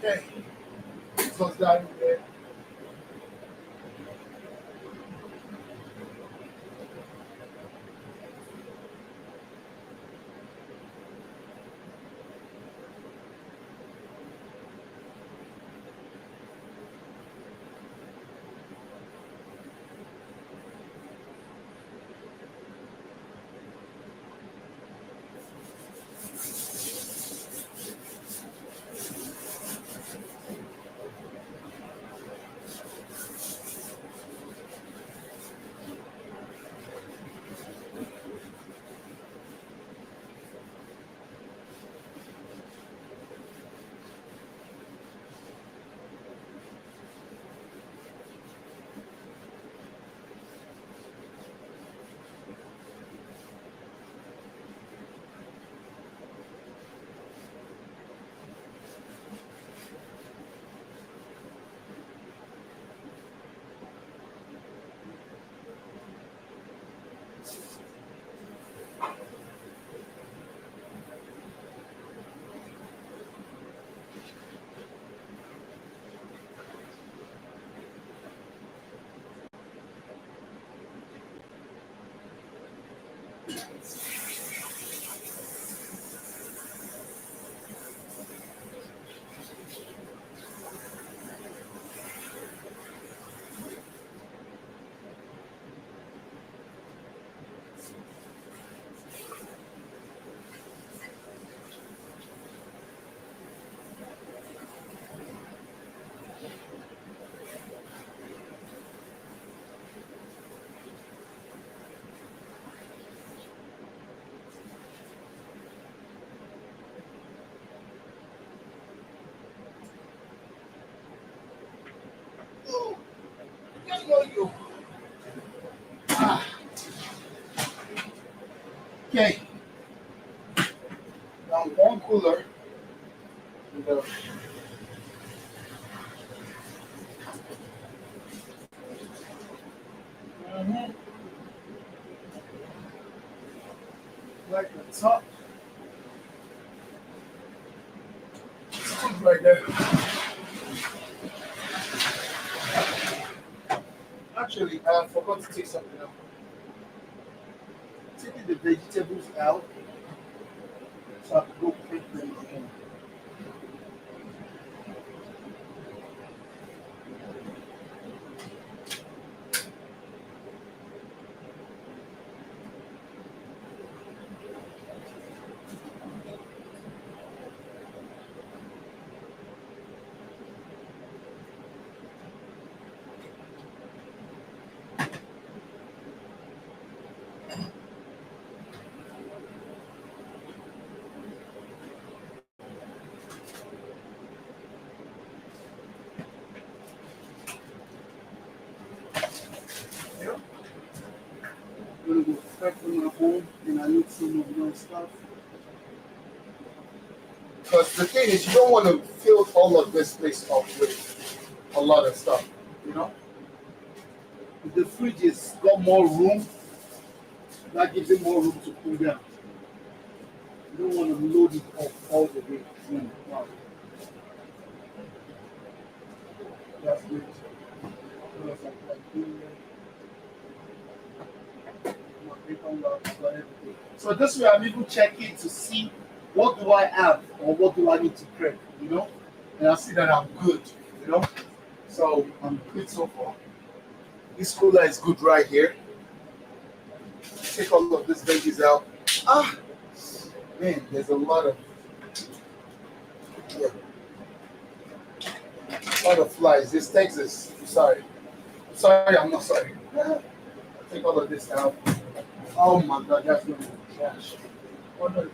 Okay. So it's down there. Oh, yo. Ah, okay, now one cooler. And, mhm, like the top. It's good right there. Actually, I forgot to take something out. Taking the vegetables out so I can go pick them again. Yeah. I'm gonna go back to my home and I need some of my stuff. Because the thing is, you don't want to fill all of this place up with a lot of stuff. You know, if the fridge has got more room, that gives it more room to cool down. You don't want to load it up all the way. Wow, that's good. So this way, I'm even checking to see what do I have or what do I need to prep. You know, and I see that I'm good. You know, so I'm good so far. This cooler is good right here. Take all of these veggies out. Ah, man, there's a lot of yeah, a lot of flies. This Texas. I'm sorry. I'm sorry. I'm not sorry. Take all of this out. Oh my God, that's gonna be trash. What are these?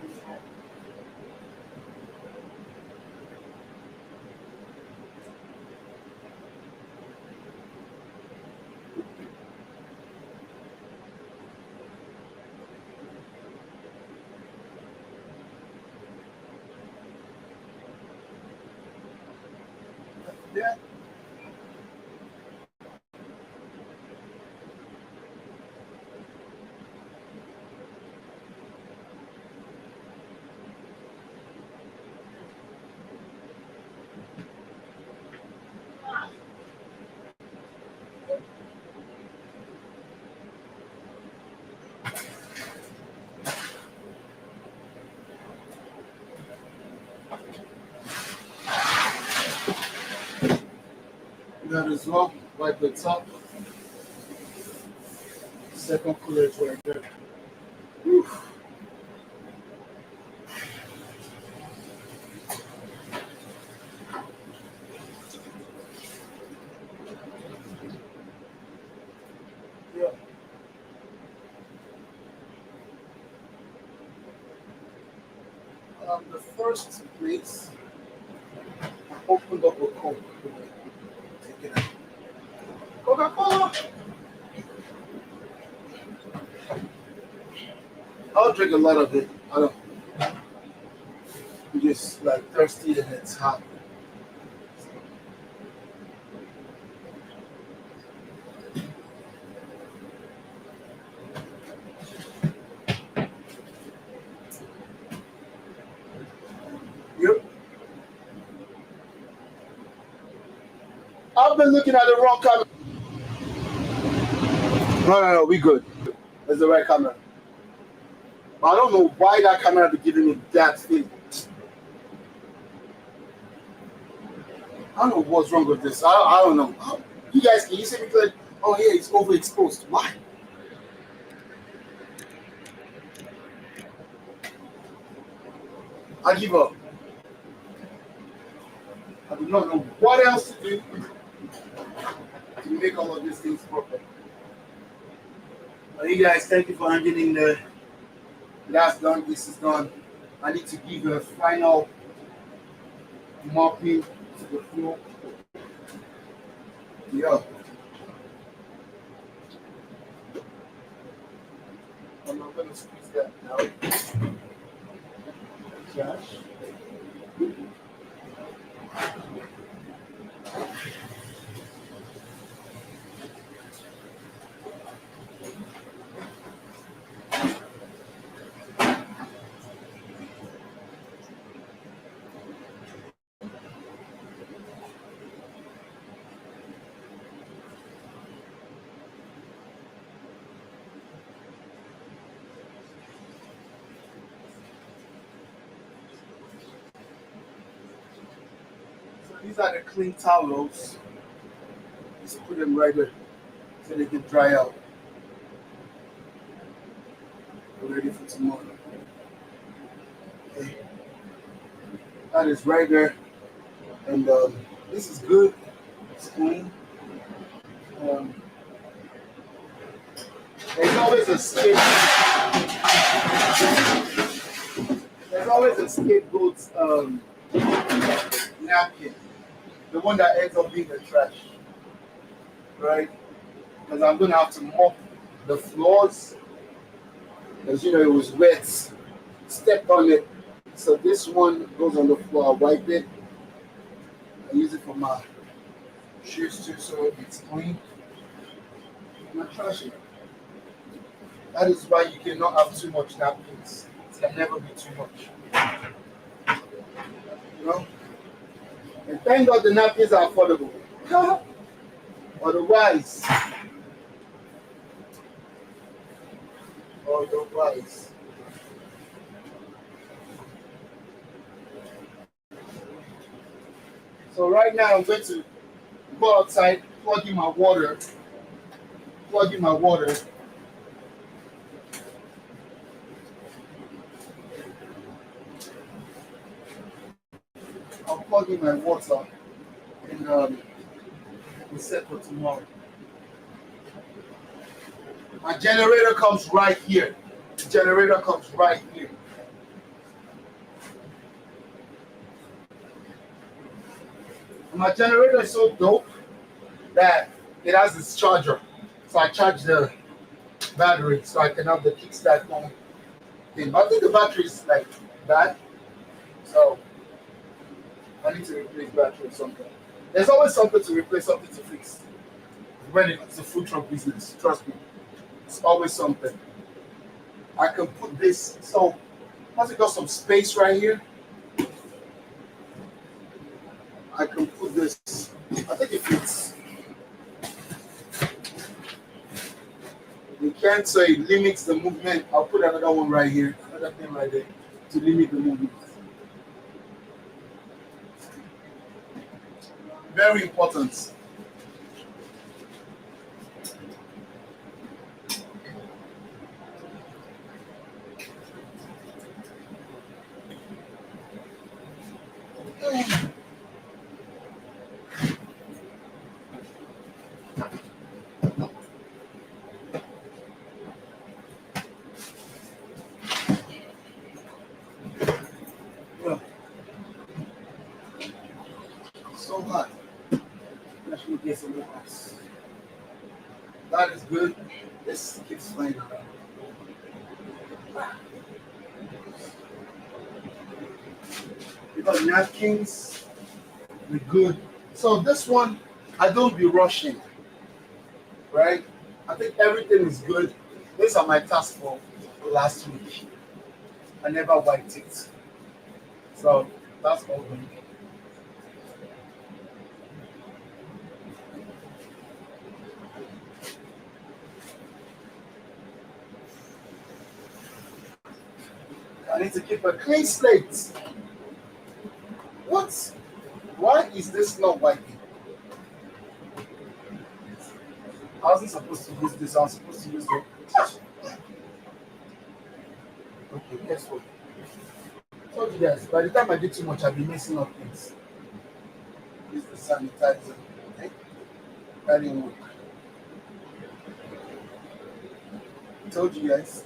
Yeah. That as well. Wipe the top. Second cooler is right there. Whew. Yeah. The first place I opened up a Coke. Take it out. Coca-Cola. I'll drink a lot of it. I don't. I'm just like thirsty and it's hot. Yep. I've been looking at the wrong camera. No, we good. That's the right camera. But I don't know why that camera be giving me that feeling. I don't know what's wrong with this. I don't know. You guys, can you see me clear? Oh yeah, it's overexposed. Why? I give up. I do not know what else to do to make all of these things proper. But you guys, thank you for hanging in there. That's done. This is done. I need to give a final mopping to the floor. Yeah. I'm not gonna squeeze that out. Josh. So these are the clean towels. Just put them right there so they can dry out. We're ready for tomorrow. Okay. That is right there. And this is good. It's clean. Um, there's always a scapegoat napkin, the one that ends up being the trash, right? Because I'm gonna have to mop the floors, because you know it was wet, stepped on it. So this one goes on the floor. I wipe it. I use it for my shoes too, so it's clean. I'm not trash it. That is why you cannot have too much napkins. It can never be too much. You know? And thank God the napkins are affordable. Otherwise, otherwise. So right now I'm going to go outside, plug in my water, plug in my water. I'll plug in my water and we'll set for tomorrow. My generator comes right here. The generator comes right here. And my generator is so dope that it has this charger. So I charge the battery so I can have the kickstart phone thing. But I think the battery is like bad. So I need to replace battery or something. There's always something to replace, something to fix. When it's a food truck business, trust me. It's always something. I can put this, so once it got some space right here, I can put this. I think it fits. You can't say it limits the movement. I'll put another one right here, another thing right there to limit the movement. Very important. Yeah, so hot. Actually, get some more ice. That is good. This keeps flying around. Because napkins, we're good. So this one, I don't be rushing, right? I think everything is good. These are my tasks for last week. I never wiped it. So that's all good. I need to keep a clean slate. What? Why is this not working? I wasn't supposed to use this. I was supposed to use it. Okay, guess what? I told you guys, by the time I do too much, I'll be messing up things. Use the sanitizer. Okay? That didn't work. I told you guys.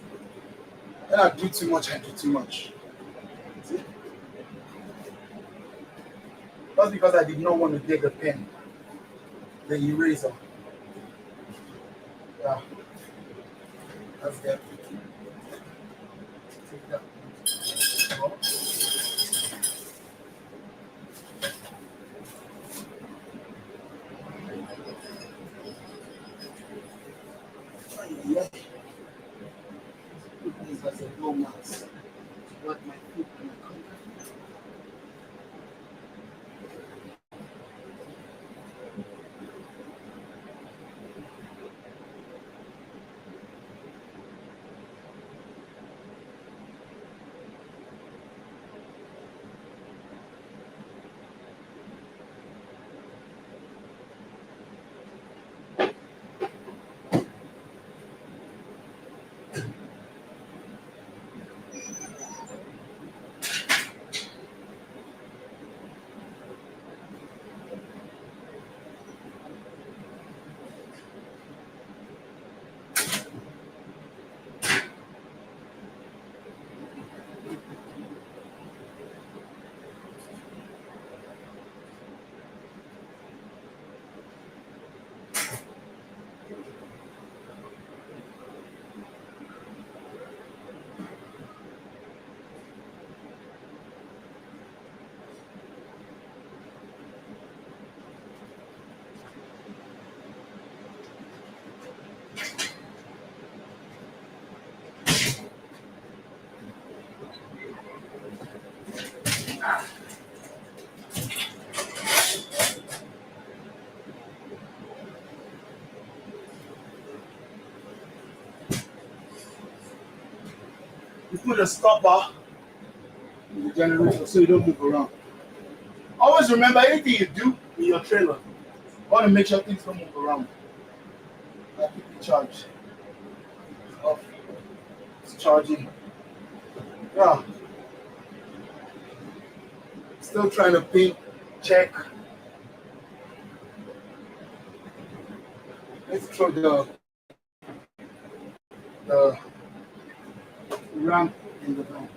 When I do too much, I do too much. See? That's because I did not want to get the pen, the eraser. Yeah, that's that. Take that. Oh, yeah. Put this as a doormat. What my feet can come. You put a stopper in the generator so you don't move around. Always remember anything you do in your trailer, you want to make sure things don't move around. I keep it charged. Off. It's charging. Yeah. Still trying to pin, check. Let's throw the ramp in the van.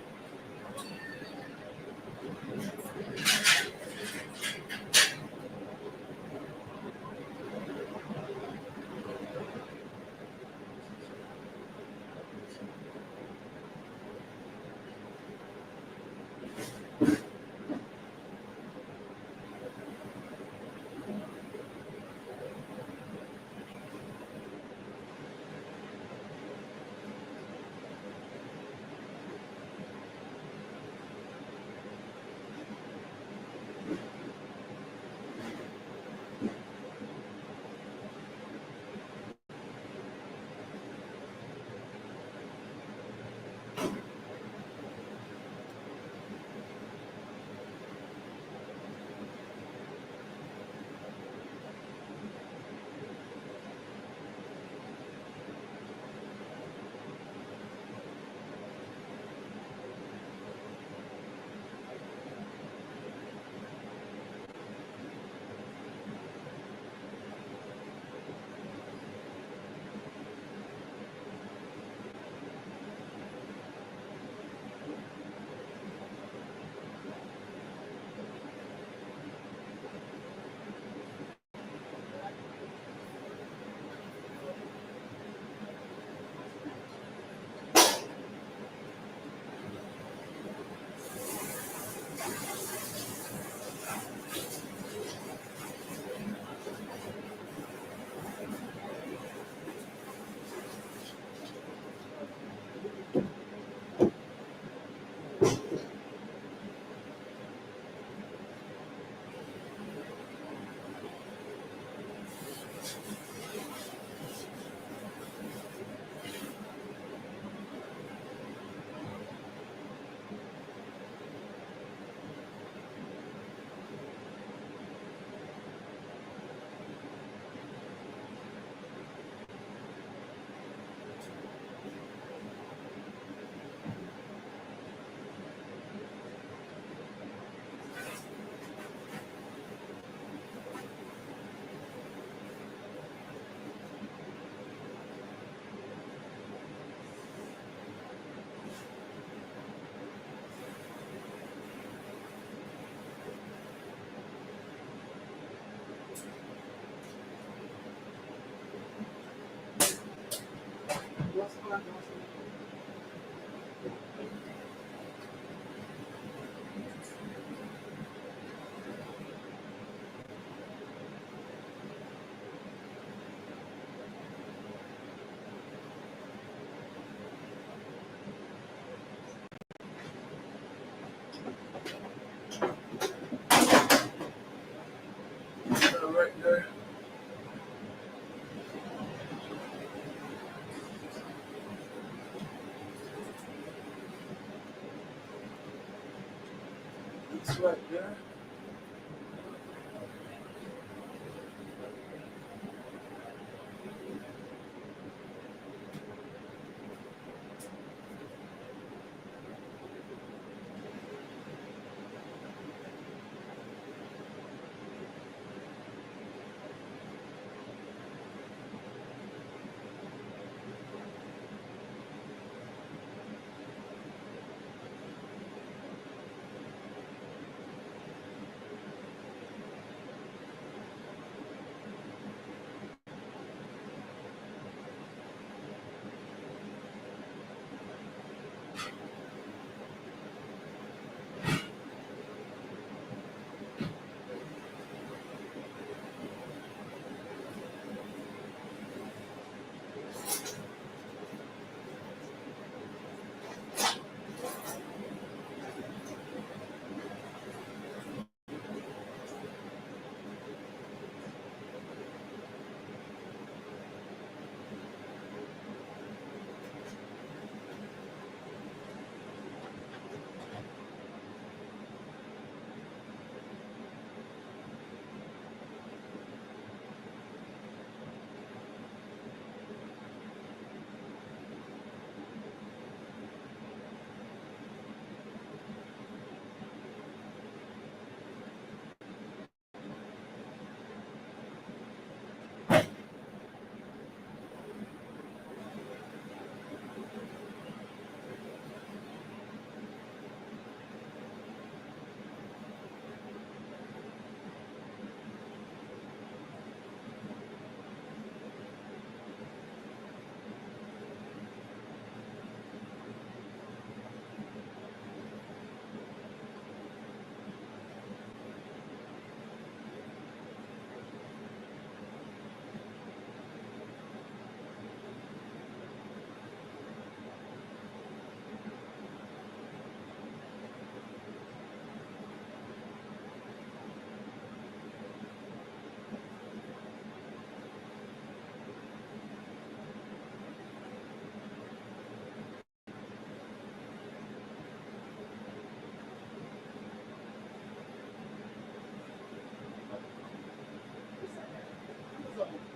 Right there. It's right there.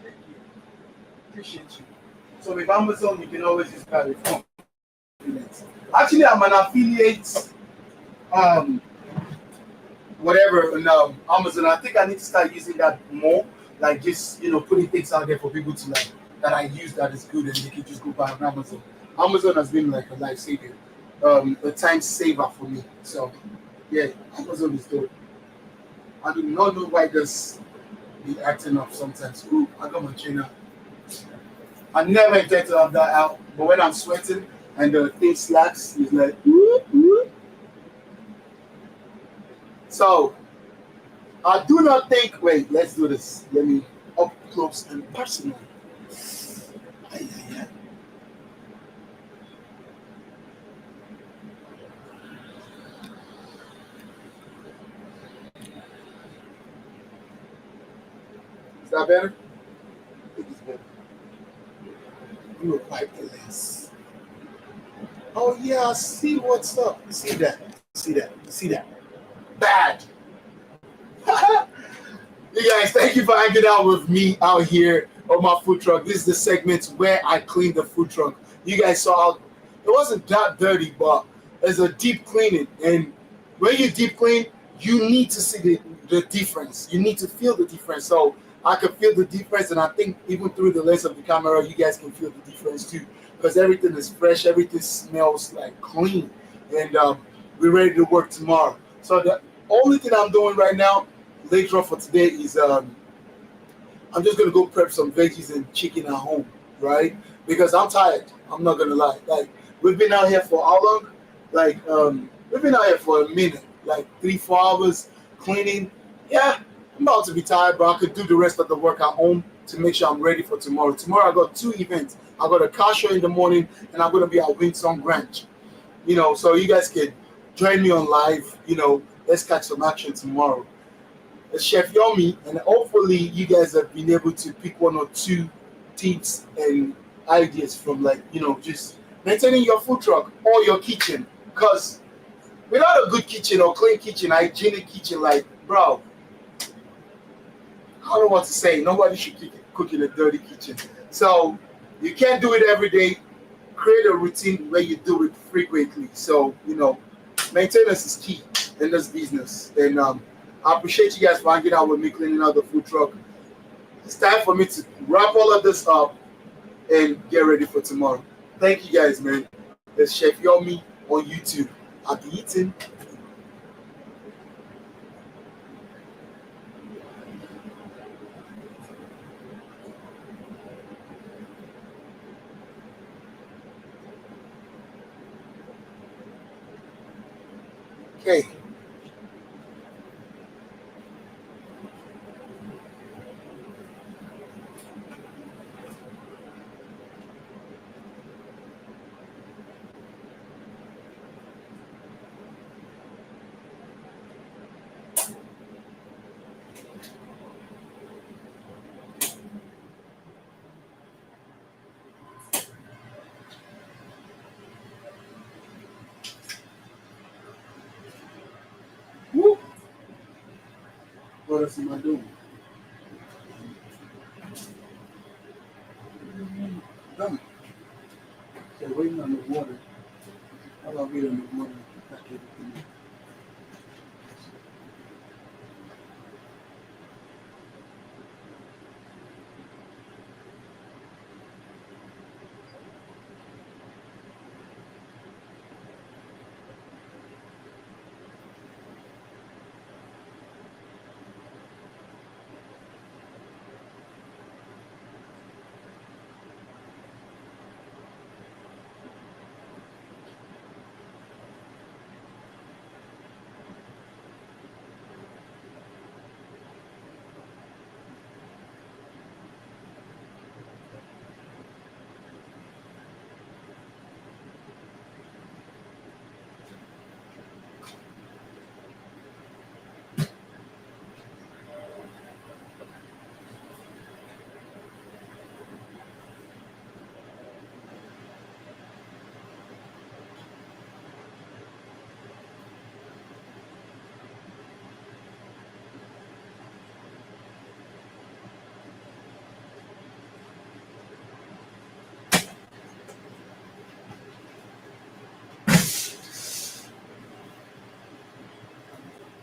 Thank you. Appreciate you. So with Amazon, you can always use carry phone. Actually, I'm an affiliate, um, whatever, on Amazon. I think I need to start using that more. Like just putting things out there for people to like that I use that is good and they can just go buy on Amazon. Amazon has been like a lifesaver, a time saver for me. So yeah, Amazon is good. I do not know why this be acting up sometimes. Ooh, I got my trainer. I never intend to have that out, but when I'm sweating and the thing slacks, it's like. So I do not think. Wait, let's do this. Let me up close and personal. Ay, ay, ay. Is that better? I think it's better. You will wipe the lens. Oh yeah, see what's up. See that? See that? See that? Bad. You guys, thank you for hanging out with me out here on my food truck. This is the segment where I clean the food truck. You guys saw how it wasn't that dirty, but it's a deep cleaning. And when you deep clean, you need to see the difference. You need to feel the difference. So I can feel the difference, and I think even through the lens of the camera, you guys can feel the difference too. Because everything is fresh, everything smells like clean, and we're ready to work tomorrow. So the only thing I'm doing right now later on for today is I'm just gonna go prep some veggies and chicken at home. right? Because I'm tired. I'm not gonna lie. Like we've been out here for how long? We've been out here for a minute, like 3, 4 hours cleaning. Yeah, I'm about to be tired, but I could do the rest of the work at home to make sure I'm ready for tomorrow. Tomorrow I got two events. I got a car show in the morning, and I'm gonna be at Winston Ranch. So you guys can join me on live. Let's catch some action tomorrow. Chef Yomi, and hopefully you guys have been able to pick one or two tips and ideas from just maintaining your food truck or your kitchen. Because without a good kitchen or clean kitchen, hygienic kitchen, like bro, I don't know what to say. Nobody should cook in a dirty kitchen. So you can't do it every day. Create a routine where you do it frequently. So maintenance is key in this business. And I appreciate you guys for hanging out with me cleaning out the food truck. It's time for me to wrap all of this up and get ready for tomorrow. Thank you guys, man. It's Chef Yomi on YouTube. I'll be eating. Okay. Woo. What else am I doing? Done. Okay, waiting on the water. How about waiting on the water? Pack everything.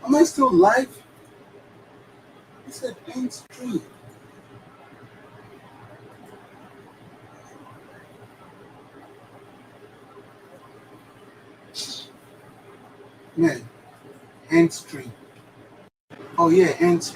Am I still live? It said end stream. Man, end stream. Oh yeah, end stream.